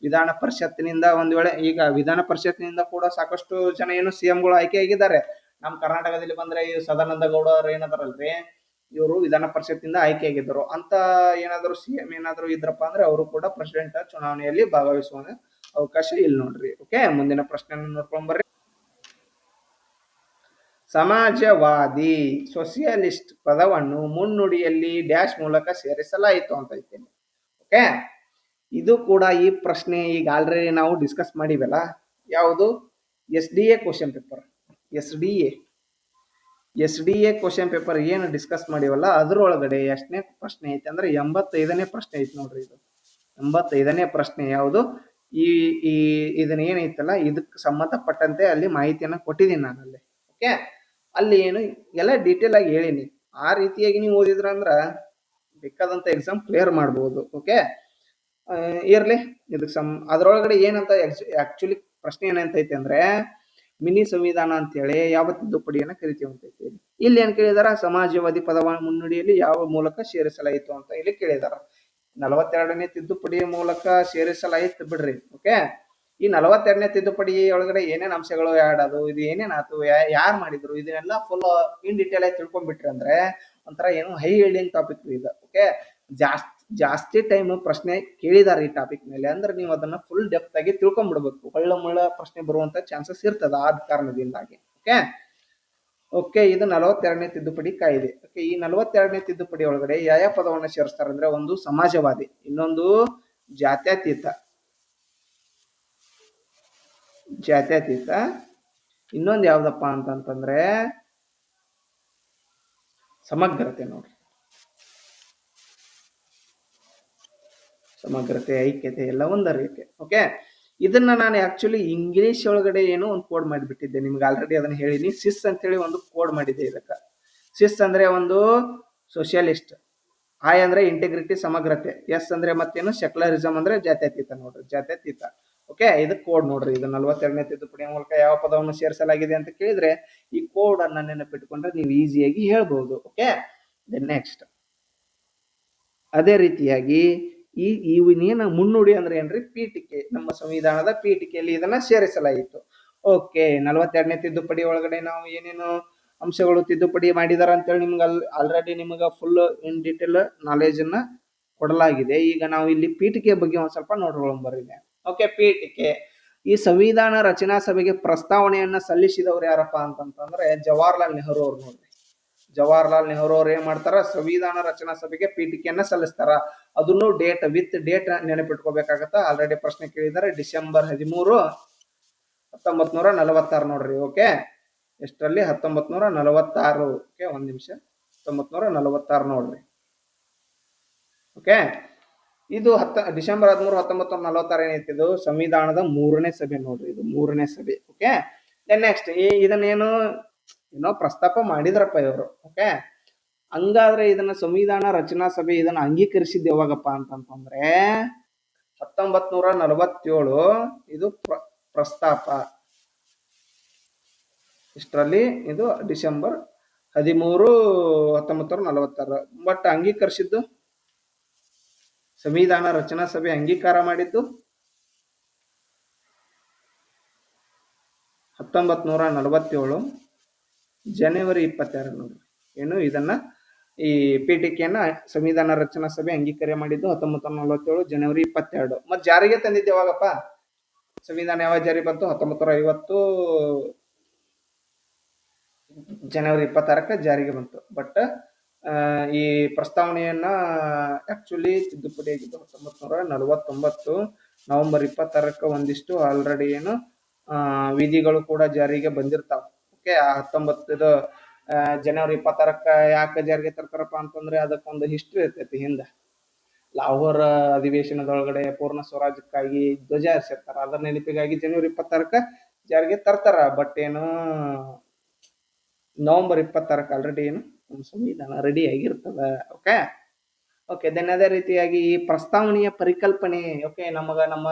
ವಿಧಾನ ಪರಿಷತ್ತಿನಿಂದ ಒಂದ್ ವೇಳೆ ಈಗ ವಿಧಾನ ಪರಿಷತ್ತಿನಿಂದ ಕೂಡ ಸಾಕಷ್ಟು ಜನ ಏನು ಸಿಎಂಗಳು ಆಯ್ಕೆ ಆಗಿದ್ದಾರೆ. ನಮ್ಮ ಕರ್ನಾಟಕದಲ್ಲಿ ಬಂದ್ರೆ ಈ ಸದಾನಂದ ಗೌಡ ಅವ್ರು ಏನದಾರಲ್ರಿ, ಇವರು ವಿಧಾನ ಪರಿಷತ್ತಿಂದ ಆಯ್ಕೆ ಆಗಿದ್ದರು. ಅಂತ ಏನಾದ್ರು ಸಿಎಂ ಏನಾದ್ರು ಇದ್ರಪ್ಪ ಅಂದ್ರೆ ಅವರು ಕೂಡ ಪ್ರೆಸಿಡೆಂಟ್ ಚುನಾವಣೆಯಲ್ಲಿ ಭಾಗವಹಿಸುವ ಅವಕಾಶ ಇಲ್ಲ ನೋಡ್ರಿ. ಓಕೆ, ಮುಂದಿನ ಪ್ರಶ್ನೆಯನ್ನು ನೋಡ್ಕೊಂಡ್ ಬರ್ರಿ. ಸಮಾಜವಾದಿ, ಸೋಷಿಯಲಿಸ್ಟ್ ಪದವನ್ನು ಮುನ್ನುಡಿಯಲ್ಲಿ ಡ್ಯಾಶ್ ಮೂಲಕ ಸೇರಿಸಲಾಯಿತು ಅಂತ ಐತೇನೆ. ಓಕೆ, ಇದು ಕೂಡ ಈ ಪ್ರಶ್ನೆ ಈಗ ಆಲ್ರೆಡಿ ನಾವು ಡಿಸ್ಕಸ್ ಮಾಡಿವಲ್ಲ. ಯಾವುದು? SDA question paper. SDA question paper ಏನು ಡಿಸ್ಕಸ್ ಮಾಡಿವಲ್ಲ ಅದ್ರೊಳಗಡೆ ಎಷ್ಟನೇ ಪ್ರಶ್ನೆ ಐತೆ ಅಂದ್ರೆ 85ನೇ ಪ್ರಶ್ನೆ ಐತಿ ನೋಡ್ರಿ. ಇದು 85ನೇ ಪ್ರಶ್ನೆ. ಯಾವುದು? ಇದನ್ನ ಏನೈತಲ್ಲ ಇದಕ್ಕೆ ಸಂಬಂಧಪಟ್ಟಂತೆ ಅಲ್ಲಿ ಮಾಹಿತಿಯನ್ನ ಕೊಟ್ಟಿದ್ದೀನಿ ನಾನು ಅಲ್ಲಿ. ಓಕೆ, ಅಲ್ಲಿ ಏನು ಎಲ್ಲ ಡೀಟೇಲ್ ಆಗಿ ಹೇಳಿನಿ. ಆ ರೀತಿಯಾಗಿ ನೀವು ಓದಿದ್ರ ಅಂದ್ರ ಬೇಕಾದಂತ ಎಕ್ಸಾಮ್ ಕ್ಲಿಯರ್ ಮಾಡ್ಬೋದು. ಓಕೆ, ಇರ್ಲಿ. ಇದಕ್ಕೆ ಅದ್ರೊಳಗಡೆ ಏನಂತ ಆಕ್ಚುಲಿ ಪ್ರಶ್ನೆ ಏನಂತೈತೆ ಅಂದ್ರೆ ಮಿನಿ ಸಂವಿಧಾನ ಅಂತೇಳಿ ಯಾವ ತಿದ್ದುಪಡಿಯನ್ನ ಕರಿತೀವಿ ಅಂತೈತಿ. ಇಲ್ಲಿ ಏನ್ ಕೇಳಿದಾರ, ಸಮಾಜವಾದಿ ಪದವನ್ನು ಮುನ್ನುಡಿಯಲ್ಲಿ ಯಾವ ಮೂಲಕ ಸೇರಿಸಲಾಯಿತು ಅಂತ ಇಲ್ಲಿ ಕೇಳಿದಾರ. 42ನೇ ತಿದ್ದುಪಡಿಯ ಮೂಲಕ ಸೇರಿಸಲಾಯಿತು ಬಿಡ್ರಿ. ಓಕೆ, ಈ 42ನೇ ತಿದ್ದುಪಡಿ ಒಳಗಡೆ ಏನೇನ್ ಅಂಶಗಳು ಆ್ಯಡ್ ಅದು, ಇದು ಏನೇನಾಯ್ತು, ಯಾರು ಮಾಡಿದ್ರು, ಇದನ್ನೆಲ್ಲ ಫುಲ್ ಇನ್ ಡೀಟೇಲ್ ಆಗಿ ತಿಳ್ಕೊಂಡ್ಬಿಟ್ರಿ ಅಂದ್ರೆ ಒಂಥರ ಏನು ಹೈ ಹಿಡಿಂಗ್ ಟಾಪಿಕ್ ಇದು. ಓಕೆ, ಜಾಸ್ತಿ ಟೈಮ್ ಪ್ರಶ್ನೆ ಕೇಳಿದಾರೆ ಈ ಟಾಪಿಕ್ ಮೇಲೆ ಅಂದ್ರೆ ನೀವು ಅದನ್ನ ಫುಲ್ ಡೆಪ್ತ್ ಆಗಿ ತಿಳ್ಕೊಂಡ್ಬಿಡ್ಬೇಕು. ಮುಳ್ಳ ಪ್ರಶ್ನೆ ಬರುವಂತ ಚಾನ್ಸಸ್ ಇರ್ತದ ಆದ ಕಾರಣದಿಂದಾಗಿ. ಓಕೆ, ಓಕೆ, ಇದು 42ನೇ ತಿದ್ದುಪಡಿ ಕಾಯ್ದೆ. ಓಕೆ, ಈ 42ನೇ ತಿದ್ದುಪಡಿ ಒಳಗಡೆ ಯಾವ ಪದವನ್ನು ಸೇರಿಸ್ತಾರೆ ಅಂದ್ರೆ, ಒಂದು ಸಮಾಜವಾದಿ, ಇನ್ನೊಂದು ಜಾತ್ಯತೀತ, ಇನ್ನೊಂದು ಯಾವ್ದಪ್ಪ ಅಂತಂತಂದ್ರೆ ಸಮಗ್ರತೆ. ನೋಡ್ರಿ, ಸಮಗ್ರತೆ, ಐಕ್ಯತೆ ಎಲ್ಲ ಒಂದರಿಕೆ. ಓಕೆ, ಇದನ್ನ ನಾನು ಆಕ್ಚುಲಿ ಇಂಗ್ಲಿಷ್ ಒಳಗಡೆ ಏನೋ ಒಂದು ಕೋಡ್ ಮಾಡಿಬಿಟ್ಟಿದ್ದೆ ನಿಮ್ಗೆ, ಆಲ್ರೆಡಿ ಅದನ್ನ ಹೇಳಿನಿ. ಸಿಸ್ ಅಂತ ಹೇಳಿ ಒಂದು ಕೋಡ್ ಮಾಡಿದ್ದೆ ಇದಕ್ಕೆ. ಸಿಸ್ ಅಂದ್ರೆ ಒಂದು ಸೋಷಿಯಲಿಸ್ಟ್, ಐ ಅಂದ್ರೆ ಇಂಟಿಗ್ರಿಟಿ ಸಮಗ್ರತೆ, ಎಸ್ ಅಂದ್ರೆ ಮತ್ತೇನು ಸೆಕ್ಯುಲರಿಸಮ್ ಅಂದ್ರೆ ಜಾತ್ಯತೀತ. ನೋಡ್ರಿ, ಜಾತ್ಯತೀತ. ಓಕೆ, ಇದು ಕೋಡ್ ನೋಡ್ರಿ. ಇದು 42ನೇ ತಿದ್ದುಪಡಿಯ ಮೂಲಕ ಯಾವ ಪದವನ್ನು ಸೇರಿಸಲಾಗಿದೆ ಅಂತ ಕೇಳಿದ್ರೆ ಈ ಕೋಡ್ ಅನ್ನ ನೆನಪಿಟ್ಕೊಂಡ್ರೆ ನೀವು ಈಸಿಯಾಗಿ ಹೇಳ್ಬಹುದು. ಓಕೆ, ನೆಕ್ಸ್ಟ್ ಅದೇ ರೀತಿಯಾಗಿ ಇವನೇನ ಮುನ್ನುಡಿ ಅಂದ್ರೆ ಏನ್ರಿ, ಪೀಠಿಕೆ. ನಮ್ಮ ಸಂವಿಧಾನದ ಪೀಠಿಕೆಯಲ್ಲಿ ಇದನ್ನ ಸೇರಿಸಲಾಯಿತು. ಓಕೆ, 42ನೇ ತಿದ್ದುಪಡಿ ಒಳಗಡೆ ನಾವು ಏನೇನು ಅಂಶಗಳು ತಿದ್ದುಪಡಿ ಮಾಡಿದಾರ ಅಂತೇಳಿ ನಿಮ್ಗೆ ಆಲ್ರೆಡಿ ನಿಮ್ಗೆ ಫುಲ್ ಇನ್ ಡೀಟೇಲ್ ನಾಲೆಜ್ ಅನ್ನ ಕೊಡಲಾಗಿದೆ. ಈಗ ನಾವು ಇಲ್ಲಿ ಪೀಠಿಕೆ ಬಗ್ಗೆ ಒಂದ್ ಸ್ವಲ್ಪ ನೋಡ್ಕೊಳ್ಳೋಣ. ಓಕೆ, ಪೀಠಿಕೆ. ಈ ಸಂವಿಧಾನ ರಚನಾ ಸಭೆಗೆ ಪ್ರಸ್ತಾವನೆಯನ್ನ ಸಲ್ಲಿಸಿದವರು ಯಾರಪ್ಪ ಅಂತಂತಂದ್ರೆ ಜವಾಹರ್ಲಾಲ್ ನೆಹರು ಅವ್ರು. ನೋಡ್ರಿ, ಜವಾಹರ್ಲಾಲ್ ನೆಹರು ಅವ್ರು ಏನ್ ಮಾಡ್ತಾರ, ಸಂವಿಧಾನ ರಚನಾ ಸಭೆಗೆ ಪೀಠಿಕೆಯನ್ನ ಸಲ್ಲಿಸ್ತಾರ. ಅದನ್ನು ಡೇಟ್ ವಿತ್ ಡೇಟ್ ನೆನಪಿಟ್ಕೋಬೇಕಾಗತ್ತ. ಆಲ್ರೆಡಿ ಪ್ರಶ್ನೆ ಕೇಳಿದ್ದಾರೆ, ಡಿಸೆಂಬರ್ 13, 1946. ನೋಡ್ರಿ, ಓಕೆ, ಎಷ್ಟರಲ್ಲಿ 1946. ಓಕೆ, ಒಂದ್ ನಿಮಿಷ, 1946 ನೋಡ್ರಿ. ಓಕೆ, ಇದು ಡಿಸೆಂಬರ್ 13, 1946 ಏನೈತಿ, ಇದು ಸಂವಿಧಾನದ 3ನೇ ಸಭೆ. ನೋಡ್ರಿ, ಇದು 3ನೇ ಸಭೆ. ಓಕೆ, ನೆಕ್ಸ್ಟ್ ಇದನ್ನೇನು ಏನೋ ಪ್ರಸ್ತಾಪ ಮಾಡಿದ್ರಪ್ಪ ಇವರು. ಓಕೆ, ಹಂಗಾದ್ರೆ ಇದನ್ನ ಸಂವಿಧಾನ ರಚನಾ ಸಭೆ ಇದನ್ನ ಅಂಗೀಕರಿಸಿದ್ದು ಯಾವಾಗಪ್ಪ ಅಂತಂತಂದ್ರೆ 1947. ಇದು ಪ್ರಸ್ತಾಪ ಇಷ್ಟರಲ್ಲಿ, ಇದು ಡಿಸೆಂಬರ್ 13, 1946. ಬಟ್ ಅಂಗೀಕರಿಸಿದ್ದು, ಸಂವಿಧಾನ ರಚನಾ ಸಭೆ ಅಂಗೀಕಾರ ಮಾಡಿದ್ದು 1947 ಜನವರಿ 22. ನೋಡ್ರಿ, ಏನು ಇದನ್ನ ಈ ಪೀಠಿಕೆಯನ್ನ ಸಂವಿಧಾನ ರಚನಾ ಸಭೆ ಅಂಗೀಕಾರ ಮಾಡಿದ್ದು 1947 ಜನವರಿ 22. ಮತ್ ಜಾರಿಗೆ ತಂದಿದ್ದು ಯಾವಾಗಪ್ಪ, ಸಂವಿಧಾನ ಯಾವಾಗ ಜಾರಿ ಬಂತು, 1950 ಜನವರಿ 26ಕ್ಕೆ ಜಾರಿಗೆ ಬಂತು. ಬಟ್ ಈ ಪ್ರಸ್ತಾವನೆಯನ್ನ ಆಕ್ಚುಲಿ ತಿದ್ದುಪಡಿ ಆಗಿದ್ದು 1949 ನವೆಂಬರ್ 26ಕ್ಕೆ ಒಂದಿಷ್ಟು ಆಲ್ರೆಡಿ ಏನು ವಿಧಿಗಳು ಕೂಡ ಜಾರಿಗೆ ಬಂದಿರ್ತಾವ. ಓಕೆ, 19 ಜನವರಿ 26ಕ್ಕೆ ಯಾಕೆ ಜಾರಿಗೆ ತರ್ತಾರಪ್ಪ ಅಂತಂದ್ರೆ ಅದಕ್ಕೊಂದು ಹಿಸ್ಟ್ರಿ ಇರ್ತೈತಿ ಹಿಂದೆ. ಲಾಹೋರ್ ಅಧಿವೇಶನದೊಳಗಡೆ ಪೂರ್ಣ ಸ್ವರಾಜ್ಯಕ್ಕಾಗಿ ಧ್ವಜ ಹಾರಿಸಿರ್ತಾರ. ಅದರ ನೆನಪಿಗಾಗಿ ಜನವರಿ 26ಕ್ಕೆ ಜಾರಿಗೆ ತರ್ತಾರ. ಬಟ್ ಏನು ನವೆಂಬರ್ 26ಕ್ಕೆ ಆಲ್ರೆಡಿ ಏನು ಸಂವಿಧಾನ ರೆಡಿ ಆಗಿರ್ತದ. ಓಕೆ, ಓಕೆ, ದೆನ್ ಅದೇ ರೀತಿಯಾಗಿ ಈ ಪ್ರಸ್ತಾವನೆಯ ಪರಿಕಲ್ಪನೆ. ಓಕೆ, ನಮ್ಮ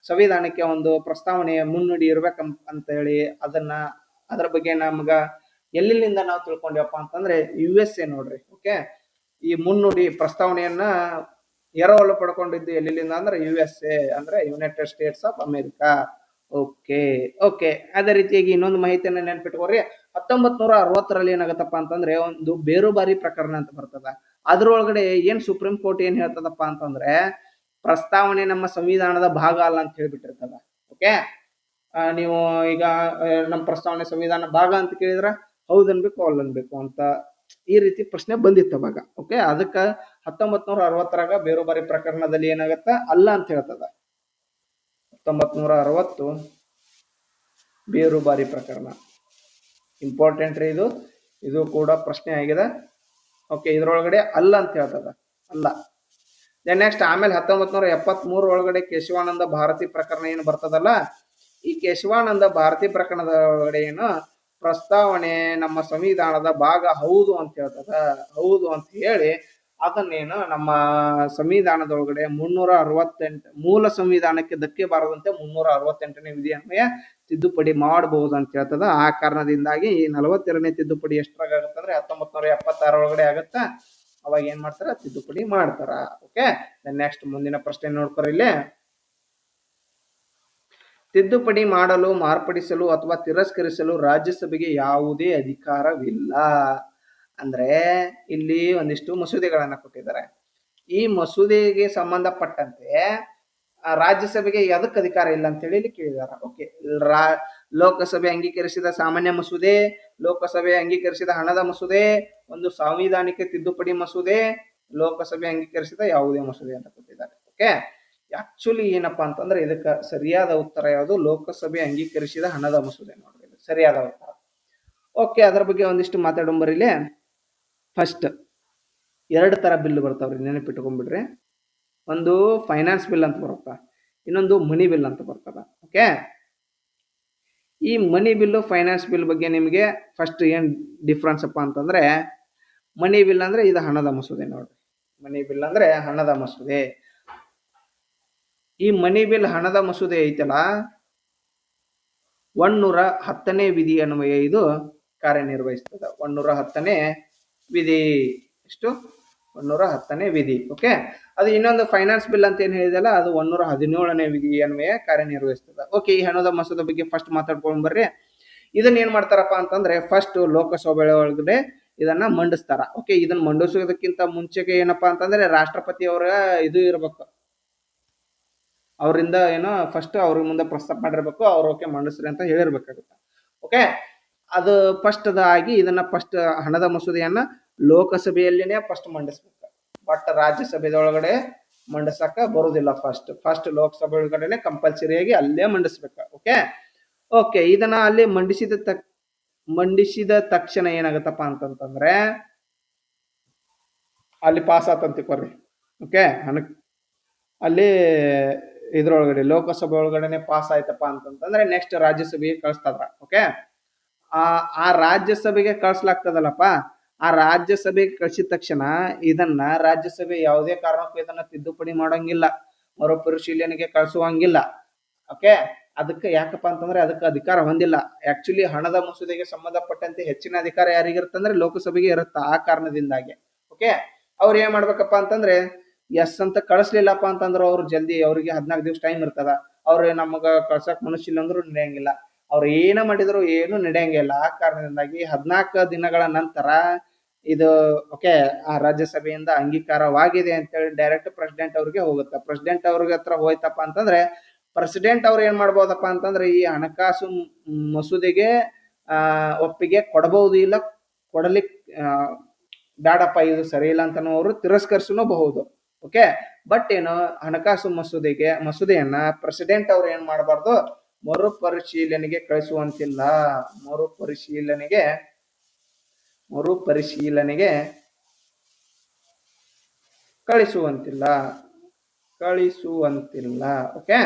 ಸಂವಿಧಾನಕ್ಕೆ ಒಂದು ಪ್ರಸ್ತಾವನೆ ಮುನ್ನುಡಿ ಇರ್ಬೇಕಂತ ಹೇಳಿ ಅದರ ಬಗ್ಗೆ ನಮ್ಗ ಎಲ್ಲಿಂದ ನಾವು ತಿಳ್ಕೊಂಡ್ವಪ್ಪ ಅಂತಂದ್ರೆ USA. ನೋಡ್ರಿ, ಓಕೆ, ಈ ಮುನ್ನುಡಿ ಪ್ರಸ್ತಾವನೆಯನ್ನ ಎರವಲು ಪಡ್ಕೊಂಡಿದ್ದು ಎಲ್ಲಿಂದ ಅಂದ್ರೆ USA, ಅಂದ್ರೆ United States of America. Okay, okay, ಅದೇ ರೀತಿಯಾಗಿ ಇನ್ನೊಂದು ಮಾಹಿತಿಯನ್ನ ನೆನ್ಪಿಟ್ಕೋರಿ. 1960ರಲ್ಲಿ ಏನಾಗತ್ತಪ್ಪ ಅಂತಂದ್ರೆ ಒಂದು ಬೇರುಬಾರಿ ಪ್ರಕರಣ ಅಂತ ಬರ್ತದ. ಅದ್ರೊಳಗಡೆ ಏನ್ ಸುಪ್ರೀಂ ಕೋರ್ಟ್ ಏನ್ ಹೇಳ್ತದಪ್ಪ ಅಂತಂದ್ರೆ ಪ್ರಸ್ತಾವನೆ ನಮ್ಮ ಸಂವಿಧಾನದ ಭಾಗ ಅಲ್ಲ ಅಂತ ಹೇಳ್ಬಿಟ್ಟಿರ್ತದ. ಓಕೆ, ನೀವು ಈಗ ನಮ್ಮ ಪ್ರಸ್ತಾವನೆ ಸಂವಿಧಾನ ಭಾಗ ಅಂತ ಕೇಳಿದ್ರ ಹೌದ್ ಅನ್ಬೇಕು ಅಲ್ಲ ಅನ್ಬೇಕು ಅಂತ ಈ ರೀತಿ ಪ್ರಶ್ನೆ ಬಂದಿತ್ತು ಅವಾಗ. ಓಕೆ, ಅದಕ್ಕ 1960ರಾಗ ಬೇರುಬಾರಿ ಪ್ರಕರಣದಲ್ಲಿ ಏನಾಗತ್ತ, ಅಲ್ಲ ಅಂತ ಹೇಳ್ತದ. 1960 ಬೇರುಬಾರಿ ಪ್ರಕರಣ ಇಂಪಾರ್ಟೆಂಟ್ ರೀ. ಇದು ಕೂಡ ಪ್ರಶ್ನೆ ಆಗಿದೆ. ಓಕೆ, ಇದ್ರೊಳಗಡೆ ಅಲ್ಲ ಅಂತ ಹೇಳ್ತದ, ಅಲ್ಲ. ನೆಕ್ಸ್ಟ್ ಆಮೇಲೆ 1973 ಒಳಗಡೆ ಕೇಶವಾನಂದ ಭಾರತಿ ಪ್ರಕರಣ ಏನು ಬರ್ತದಲ್ಲ, ಈ ಕೇಶವಾನಂದ ಭಾರತಿ ಪ್ರಕರಣದ ಒಳಗಡೆ ಏನು ಪ್ರಸ್ತಾವನೆ ನಮ್ಮ ಸಂವಿಧಾನದ ಭಾಗ ಹೌದು ಅಂತ ಹೇಳ್ತದ. ಹೌದು ಅಂತ ಹೇಳಿ ಅದನ್ನೇನು ನಮ್ಮ ಸಂವಿಧಾನದೊಳಗಡೆ 368 ಮೂಲ ಸಂವಿಧಾನಕ್ಕೆ ಧಕ್ಕೆ ಬಾರದಂತೆ 368ನೇ ವಿಧಿ ಅನ್ವಯ ತಿದ್ದುಪಡಿ ಮಾಡಬಹುದು ಅಂತ ಹೇಳ್ತದ. ಆ ಕಾರಣದಿಂದಾಗಿ ಈ 42ನೇ ತಿದ್ದುಪಡಿ ಎಷ್ಟ್ರಾಗ ಆಗುತ್ತಂದ್ರೆ 1976 ಒಳಗಡೆ ಆಗತ್ತ. ಅವಾಗ ಏನ್ ಮಾಡ್ತಾರ, ತಿದ್ದುಪಡಿ ಮಾಡ್ತಾರ. ಓಕೆ, ನೆಕ್ಸ್ಟ್ ಮುಂದಿನ ಪ್ರಶ್ನೆ ನೋಡ್ಕೊರಿ. ಇಲ್ಲಿ ತಿದ್ದುಪಡಿ ಮಾಡಲು, ಮಾರ್ಪಡಿಸಲು ಅಥವಾ ತಿರಸ್ಕರಿಸಲು ರಾಜ್ಯಸಭೆಗೆ ಯಾವುದೇ ಅಧಿಕಾರವಿಲ್ಲ. ಅಂದ್ರೆ ಇಲ್ಲಿ ಒಂದಿಷ್ಟು ಮಸೂದೆಗಳನ್ನ ಕೊಟ್ಟಿದ್ದಾರೆ. ಈ ಮಸೂದೆಗೆ ಸಂಬಂಧಪಟ್ಟಂತೆ ರಾಜ್ಯಸಭೆಗೆ ಯಾವುದಕ್ಕೆ ಅಧಿಕಾರ ಇಲ್ಲ ಅಂತ ಹೇಳಿ ಕೇಳಿದಾರ. ಓಕೆ, ಲೋಕಸಭೆ ಅಂಗೀಕರಿಸಿದ ಸಾಮಾನ್ಯ ಮಸೂದೆ, ಲೋಕಸಭೆ ಅಂಗೀಕರಿಸಿದ ಹಣದ ಮಸೂದೆ, ಒಂದು ಸಾಂವಿಧಾನಿಕ ತಿದ್ದುಪಡಿ ಮಸೂದೆ, ಲೋಕಸಭೆ ಅಂಗೀಕರಿಸಿದ ಯಾವುದೇ ಮಸೂದೆ ಅಂತ ಕೊಟ್ಟಿದ್ದಾರೆ. ಓಕೆ, ಆಕ್ಚುಲಿ ಏನಪ್ಪಾ ಅಂತಂದ್ರೆ ಇದಕ್ಕೆ ಸರಿಯಾದ ಉತ್ತರ ಯಾವುದು? ಲೋಕಸಭೆ ಅಂಗೀಕರಿಸಿದ ಹಣದ ಮಸೂದೆ ನೋಡ್ರಿ, ಇದು ಸರಿಯಾದ ಉತ್ತರ. ಓಕೆ, ಅದರ ಬಗ್ಗೆ ಒಂದಿಷ್ಟು ಮಾತಾಡೋಂಬರಿಲಿ. ಫಸ್ಟ್ 2 ತರ ಬಿಲ್ ಬರ್ತಾವ್ರಿ, ನೆನಪಿಟ್ಕೊಂಡ್ಬಿಡ್ರಿ. ಒಂದು ಫೈನಾನ್ಸ್ ಬಿಲ್ ಅಂತ ಬರುತ್ತಾ, ಇನ್ನೊಂದು ಮನಿ ಬಿಲ್ ಅಂತ ಬರ್ತದ. ಓಕೆ, ಈ ಮನಿ ಬಿಲ್ ಫೈನಾನ್ಸ್ ಬಿಲ್ ಬಗ್ಗೆ ನಿಮಗೆ ಫಸ್ಟ್ ಏನ್ ಡಿಫ್ರೆನ್ಸ್ ಅಪ್ಪ ಅಂತಂದ್ರೆ, ಮನಿ ಬಿಲ್ ಅಂದ್ರೆ ಇದು ಹಣದ ಮಸೂದೆ ನೋಡ್ರಿ. ಮನಿ ಬಿಲ್ ಅಂದ್ರೆ ಹಣದ ಮಸೂದೆ. ಈ ಮನಿ ಬಿಲ್ ಹಣದ ಮಸೂದೆ ಐತಲ್ಲ, 110ನೇ ವಿಧಿ ಅನ್ವಯ ಇದು ಕಾರ್ಯನಿರ್ವಹಿಸ್ತದ. 110ನೇ ವಿಧಿ. ಎಷ್ಟು? 110ನೇ ವಿಧಿ. ಓಕೆ, ಅದು ಇನ್ನೊಂದು ಫೈನಾನ್ಸ್ ಬಿಲ್ ಅಂತ ಏನ್ ಹೇಳಿದಲ್ಲ, ಅದು 117ನೇ ವಿಧಿ ಅನ್ವಯ ಕಾರ್ಯನಿರ್ವಹಿಸ್ತದ. ಓಕೆ, ಈ ಹಣದ ಮಸೂದೆ ಬಗ್ಗೆ ಫಸ್ಟ್ ಮಾತಾಡ್ಕೊಂಡ್ ಬರ್ರಿ. ಇದನ್ನ ಏನ್ ಮಾಡ್ತಾರಪ್ಪ ಅಂತಂದ್ರೆ, ಫಸ್ಟ್ ಲೋಕಸಭೆ ಒಳಗಡೆ ಇದನ್ನ ಮಂಡಿಸ್ತಾರ. ಓಕೆ, ಇದನ್ನ ಮಂಡಿಸೋದಕ್ಕಿಂತ ಮುಂಚೆಗೆ ಏನಪ್ಪಾ ಅಂತಂದ್ರೆ ರಾಷ್ಟ್ರಪತಿ ಅವರ ಇದು ಇರ್ಬೇಕು, ಅವರಿಂದ ಏನೋ ಫಸ್ಟ್ ಅವ್ರ ಮುಂದೆ ಪ್ರಸ್ತಾಪ ಮಾಡಿರ್ಬೇಕು, ಅವ್ರು ಓಕೆ ಮಂಡಿಸ್ರಿ ಅಂತ ಹೇಳಿರ್ಬೇಕಾಗುತ್ತೆ. ಓಕೆ, ಅದು ಫಸ್ಟ್ ಆಗಿ ಇದನ್ನ ಫಸ್ಟ್ ಹಣದ ಮಸೂದೆಯನ್ನ ಲೋಕಸಭೆಯಲ್ಲಿನೇ ಫಸ್ಟ್ ಮಂಡಿಸ್ಬೇಕು. ಬಟ್ ರಾಜ್ಯಸಭೆದೊಳಗಡೆ ಮಂಡಿಸಕ ಬರುದಿಲ್ಲ. ಫಸ್ಟ್ ಲೋಕಸಭೆ ಒಳಗಡೆನೆ ಕಂಪಲ್ಸರಿಯಾಗಿ ಅಲ್ಲೇ ಮಂಡಿಸ್ಬೇಕು. ಓಕೆ ಓಕೆ, ಇದನ್ನ ಅಲ್ಲಿ ಮಂಡಿಸಿದ ತಕ್ಷಣ ಏನಾಗತ್ತಪ್ಪ ಅಂತಂತಂದ್ರೆ ಅಲ್ಲಿ ಪಾಸ್ ಆತಂತಿಕೊರ್ರಿ. ಓಕೆ, ಅಲ್ಲಿ ಇದ್ರೊಳಗಡೆ ಲೋಕಸಭೆ ಒಳಗಡೆನೆ ಪಾಸ್ ಆಯ್ತಪ್ಪ ಅಂತಂತಂದ್ರೆ ನೆಕ್ಸ್ಟ್ ರಾಜ್ಯಸಭೆಗೆ ಕಳಿಸ್ತದ್ರ. ಓಕೆ, ಆ ರಾಜ್ಯಸಭೆಗೆ ಕಳ್ಸಲಾಗ್ತದಲ್ಲಪ್ಪ, ಆ ರಾಜ್ಯಸಭೆಗೆ ಕಳಿಸಿದ ತಕ್ಷಣ ಇದನ್ನ ರಾಜ್ಯಸಭೆ ಯಾವುದೇ ಕಾರಣಕ್ಕೂ ಇದನ್ನ ತಿದ್ದುಪಡಿ ಮಾಡಂಗಿಲ್ಲ, ಮರುಪರಿಶೀಲನೆಗೆ ಕಳಿಸುವಂಗಿಲ್ಲ. ಓಕೆ, ಅದಕ್ಕೆ ಯಾಕಪ್ಪ ಅಂತಂದ್ರೆ ಅದಕ್ಕೆ ಅಧಿಕಾರ ಹೊಂದಿಲ್ಲ. ಆಕ್ಚುಲಿ ಹಣದ ಮಸೂದೆಗೆ ಸಂಬಂಧಪಟ್ಟಂತೆ ಹೆಚ್ಚಿನ ಅಧಿಕಾರ ಯಾರಿಗಿರುತ್ತಂದ್ರೆ ಲೋಕಸಭೆಗೆ ಇರುತ್ತ. ಆ ಕಾರಣದಿಂದಾಗಿ ಓಕೆ, ಅವ್ರು ಏನ್ ಮಾಡ್ಬೇಕಪ್ಪ ಅಂತಂದ್ರೆ ಎಸ್ ಅಂತ ಕಳಿಸ್ಲಿಲ್ಲಪ್ಪ ಅಂತಂದ್ರೆ ಅವ್ರು ಜಲ್ದಿ, ಅವ್ರಿಗೆ 14 ದಿವಸ ಟೈಮ್ ಇರ್ತದ. ಅವ್ರು ನಮಗ ಕಳ್ಸಕ್ ಮನಸ್ಸಿಲ್ಲ ಅಂದ್ರೂ ನಡೆಯಂಗಿಲ್ಲ. ಅವ್ರು ಏನ ಮಾಡಿದ್ರು ಏನು ನಡೆಯಂಗಿಲ್ಲ. ಆ ಕಾರಣದಿಂದಾಗಿ 14 ದಿನಗಳ ನಂತರ ಇದು ಓಕೆ ಆ ರಾಜ್ಯಸಭೆಯಿಂದ ಅಂಗೀಕಾರವಾಗಿದೆ ಅಂತೇಳಿ ಡೈರೆಕ್ಟ್ ಪ್ರೆಸಿಡೆಂಟ್ ಅವ್ರಿಗೆ ಹೋಗುತ್ತೆ. ಪ್ರೆಸಿಡೆಂಟ್ ಅವ್ರಿಗೆ ಹತ್ರ ಹೋಯ್ತಪ್ಪ ಅಂತಂದ್ರೆ ಪ್ರೆಸಿಡೆಂಟ್ ಅವ್ರು ಏನ್ ಮಾಡ್ಬೋದಪ್ಪ ಅಂತಂದ್ರೆ ಈ ಹಣಕಾಸು ಮಸೂದೆಗೆ ಒಪ್ಪಿಗೆ ಕೊಡಬಹುದು, ಇಲ್ಲ ಕೊಡಲಿಕ್ಕೆ ಬ್ಯಾಡಪ್ಪ ಇದು ಸರಿ ಇಲ್ಲ ಅಂತ ಅವರು ತಿರಸ್ಕರಿಸಬಹುದು. ಓಕೆ, ಬಟ್ ಏನು ಹಣಕಾಸು ಮಸೂದೆಯನ್ನ ಪ್ರೆಸಿಡೆಂಟ್ ಅವ್ರು ಏನ್ ಮಾಡಬಾರ್ದು, ಮರುಪರಿಶೀಲನೆಗೆ ಕಳಿಸುವಂತಿಲ್ಲ. ಮರುಪರಿಶೀಲನೆಗೆ ಕಳಿಸುವಂತಿಲ್ಲ. Okay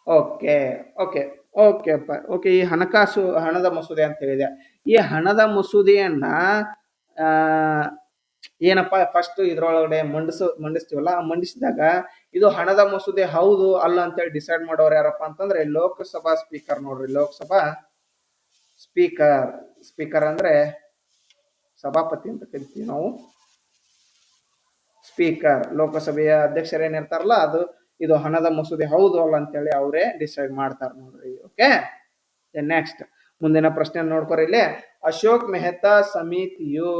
okay okay okay okay, ಈ ಹಣದ ಮಸೂದೆ ಅಂತ ಹೇಳಿದೆ. ಈ ಹಣದ ಮಸೂದೆಯನ್ನ ಏನಪ್ಪಾ ಫಸ್ಟ್ ಇದ್ರೊಳಗಡೆ ಮಂಡಿಸ್ತೀವಲ್ಲ, ಮಂಡಿಸಿದಾಗ ಇದು ಹಣದ ಮಸೂದೆ ಹೌದು ಅಲ್ಲ ಅಂತೇಳಿ ಡಿಸೈಡ್ ಮಾಡೋರು ಯಾರಪ್ಪ ಅಂತಂದ್ರೆ ಲೋಕಸಭಾ ಸ್ಪೀಕರ್ ನೋಡ್ರಿ. ಲೋಕಸಭಾ ಸ್ಪೀಕರ್ ಅಂದ್ರೆ ಸಭಾಪತಿ ಅಂತ ಕರಿತೀವಿ ನಾವು. ಸ್ಪೀಕರ್, ಲೋಕಸಭೆಯ ಅಧ್ಯಕ್ಷರೇನಿರ್ತಾರಲ್ಲ, ಇದು ಹಣದ ಮಸೂದೆ ಹೌದು ಅಲ್ಲ ಅಂತೇಳಿ ಅವರೇ ಡಿಸೈಡ್ ಮಾಡ್ತಾರ ನೋಡ್ರಿ. ಓಕೆ, ನೆಕ್ಸ್ಟ್ ಮುಂದಿನ ಪ್ರಶ್ನೆ ನೋಡ್ಕೊರಿ. ಇಲ್ಲಿ ಅಶೋಕ್ ಮೆಹ್ತಾ ಸಮಿತಿಯು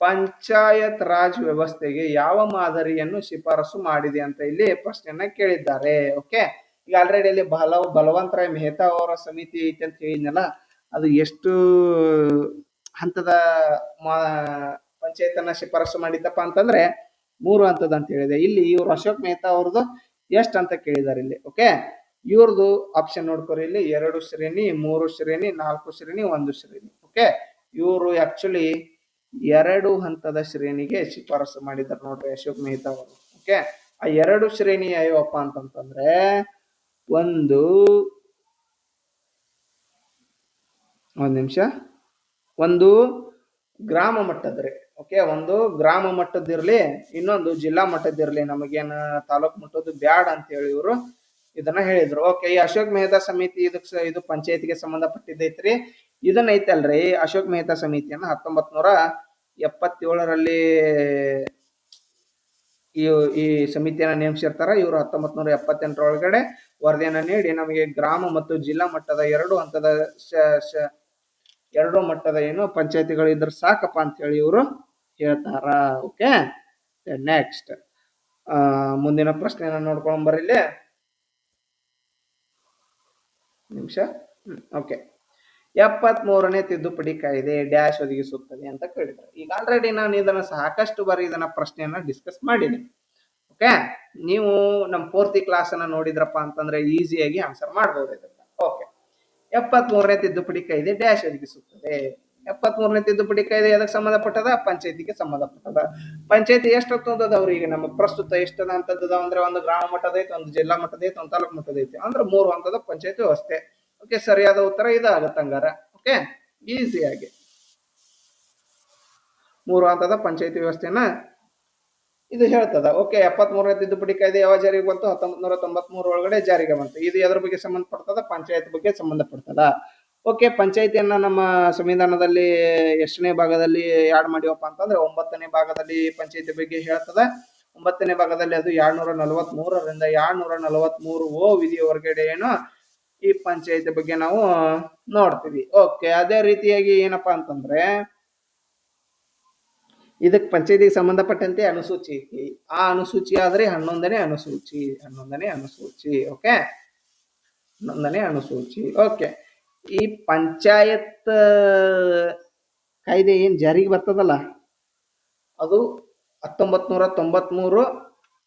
ಪಂಚಾಯತ್ ರಾಜ್ ವ್ಯವಸ್ಥೆಗೆ ಯಾವ ಮಾದರಿಯನ್ನು ಶಿಫಾರಸು ಮಾಡಿದೆ ಅಂತ ಇಲ್ಲಿ ಪ್ರಶ್ನೆಯನ್ನ ಕೇಳಿದ್ದಾರೆ. ಓಕೆ, ಈಗ ಆಲ್ರೆಡಿ ಇಲ್ಲಿ ಬಲವಂತ್ ರಾಯ್ ಮೆಹ್ತಾ ಅವರ ಸಮಿತಿ ಐತಿ ಅಂತ ಹೇಳಿದ್ನಲ್ಲ, ಅದು ಎಷ್ಟು ಹಂತದ ಪಂಚಾಯತ್ ಅನ್ನ ಶಿಫಾರಸು ಮಾಡಿದ್ದಪ್ಪ ಅಂತಂದ್ರೆ 3 ಹಂತದ ಅಂತ ಹೇಳಿದೆ. ಇಲ್ಲಿ ಇವ್ರು ಅಶೋಕ್ ಮೆಹ್ತಾ ಅವ್ರದ್ದು ಎಷ್ಟು ಅಂತ ಕೇಳಿದ್ದಾರೆ ಇಲ್ಲಿ. ಓಕೆ, ಇವ್ರದ್ದು ಆಪ್ಷನ್ ನೋಡ್ಕೊರಿ. ಇಲ್ಲಿ 2 ಶ್ರೇಣಿ, 3 ಶ್ರೇಣಿ, 4 ಶ್ರೇಣಿ, 1 ಶ್ರೇಣಿ. ಓಕೆ, ಇವರು ಆಕ್ಚುಲಿ 2 ಹಂತದ ಶ್ರೇಣಿಗೆ ಶಿಫಾರಸು ಮಾಡಿದ್ದಾರೆ ನೋಡ್ರಿ ಅಶೋಕ್ ಮೆಹ್ತಾ ಅವರು. ಓಕೆ, ಆ 2 ಶ್ರೇಣಿ ಯಾವಪ್ಪ ಅಂತಂತಂದ್ರೆ ಒಂದು ಗ್ರಾಮ ಮಟ್ಟದ್ರಿ. ಓಕೆ, ಒಂದು ಗ್ರಾಮ ಮಟ್ಟದಿರ್ಲಿ, ಇನ್ನೊಂದು ಜಿಲ್ಲಾ ಮಟ್ಟದಿರ್ಲಿ, ನಮಗೇನ ತಾಲೂಕು ಮಟ್ಟದ್ದು ಬ್ಯಾಡ ಅಂತ ಹೇಳಿ ಇವರು ಇದನ್ನ ಹೇಳಿದ್ರು. ಓಕೆ, ಈ ಅಶೋಕ್ ಮೆಹ್ತಾ ಸಮಿತಿ ಇದು ಪಂಚಾಯತ್ಗೆ ಸಂಬಂಧಪಟ್ಟಿದ್ದೈತ್ರಿ. ಇದನ್ನ ಐತಲ್ರಿ ಅಶೋಕ್ ಮೆಹ್ತಾ ಸಮಿತಿಯನ್ನ 1977ರಲ್ಲಿ ಈ ಸಮಿತಿಯನ್ನ ನೇಮಿಸಿರ್ತಾರ. ಇವರು 1978 ವರದಿಯನ್ನ ನೀಡಿ ನಮಗೆ ಗ್ರಾಮ ಮತ್ತು ಜಿಲ್ಲಾ ಮಟ್ಟದ 2 ಹಂತದ ಏನು ಪಂಚಾಯತಿಗಳು ಇದ್ರ ಸಾಕಪ್ಪ ಅಂತ ಹೇಳಿ ಇವರು ಹೇಳ್ತಾರ. ಓಕೆ, ನೆಕ್ಸ್ಟ್ ಮುಂದಿನ ಪ್ರಶ್ನೆಯನ್ನ ನೋಡ್ಕೊಂಡ್ ಬರ್ರಿ. ನಿಮಿಷ. ಓಕೆ. 73ನೇ ತಿದ್ದುಪಡಿ ಕಾಯ್ದೆ ಡ್ಯಾಶ್ ಒದಗಿಸುತ್ತದೆ ಅಂತ ಕೇಳಿದ್ದಾರೆ. ಈಗ ಆಲ್ರೆಡಿ ನಾನು ಇದನ್ನ ಸಾಕಷ್ಟು ಬಾರಿ ಇದನ್ನ ಪ್ರಶ್ನೆಯನ್ನ ಡಿಸ್ಕಸ್ ಮಾಡಿದ್ದೀನಿ. ಓಕೆ, ನೀವು ನಮ್ಮ ಪೂರ್ತಿ ಕ್ಲಾಸ್ ಅನ್ನ ನೋಡಿದ್ರಪ್ಪ ಅಂತಂದ್ರೆ ಈಸಿಯಾಗಿ ಆನ್ಸರ್ ಮಾಡಬಹುದು ಇದನ್ನ. ಓಕೆ, 73ನೇ ತಿದ್ದುಪಡಿ ಕಾಯ್ದೆ ಡ್ಯಾಶ್ ಒದಗಿಸುತ್ತದೆ. 73ನೇ ತಿದ್ದುಪಡಿ ಕಾಯ್ದೆ ಎದಕ್ಕೆ ಸಂಬಂಧಪಟ್ಟದ? ಪಂಚಾಯತಿಗೆ ಸಂಬಂಧಪಟ್ಟದ. ಪಂಚಾಯತಿ ಎಷ್ಟು ಅದಾವ್ರಿ? ಈಗ ನಮ್ಮ ಪ್ರಸ್ತುತ ಎಷ್ಟದ ಅಂತದ ಅಂದ್ರೆ ಒಂದು ಗ್ರಾಮ ಮಟ್ಟದ ಐತಿ, ಒಂದು ಜಿಲ್ಲಾ ಮಟ್ಟದ ಐತಿ, ಒಂದು ತಾಲೂಕು ಮಟ್ಟದ ಐತಿ. ಅಂದ್ರೆ 3 ಹಂತದ ಪಂಚಾಯತಿ ವ್ಯವಸ್ಥೆ. ಓಕೆ, ಸರಿಯಾದ ಉತ್ತರ ಇದಾಗತ್ತೆ ಹಂಗಾರ. ಓಕೆ, ಈಸಿಯಾಗಿ 3 ಹಂತದ ಪಂಚಾಯತಿ ವ್ಯವಸ್ಥೆನ ಇದು ಹೇಳ್ತದ. ಓಕೆ, 73ನೇ ತಿದ್ದುಪಡಿ ಕಾಯ್ದೆ ಯಾವ ಜಾರಿಗೆ ಬಂತು? 1993 ಒಳಗಡೆ ಜಾರಿಗೆ ಬಂತು. ಇದು ಎದ್ರ ಬಗ್ಗೆ ಸಂಬಂಧಪಡ್ತದ? ಪಂಚಾಯತ್ ಬಗ್ಗೆ ಸಂಬಂಧಪಡ್ತದ. ಓಕೆ, ಪಂಚಾಯತಿಯನ್ನ ನಮ್ಮ ಸಂವಿಧಾನದಲ್ಲಿ ಎಷ್ಟನೇ ಭಾಗದಲ್ಲಿ ಆಡ್ ಮಾಡಿವಪ್ಪ ಅಂತಂದ್ರೆ 9ನೇ ಭಾಗದಲ್ಲಿ ಪಂಚಾಯತಿ ಬಗ್ಗೆ ಹೇಳ್ತದ. 9ನೇ ಭಾಗದಲ್ಲಿ ಅದು 243ರಿಂದ 243 ವಿಧಿಯ ಹೊರಗಡೆ ಏನು ಈ ಪಂಚಾಯತಿ ಬಗ್ಗೆ ನಾವು ನೋಡ್ತೀವಿ. ಓಕೆ, ಅದೇ ರೀತಿಯಾಗಿ ಏನಪ್ಪಾ ಅಂತಂದ್ರೆ ಇದಕ್ಕೆ ಪಂಚಾಯತಿಗೆ ಸಂಬಂಧಪಟ್ಟಂತೆ ಅನುಸೂಚಿ ಐತಿ. ಆ ಅನುಸೂಚಿ ಆದ್ರೆ 11ನೇ ಅನುಸೂಚಿ. 11ನೇ ಅನುಸೂಚಿ. ಓಕೆ, 11ನೇ ಅನುಸೂಚಿ. ಓಕೆ, ಈ ಪಂಚಾಯತ್ ಕಾಯ್ದೆ ಏನ್ ಜಾರಿಗೆ ಬರ್ತದಲ್ಲ ಅದು 1993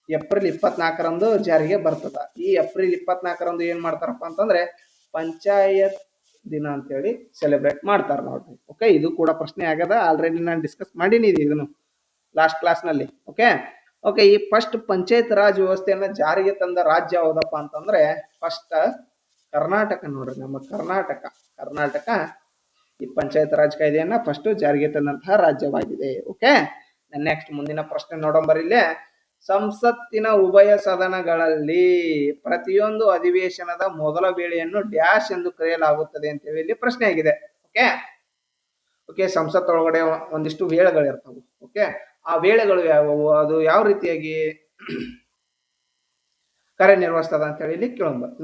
ಏಪ್ರಿಲ್ 24ರಂದು ಜಾರಿಗೆ ಬರ್ತದ. ಈ ಏಪ್ರಿಲ್ 24ರಂದು ಏನ್ ಮಾಡ್ತಾರಪ್ಪ ಅಂತಂದ್ರೆ ಪಂಚಾಯತ್ ದಿನ ಅಂತೇಳಿ ಸೆಲೆಬ್ರೇಟ್ ಮಾಡ್ತಾರ ನೋಡ್ರಿ. ಓಕೆ, ಇದು ಕೂಡ ಪ್ರಶ್ನೆ ಆಗದ. ಆಲ್ರೆಡಿ ನಾನು ಡಿಸ್ಕಸ್ ಮಾಡೀನಿ ಇದನ್ನು ಲಾಸ್ಟ್ ಕ್ಲಾಸ್ ನಲ್ಲಿ. ಓಕೆ ಓಕೆ ಈ ಫಸ್ಟ್ ಪಂಚಾಯತ್ ರಾಜ್ ವ್ಯವಸ್ಥೆಯನ್ನ ಜಾರಿಗೆ ತಂದ ರಾಜ್ಯ ಯಾವ್ದಪ್ಪ ಅಂತಂದ್ರೆ ಫಸ್ಟ್ ಕರ್ನಾಟಕ ನೋಡ್ರಿ. ನಮ್ಮ ಕರ್ನಾಟಕ ಈ ಪಂಚಾಯತ್ ರಾಜ್ ಕಾಯ್ದೆಯನ್ನ ಫಸ್ಟ್ ಜಾರಿಗೆ ತಂದಂತಹ ರಾಜ್ಯವಾಗಿದೆ. ಓಕೆ, ನೆಕ್ಸ್ಟ್ ಮುಂದಿನ ಪ್ರಶ್ನೆ ನೋಡೋಂಬರಿಲ್ಲೇ. ಸಂಸತ್ತಿನ ಉಭಯ ಸದನಗಳಲ್ಲಿ ಪ್ರತಿಯೊಂದು ಅಧಿವೇಶನದ ಮೊದಲ ವೇಳೆಯನ್ನು ಡ್ಯಾಶ್ ಎಂದು ಕರೆಯಲಾಗುತ್ತದೆ ಅಂತ ಹೇಳಿ ಇಲ್ಲಿ ಪ್ರಶ್ನೆ ಆಗಿದೆ. ಓಕೆ ಓಕೆ ಸಂಸತ್ತೊಳಗಡೆ ಒಂದಿಷ್ಟು ವೇಳೆಗಳಿರ್ತವೆ. ಓಕೆ, ಆ ವೇಳೆಗಳು ಯಾವುವು, ಅದು ಯಾವ ರೀತಿಯಾಗಿ ಕಾರ್ಯನಿರ್ವಹಿಸ್ತದ ಅಂತ ಹೇಳಿ ಇಲ್ಲಿ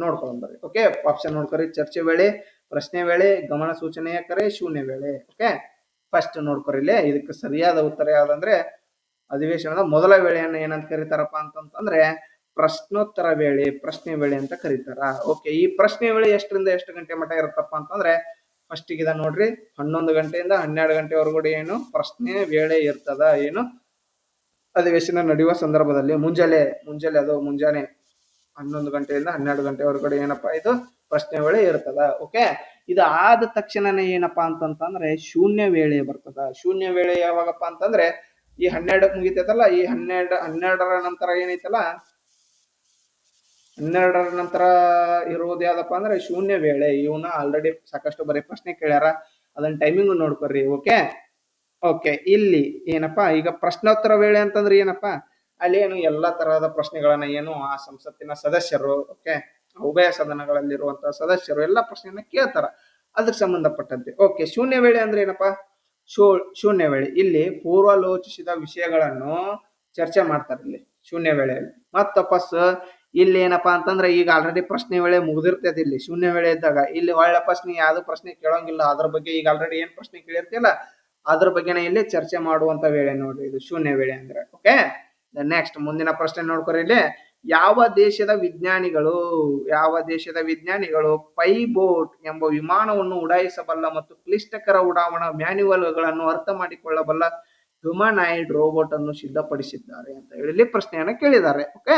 ನೋಡ್ಕೊಂಡ್ಬರ್ರಿ. Okay, option ನೋಡ್ಕೊರಿ. ಚರ್ಚೆ ವೇಳೆ, ಪ್ರಶ್ನೆ ವೇಳೆ, ಗಮನ ಸೂಚನೆಯ ಕರೆ, ಶೂನ್ಯ ವೇಳೆ. ಓಕೆ, ಫಸ್ಟ್ ನೋಡ್ಕೊರಿ. ಇದಕ್ಕೆ ಸರಿಯಾದ ಉತ್ತರ ಯಾವ್ದಂದ್ರೆ ಅಧಿವೇಶನದ ಮೊದಲ ವೇಳೆಯನ್ನು ಏನಂತ ಕರೀತಾರಪ್ಪ ಅಂತಂದ್ರೆ ಪ್ರಶ್ನೋತ್ತರ ವೇಳೆ, ಪ್ರಶ್ನೆ ವೇಳೆ ಅಂತ ಕರೀತಾರ. ಓಕೆ, ಈ ಪ್ರಶ್ನೆ ವೇಳೆ ಎಷ್ಟರಿಂದ ಎಷ್ಟು ಗಂಟೆ ಮಟ್ಟ ಇರುತ್ತಪ್ಪ ಅಂತಂದ್ರೆ ಫಸ್ಟ್ ಇದ ನೋಡ್ರಿ 11 ಗಂಟೆಯಿಂದ 12 ಗಂಟೆವರೆಗೂ ಏನು ಪ್ರಶ್ನೆ ವೇಳೆ ಇರ್ತದ. ಏನು ಅಧಿವೇಶನ ನಡೆಯುವ ಸಂದರ್ಭದಲ್ಲಿ ಮುಂಜಾನೆ ಅದು ಮುಂಜಾನೆ 11 ಗಂಟೆಯಿಂದ 12 ಗಂಟೆವರೆಗೂ ಏನಪ್ಪಾ ಇದು ಪ್ರಶ್ನೆ ವೇಳೆ ಇರ್ತದ. ಓಕೆ, ಇದು ಆದ ತಕ್ಷಣನೇ ಏನಪ್ಪಾ ಅಂತಂದ್ರೆ ಶೂನ್ಯ ವೇಳೆ ಬರ್ತದ. ಶೂನ್ಯ ವೇಳೆ ಯಾವಾಗಪ್ಪ ಅಂತಂದ್ರೆ ಈ 12 ಮುಗಿತೈತಲ್ಲ, ಈ 12ರ ನಂತರ ಏನೈತಲ್ಲ 12ರ ನಂತರ ಇರುವುದು ಯಾವ್ದಪ್ಪ ಅಂದ್ರೆ ಶೂನ್ಯ ವೇಳೆ. ಇವನ್ನ ಆಲ್ರೆಡಿ ಸಾಕಷ್ಟು ಬರೀ ಪ್ರಶ್ನೆ ಕೇಳ್ಯಾರ, ಅದನ್ನ ಟೈಮಿಂಗ್ ನೋಡ್ಕೊರಿ. ಓಕೆ ಓಕೆ ಇಲ್ಲಿ ಏನಪ್ಪಾ ಈಗ ಪ್ರಶ್ನೋತ್ತರ ವೇಳೆ ಅಂತಂದ್ರೆ ಏನಪ್ಪಾ ಅಲ್ಲಿ ಏನು ಎಲ್ಲಾ ತರಹದ ಪ್ರಶ್ನೆಗಳನ್ನ ಏನು ಆ ಸಂಸತ್ತಿನ ಸದಸ್ಯರು, ಓಕೆ ಉಭಯ ಸದನಗಳಲ್ಲಿರುವಂತಹ ಸದಸ್ಯರು ಎಲ್ಲಾ ಪ್ರಶ್ನೆಯನ್ನ ಕೇಳ್ತಾರ ಅದಕ್ಕೆ ಸಂಬಂಧಪಟ್ಟಂತೆ. ಓಕೆ, ಶೂನ್ಯ ವೇಳೆ ಅಂದ್ರೆ ಏನಪ್ಪಾ ಶೂನ್ಯ ವೇಳೆ ಇಲ್ಲಿ ಪೂರ್ವಾಲೋಚಿಸಿದ ವಿಷಯಗಳನ್ನು ಚರ್ಚೆ ಮಾಡ್ತಾರೆ ಇಲ್ಲಿ ಶೂನ್ಯ ವೇಳೆಯಲ್ಲಿ. ಮತ್ತಪ್ಪಸ್ ಇಲ್ಲಿ ಏನಪ್ಪಾ ಅಂತಂದ್ರೆ ಈಗ ಆಲ್ರೆಡಿ ಪ್ರಶ್ನೆ ವೇಳೆ ಮುಗಿದಿರ್ತೈತಿ. ಇಲ್ಲಿ ಶೂನ್ಯ ವೇಳೆ ಇದ್ದಾಗ ಇಲ್ಲಿ ಒಳ್ಳೆ ಪ್ರಶ್ನೆ ಯಾವ್ದು ಪ್ರಶ್ನೆ ಕೇಳೋಂಗಿಲ್ಲ, ಅದ್ರ ಬಗ್ಗೆ ಈಗ ಆಲ್ರೆಡಿ ಏನ್ ಪ್ರಶ್ನೆ ಕೇಳಿರ್ತಿಲ್ಲ ಅದ್ರ ಬಗ್ಗೆನೇ ಇಲ್ಲಿ ಚರ್ಚೆ ಮಾಡುವಂತ ವೇಳೆ ನೋಡ್ರಿ ಇದು ಶೂನ್ಯ ವೇಳೆ ಅಂದ್ರೆ. ಓಕೆ, ನೆಕ್ಸ್ಟ್ ಮುಂದಿನ ಪ್ರಶ್ನೆ ನೋಡ್ಕೊರಿ. ಇಲ್ಲಿ ಯಾವ ದೇಶದ ವಿಜ್ಞಾನಿಗಳು ಪೈ ಬೋಟ್ ಎಂಬ ವಿಮಾನವನ್ನು ಉಡಾಯಿಸಬಲ್ಲ ಮತ್ತು ಕ್ಲಿಷ್ಟಕರ ಉಡಾವಣಾ ಮ್ಯಾನ್ಯುವಲ್ಗಳನ್ನು ಅರ್ಥ ಮಾಡಿಕೊಳ್ಳಬಲ್ಲ ಹ್ಯೂಮನಾಯ್ಡ್ ರೋಬೋಟ್ ಅನ್ನು ಸಿದ್ಧಪಡಿಸಿದ್ದಾರೆ ಅಂತ ಹೇಳಿ ಪ್ರಶ್ನೆಯನ್ನ ಕೇಳಿದ್ದಾರೆ. ಓಕೆ,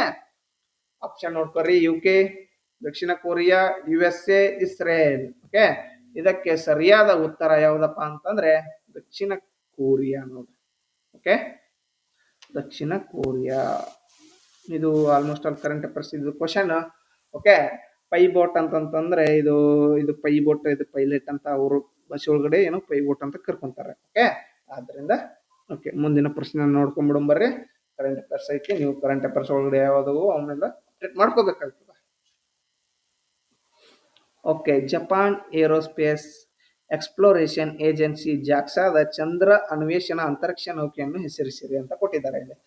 ಆಪ್ಷನ್ ನೋಡ್ಕೊರಿ. UK, ದಕ್ಷಿಣ ಕೊರಿಯಾ, USA, ಇಸ್ರೇಲ್. ಓಕೆ, ಇದಕ್ಕೆ ಸರಿಯಾದ ಉತ್ತರ ಯಾವ್ದಪ್ಪ ಅಂತಂದ್ರೆ ದಕ್ಷಿಣ ಕೊರಿಯಾ ನೋಡ್ರಿ. ಓಕೆ, ದಕ್ಷಿಣ ಕೊರಿಯಾ. ಇದು ಆಲ್ಮೋಸ್ಟ್ ಆಲ್ ಕರೆಂಟ್ ಅಫೇರ್ಸ್ ಇದು ಕ್ವಶನ್. ಓಕೆ, ಪೈ ಬೋಟ್ ಅಂತಂತಂದ್ರೆ ಇದು ಪೈ ಬೋಟ್, ಇದು ಪೈಲಟ್ ಅಂತ ಅವರು ಬಸ್ ಒಳಗಡೆ ಏನೋ ಪೈ ಬೋಟ್ ಅಂತ ಕರ್ಕೊಂತಾರೆ. ಓಕೆ, ಆದ್ರಿಂದ ಓಕೆ ಮುಂದಿನ ಪ್ರಶ್ನೆ ನೋಡ್ಕೊಂಡ್ಬಿಡಂಬರ್ರಿ. ಕರೆಂಟ್ ಅಫೇರ್ಸ್ ಐತಿ, ನೀವು ಕರೆಂಟ್ ಅಫೇರ್ಸ್ ಒಳಗಡೆ ಯಾವ್ದವು ಅವನ್ನೆಲ್ಲ ಅಪ್ಡೇಟ್ ಮಾಡ್ಕೋಬೇಕಾಗ್ತದ. Okay, Japan aerospace exploration agency ಜಾಕ್ಸಾದ ಚಂದ್ರ ಅನ್ವೇಷಣಾ ಅಂತರಿಕ್ಷ ನೌಕೆಯನ್ನು ಹೆಸರಿಸಿರಿ ಅಂತ ಕೊಟ್ಟಿದ್ದಾರೆ ಇಲ್ಲಿ.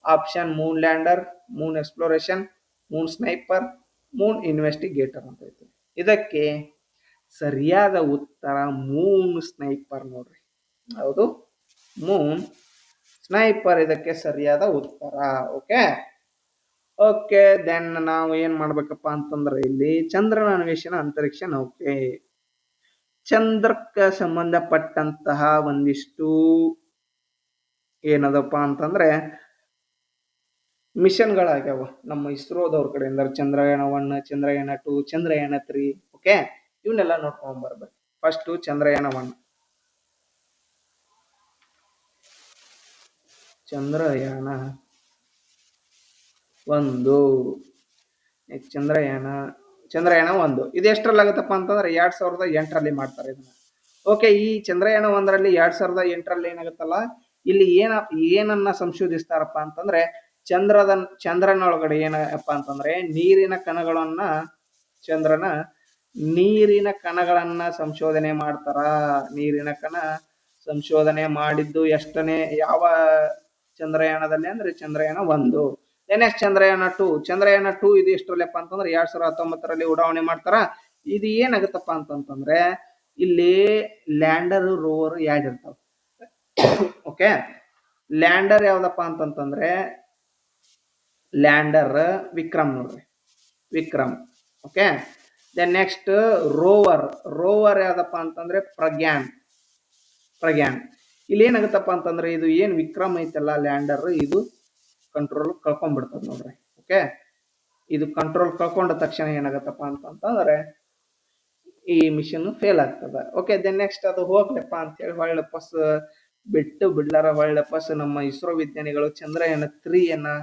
Option moon lander, moon exploration, moon sniper, moon investigator ಅಂತ ಐತಿ. ಇದಕ್ಕೆ ಸರಿಯಾದ ಉತ್ತರ ಮೂನ್ ಸ್ನೈಪರ್ ನೋಡ್ರಿ. ಹೌದು, ಮೂನ್ ಸ್ನೈಪರ್ ಇದಕ್ಕೆ ಸರಿಯಾದ ಉತ್ತರ. ಓಕೆ ಓಕೆ, ದೆನ್ ನಾವು ಏನ್ ಮಾಡ್ಬೇಕಪ್ಪ ಅಂತಂದ್ರೆ ಇಲ್ಲಿ ಚಂದ್ರನ ಅನ್ವೇಷಣ ಅಂತರಿಕ್ಷ ನೌಕೆ. ಚಂದ್ರಕ್ಕೆ ಸಂಬಂಧಪಟ್ಟಂತಹ ಒಂದಿಷ್ಟು ಏನದಪ್ಪ ಅಂತಂದ್ರೆ ಮಿಷನ್ಗಳಾಗ್ಯಾವ ನಮ್ಮ ಇಸ್ರೋದವ್ರ ಕಡೆಯಿಂದ. ಚಂದ್ರಯಾನ 1, ಚಂದ್ರಯಾನ 2, ಚಂದ್ರಯಾನ 3. ಓಕೆ, ಇವನ್ನೆಲ್ಲ ನೋಡ್ಕೊಂಡ್ ಬರ್ಬೇಕು. ಫಸ್ಟ್ ಚಂದ್ರಯಾನ 1. ಚಂದ್ರಯಾನ 1, ಚಂದ್ರಯಾನ 1 ಇದು ಎಷ್ಟರಲ್ಲಾಗತ್ತಪ್ಪ ಅಂತಂದ್ರೆ 2008ರಲ್ಲಿ ಮಾಡ್ತಾರೆ ಇದನ್ನ. ಓಕೆ, ಈ ಚಂದ್ರಯಾನ 1ರಲ್ಲಿ 2008ರಲ್ಲಿ ಏನಾಗುತ್ತಲ್ಲ, ಇಲ್ಲಿ ಏನನ್ನ ಸಂಶೋಧಿಸ್ತಾರಪ್ಪ ಅಂತಂದ್ರೆ ಚಂದ್ರನೊಳಗಡೆ ಏನಪ್ಪ ಅಂತಂದ್ರೆ ನೀರಿನ ಕಣಗಳನ್ನ ಸಂಶೋಧನೆ ಮಾಡ್ತಾರ. ನೀರಿನ ಕಣ ಸಂಶೋಧನೆ ಮಾಡಿದ್ದು ಯಾವ ಚಂದ್ರಯಾನದಲ್ಲಿ ಅಂದ್ರೆ ಚಂದ್ರಯಾನ 1. ನೆಕ್ಸ್ಟ್ ಚಂದ್ರಯಾನ 2 ಇದು ಎಷ್ಟರಲ್ಲಪ್ಪ ಅಂತಂದ್ರೆ 2019ರಲ್ಲಿ ಉಡಾವಣೆ ಮಾಡ್ತಾರ. ಇದು ಏನಾಗುತ್ತಪ್ಪ ಅಂತಂತಂದ್ರೆ ಇಲ್ಲಿ ಲ್ಯಾಂಡರ್ ರೋವರ್ ಇರ್ತಾವ. ಓಕೆ, ಲ್ಯಾಂಡರ್ ಯಾವ್ದಪ್ಪ ಅಂತಂತಂದ್ರೆ ಲ್ಯಾಂಡರ್ ವಿಕ್ರಮ್ ನೋಡ್ರಿ, Vikram. Okay, then next rover ಯಾವ್ದಪ್ಪ ಅಂತಂದ್ರೆ ಪ್ರಗ್ಯಾನ್. ಇಲ್ಲಿ ಏನಾಗುತ್ತಪ್ಪ ಅಂತಂದ್ರೆ ಇದು ಏನ್ ವಿಕ್ರಮ್ ಐತಲ್ಲ ಲ್ಯಾಂಡರ್, ಇದು ಕಂಟ್ರೋಲ್ ಕಳ್ಕೊಂಡ್ಬಿಡ್ತದ ನೋಡ್ರಿ. ಓಕೆ, ಇದು ಕಂಟ್ರೋಲ್ ಕಳ್ಕೊಂಡ ತಕ್ಷಣ ಏನಾಗತ್ತಪ್ಪ ಅಂತಂದ್ರೆ ಈ ಮಿಷನ್ ಫೇಲ್ ಆಗ್ತದ. ಓಕೆ, ದೆನ್ ನೆಕ್ಸ್ಟ್ ಅದು ಹೋಗ್ಲಪ್ಪ ಅಂತ ಹೇಳಿ ಹೊಳ್ಳಪಸ್ ಬಿಡ್ಲಾರ ಹೊಳ್ಳಪಸ್ ನಮ್ಮ ಇಸ್ರೋ ವಿಜ್ಞಾನಿಗಳು ಚಂದ್ರಯಾನ 3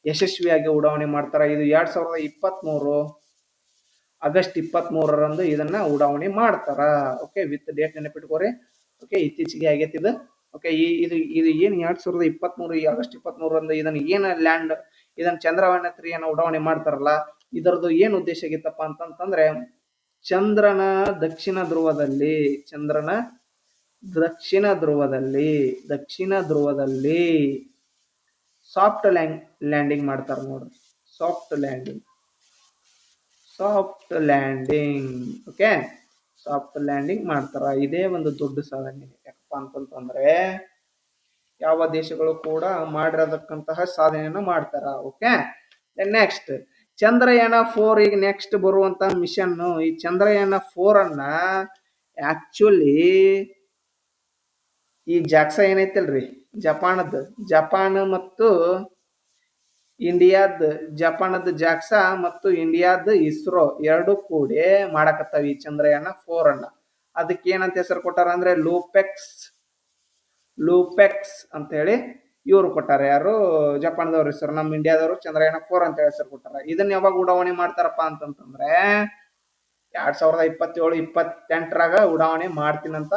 ಯಶಸ್ವಿಯಾಗಿ ಉಡಾವಣೆ ಮಾಡ್ತಾರ. ಇದು 2023 ಆಗಸ್ಟ್ 23ರಂದು ಇದನ್ನ ಉಡಾವಣೆ ಮಾಡ್ತಾರ. ಓಕೆ, ವಿತ್ ಡೇಟ್ ನೆನಪಿಟ್ಕೋರಿ. ಓಕೆ, ಇತ್ತೀಚೆಗೆ ಆಗೈತಿ ಇದು. ಓಕೆ, ಇದು ಏನ್ 2023 ಆಗಸ್ಟ್ 23ರಂದು ಇದನ್ನ ಚಂದ್ರಯಾನ 3 ಉಡಾವಣೆ ಮಾಡ್ತಾರಲ್ಲ, ಇದರದ್ದು ಏನ್ ಉದ್ದೇಶ ಆಗಿತ್ತಪ್ಪ ಅಂತಂದ್ರೆ ಚಂದ್ರನ ದಕ್ಷಿಣ ಧ್ರುವದಲ್ಲಿ ಸಾಫ್ಟ್ ಲ್ಯಾಂಡಿಂಗ್ ಮಾಡ್ತಾರ ನೋಡ್ರಿ. Soft landing. Okay, soft landing ಮಾಡ್ತಾರ. ಇದೇ ಒಂದು ದೊಡ್ಡ ಸಾಧನೆ. ಯಾಕಪ್ಪ ಅಂತಂದ್ರೆ ಯಾವ ದೇಶಗಳು ಕೂಡ ಮಾಡಿರತಕ್ಕಂತಹ ಸಾಧನೆಯನ್ನ ಮಾಡ್ತಾರ. ಓಕೆ, ನೆಕ್ಸ್ಟ್ ಚಂದ್ರಯಾನ 4 ಈಗ ನೆಕ್ಸ್ಟ್ ಬರುವಂತ ಮಿಷನ್. ಈ ಚಂದ್ರಯಾನ 4 ಆಕ್ಚುಲಿ ಈ ಜಾಕ್ಸಾ ಏನೈತಲ್ರಿ, ಜಪಾನ್ ಮತ್ತು ಜಪಾನದ ಜಾಕ್ಸಾ ಮತ್ತು ಇಂಡಿಯಾದ ಇಸ್ರೋ ಎರಡು ಕೂಡಿ ಮಾಡಕತ್ತಾವ ಈ ಚಂದ್ರಯಾನ 4. ಅದಕ್ಕೆ ಏನಂತ ಹೆಸರು ಕೊಟ್ಟಾರ ಅಂದ್ರೆ ಲೂಪೆಕ್ಸ್ ಅಂತ ಹೇಳಿ ಇವ್ರು ಕೊಟ್ಟಾರ. ಯಾರು? ಜಪಾನದವ್ರ ಹೆಸರು. ನಮ್ಮ ಇಂಡಿಯಾದವರು ಚಂದ್ರಯಾನ 4 ಅಂತ ಹೇಳಿ ಹೆಸರು ಕೊಟ್ಟಾರ. ಇದನ್ನ ಯಾವಾಗ ಉಡಾವಣೆ ಮಾಡ್ತಾರಪ್ಪ ಅಂತಂದ್ರೆ 2027-28ರಾಗ ಉಡಾವಣೆ ಮಾಡ್ತೀನಂತ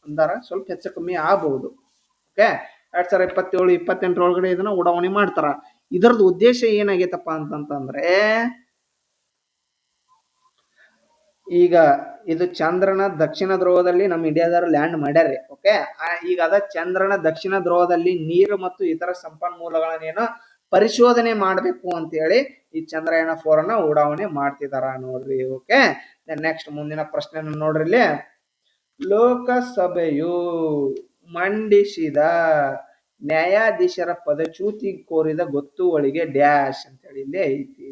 ಅಂದಾರ. ಸ್ವಲ್ಪ ಹೆಚ್ಚು ಕಮ್ಮಿ ಆಗಬಹುದು. ಓಕೆ, 2027-28 ಇದನ್ನ ಉಡಾವಣೆ ಮಾಡ್ತಾರ. ಇದರದ್ದು ಉದ್ದೇಶ ಏನಾಗೈತಪ್ಪ ಅಂತಂದ್ರೆ ಈಗ ಇದು ಚಂದ್ರನ ದಕ್ಷಿಣ ಧ್ರುವದಲ್ಲಿ ನಮ್ಮ ಇಂಡಿಯಾದವರು ಲ್ಯಾಂಡ್ ಮಾಡ್ಯಾರ. ಓಕೆ, ಈಗ ಅದ ಚಂದ್ರನ ದಕ್ಷಿಣ ಧ್ರುವದಲ್ಲಿ ನೀರು ಮತ್ತು ಇತರ ಸಂಪನ್ಮೂಲಗಳನ್ನೇನೋ ಪರಿಶೋಧನೆ ಮಾಡಬೇಕು ಅಂತ ಹೇಳಿ ಈ ಚಂದ್ರಯಾನ 4 ಉಡಾವಣೆ ಮಾಡ್ತಿದಾರ ನೋಡ್ರಿ. ಓಕೆ, ನೆಕ್ಸ್ಟ್ ಮುಂದಿನ ಪ್ರಶ್ನೆ ನೋಡ್ರಿ. ಇಲ್ಲಿ ಲೋಕಸಭೆಯು ಮಂಡಿಸಿದ ನ್ಯಾಯಾಧೀಶರ ಪದಚ್ಯುತಿ ಕೋರಿದ ಗೊತ್ತುವಳಿಗೆ ಡ್ಯಾಶ್ ಅಂತ ಹೇಳಿ ಇಲ್ಲಿ ಐತಿ.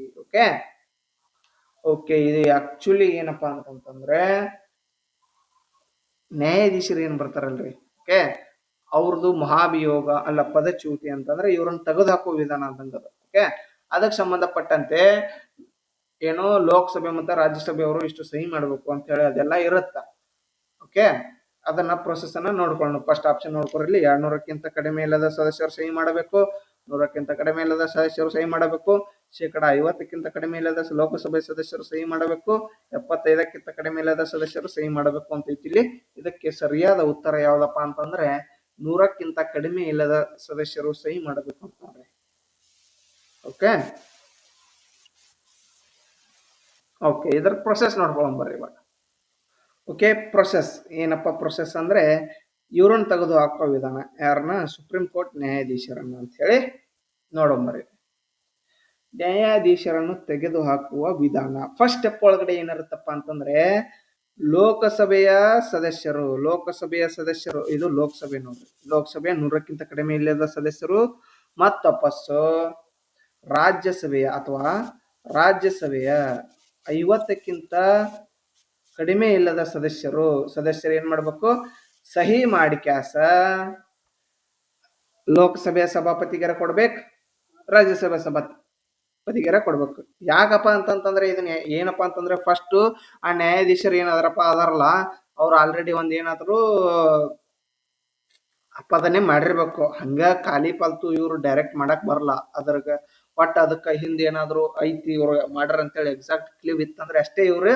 ಓಕೆ, ಇದು ಆಕ್ಚುಲಿ ಏನಪ್ಪಾ ಅಂತಂದ್ರೆ ನ್ಯಾಯಾಧೀಶರು ಏನ್ ಬರ್ತಾರಲ್ರಿ, ಓಕೆ, ಅವ್ರದ್ದು ಮಹಾಭಿಯೋಗ ಅಲ್ಲ ಪದಚ್ಯುತಿ ಅಂತಂದ್ರೆ ಇವ್ರನ್ನ ತೆಗೆದುಹಾಕುವ ವಿಧಾನ ಅಂತಂದ. ಓಕೆ, ಅದಕ್ಕೆ ಸಂಬಂಧಪಟ್ಟಂತೆ ಏನೋ ಲೋಕಸಭೆ ಮತ್ತು ರಾಜ್ಯಸಭೆಯವರು ಇಷ್ಟು ಸಹಿ ಮಾಡ್ಬೇಕು ಅಂತ ಹೇಳಿ ಅದೆಲ್ಲ ಇರುತ್ತ. ಓಕೆ, ಅದನ್ನ ಪ್ರೊಸೆಸ್ ಅನ್ನ ನೋಡ್ಕೊಳ್ಳೋಣ. ಫಸ್ಟ್ ಆಪ್ಷನ್ ನೋಡ್ಕೊರಲ್ಲಿ 200ಕ್ಕಿಂತ ಕಡಿಮೆ ಇಲ್ಲದ ಸದಸ್ಯರು ಸಹಿ ಮಾಡಬೇಕು, 100ಕ್ಕಿಂತ ಕಡಿಮೆ ಇಲ್ಲದ ಸದಸ್ಯರು ಸಹಿ ಮಾಡಬೇಕು, 50%ಕ್ಕಿಂತ ಕಡಿಮೆ ಇಲ್ಲದ ಲೋಕಸಭೆ ಸದಸ್ಯರು ಸಹಿ ಮಾಡಬೇಕು, 75ಕ್ಕಿಂತ ಕಡಿಮೆ ಇಲ್ಲದ ಸದಸ್ಯರು ಸಹಿ ಮಾಡಬೇಕು ಅಂತ ಐತಿ ಇಲ್ಲಿ. ಇದಕ್ಕೆ ಸರಿಯಾದ ಉತ್ತರ ಯಾವ್ದಪ್ಪ ಅಂತಂದ್ರೆ 100ಕ್ಕಿಂತ ಕಡಿಮೆ ಇಲ್ಲದ ಸದಸ್ಯರು ಸಹಿ ಮಾಡಬೇಕು ಅಂತಂದ್ರೆ. ಓಕೆ, ಇದರ ಪ್ರೊಸೆಸ್ ನೋಡ್ಕೊಳ್ಳೋಣ ಬರ್ರಿ ಇವಾಗ. ಓಕೆ, ಪ್ರೊಸೆಸ್ ಏನಪ್ಪ? ಪ್ರೊಸೆಸ್ ಅಂದ್ರೆ ಇವ್ರನ್ನ ತೆಗೆದು ಹಾಕೋ ವಿಧಾನ. ಯಾರನ್ನ? ಸುಪ್ರೀಂ ಕೋರ್ಟ್ ನ್ಯಾಯಾಧೀಶರನ್ನ ಅಂತ ಹೇಳಿ ನೋಡೋಂಬರಿ. ನ್ಯಾಯಾಧೀಶರನ್ನು ತೆಗೆದು ಹಾಕುವ ವಿಧಾನ. ಫಸ್ಟ್ ಸ್ಟೆಪ್ ಒಳಗಡೆ ಏನಿರುತ್ತಪ್ಪ ಅಂತಂದ್ರೆ ಲೋಕಸಭೆಯ ಸದಸ್ಯರು ಇದು ಲೋಕಸಭೆ ನೋಡ್ರಿ. ಲೋಕಸಭೆ 100ಕ್ಕಿಂತ ಕಡಿಮೆ ಇಲ್ಲದ ಸದಸ್ಯರು ಮತ್ತೊಪ್ಪಸ್ಸು ರಾಜ್ಯಸಭೆಯ ಅಥವಾ ರಾಜ್ಯಸಭೆಯ 50ಕ್ಕಿಂತ ಕಡಿಮೆ ಇಲ್ಲದ ಸದಸ್ಯರು ಏನ್ ಮಾಡ್ಬೇಕು, ಸಹಿ ಮಾಡಿ ಕ್ಯಾಸ ಲೋಕಸಭೆಯ ಸಭಾಪತಿಗರ ಕೊಡ್ಬೇಕು, ರಾಜ್ಯಸಭೆ ಸಭಾಪತಿಗರ ಕೊಡ್ಬೇಕು. ಯಾಕಪ್ಪ ಅಂತಂತಂದ್ರೆ ಇದನ್ನ ಏನಪ್ಪಾ ಅಂತಂದ್ರೆ ಫಸ್ಟ್ ಆ ನ್ಯಾಯಾಧೀಶರು ಏನಾದ್ರಪ್ಪ ಅದಾರಲ್ಲ, ಅವ್ರು ಆಲ್ರೆಡಿ ಒಂದ್ ಏನಾದ್ರು ಅಪ್ಪದನ್ನೇ ಮಾಡಿರ್ಬೇಕು. ಹಂಗ ಖಾಲಿ ಪಾಲ್ತು ಇವ್ರು ಡೈರೆಕ್ಟ್ ಮಾಡಕ್ ಬರಲ್ಲ. ಅದ್ರಾಗ ಒಟ್ಟು ಅದಕ್ಕೆ ಹಿಂದೆ ಏನಾದ್ರು ಐತಿ ಇವ್ರು ಮಾಡ್ರ ಅಂತೇಳಿ ಎಕ್ಸಾಕ್ಟ್ ಕ್ಲಿವ್ ಇತ್ತಂದ್ರೆ ಅಷ್ಟೇ ಇವ್ರು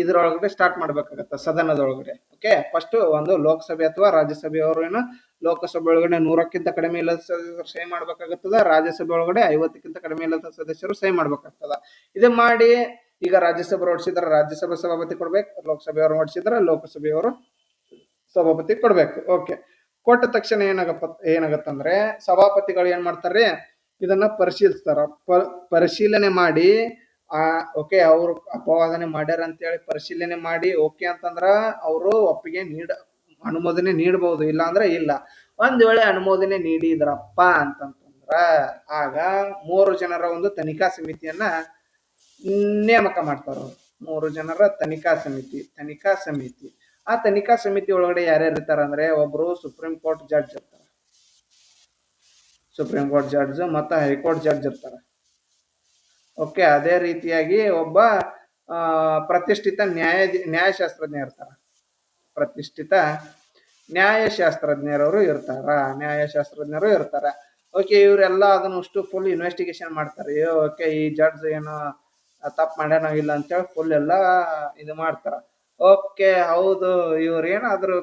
ಇದ್ರೊಳಗಡೆ ಸ್ಟಾರ್ಟ್ ಮಾಡ್ಬೇಕಾಗತ್ತ ಸದನದೊಳಗಡೆ. ಓಕೆ, ಫಸ್ಟ್ ಒಂದು ಲೋಕಸಭೆ ಅಥವಾ ರಾಜ್ಯಸಭೆಯವರು ಏನು ಲೋಕಸಭೆ ಒಳಗಡೆ 100ಕ್ಕಿಂತ ಕಡಿಮೆ ಇಲ್ಲದ ಸದಸ್ಯರು ಸಹಿ ಮಾಡ್ಬೇಕಾಗತ್ತದ, ರಾಜ್ಯಸಭೆ ಒಳಗಡೆ 50ಕ್ಕಿಂತ ಕಡಿಮೆ ಇಲ್ಲದ ಸದಸ್ಯರು ಸಹಿ ಮಾಡ್ಬೇಕಾಗ್ತದ. ಇದು ಮಾಡಿ ಈಗ ರಾಜ್ಯಸಭೆ ಹೊಡ್ಸಿದ್ರ ರಾಜ್ಯಸಭೆ ಸಭಾಪತಿ ಕೊಡ್ಬೇಕು, ಲೋಕಸಭೆಯವರು ಹೊಡ್ಸಿದ್ರ ಲೋಕಸಭೆಯವರು ಸಭಾಪತಿ ಕೊಡ್ಬೇಕು. ಓಕೆ, ಕೊಟ್ಟ ತಕ್ಷಣ ಏನಾಗತ್ತಂದ್ರೆ ಸಭಾಪತಿಗಳು ಏನ್ ಮಾಡ್ತಾರ್ರಿ, ಇದನ್ನ ಪರಿಶೀಲಿಸ್ತಾರ. ಪರಿಶೀಲನೆ ಮಾಡಿ ಓಕೆ ಅವ್ರು ಅಪವಾದನೆ ಮಾಡ್ಯಾರ ಅಂತೇಳಿ ಪರಿಶೀಲನೆ ಮಾಡಿ ಓಕೆ ಅಂತಂದ್ರ ಅವರು ಒಪ್ಪಿಗೆ ಅನುಮೋದನೆ ನೀಡಬಹುದು, ಇಲ್ಲ ಅಂದ್ರೆ ಇಲ್ಲ. ಒಂದ್ ವೇಳೆ ಅನುಮೋದನೆ ನೀಡಿದ್ರಪ್ಪ ಅಂತಂದ್ರ ಆಗ 3 ಜನರ ಒಂದು ತನಿಖಾ ಸಮಿತಿಯನ್ನ ನೇಮಕ ಮಾಡ್ತಾರ. 3 ಜನರ ತನಿಖಾ ಸಮಿತಿ. ಆ ತನಿಖಾ ಸಮಿತಿ ಒಳಗಡೆ ಯಾರ್ಯಾರು ಇರ್ತಾರ ಅಂದ್ರೆ ಒಬ್ರು ಸುಪ್ರೀಂ ಕೋರ್ಟ್ ಜಡ್ಜ್ ಇರ್ತಾರ, ಸುಪ್ರೀಂ ಕೋರ್ಟ್ ಜಡ್ಜ್ ಮತ್ತು ಹೈಕೋರ್ಟ್ ಜಡ್ಜ್ ಇರ್ತಾರ. ಓಕೆ, ಅದೇ ರೀತಿಯಾಗಿ ಒಬ್ಬ ಪ್ರತಿಷ್ಠಿತ ನ್ಯಾಯಶಾಸ್ತ್ರಜ್ಞ ಇರ್ತಾರ, ಪ್ರತಿಷ್ಠಿತ ನ್ಯಾಯಶಾಸ್ತ್ರಜ್ಞರು ಇರ್ತಾರ. ಓಕೆ, ಇವರೆಲ್ಲ ಅದನ್ನ ಅಷ್ಟು ಫುಲ್ ಇನ್ವೆಸ್ಟಿಗೇಷನ್ ಮಾಡ್ತಾರೆ. ಓಕೆ, ಈ ಜಡ್ಜ್ ಏನು ತಪ್ಪು ಮಾಡ್ಯಾನೋ ಇಲ್ಲ ಅಂತೇಳಿ ಫುಲ್ ಎಲ್ಲ ಇದು ಮಾಡ್ತಾರ. ಓಕೆ, ಹೌದು ಇವ್ರು ಏನಾದ್ರು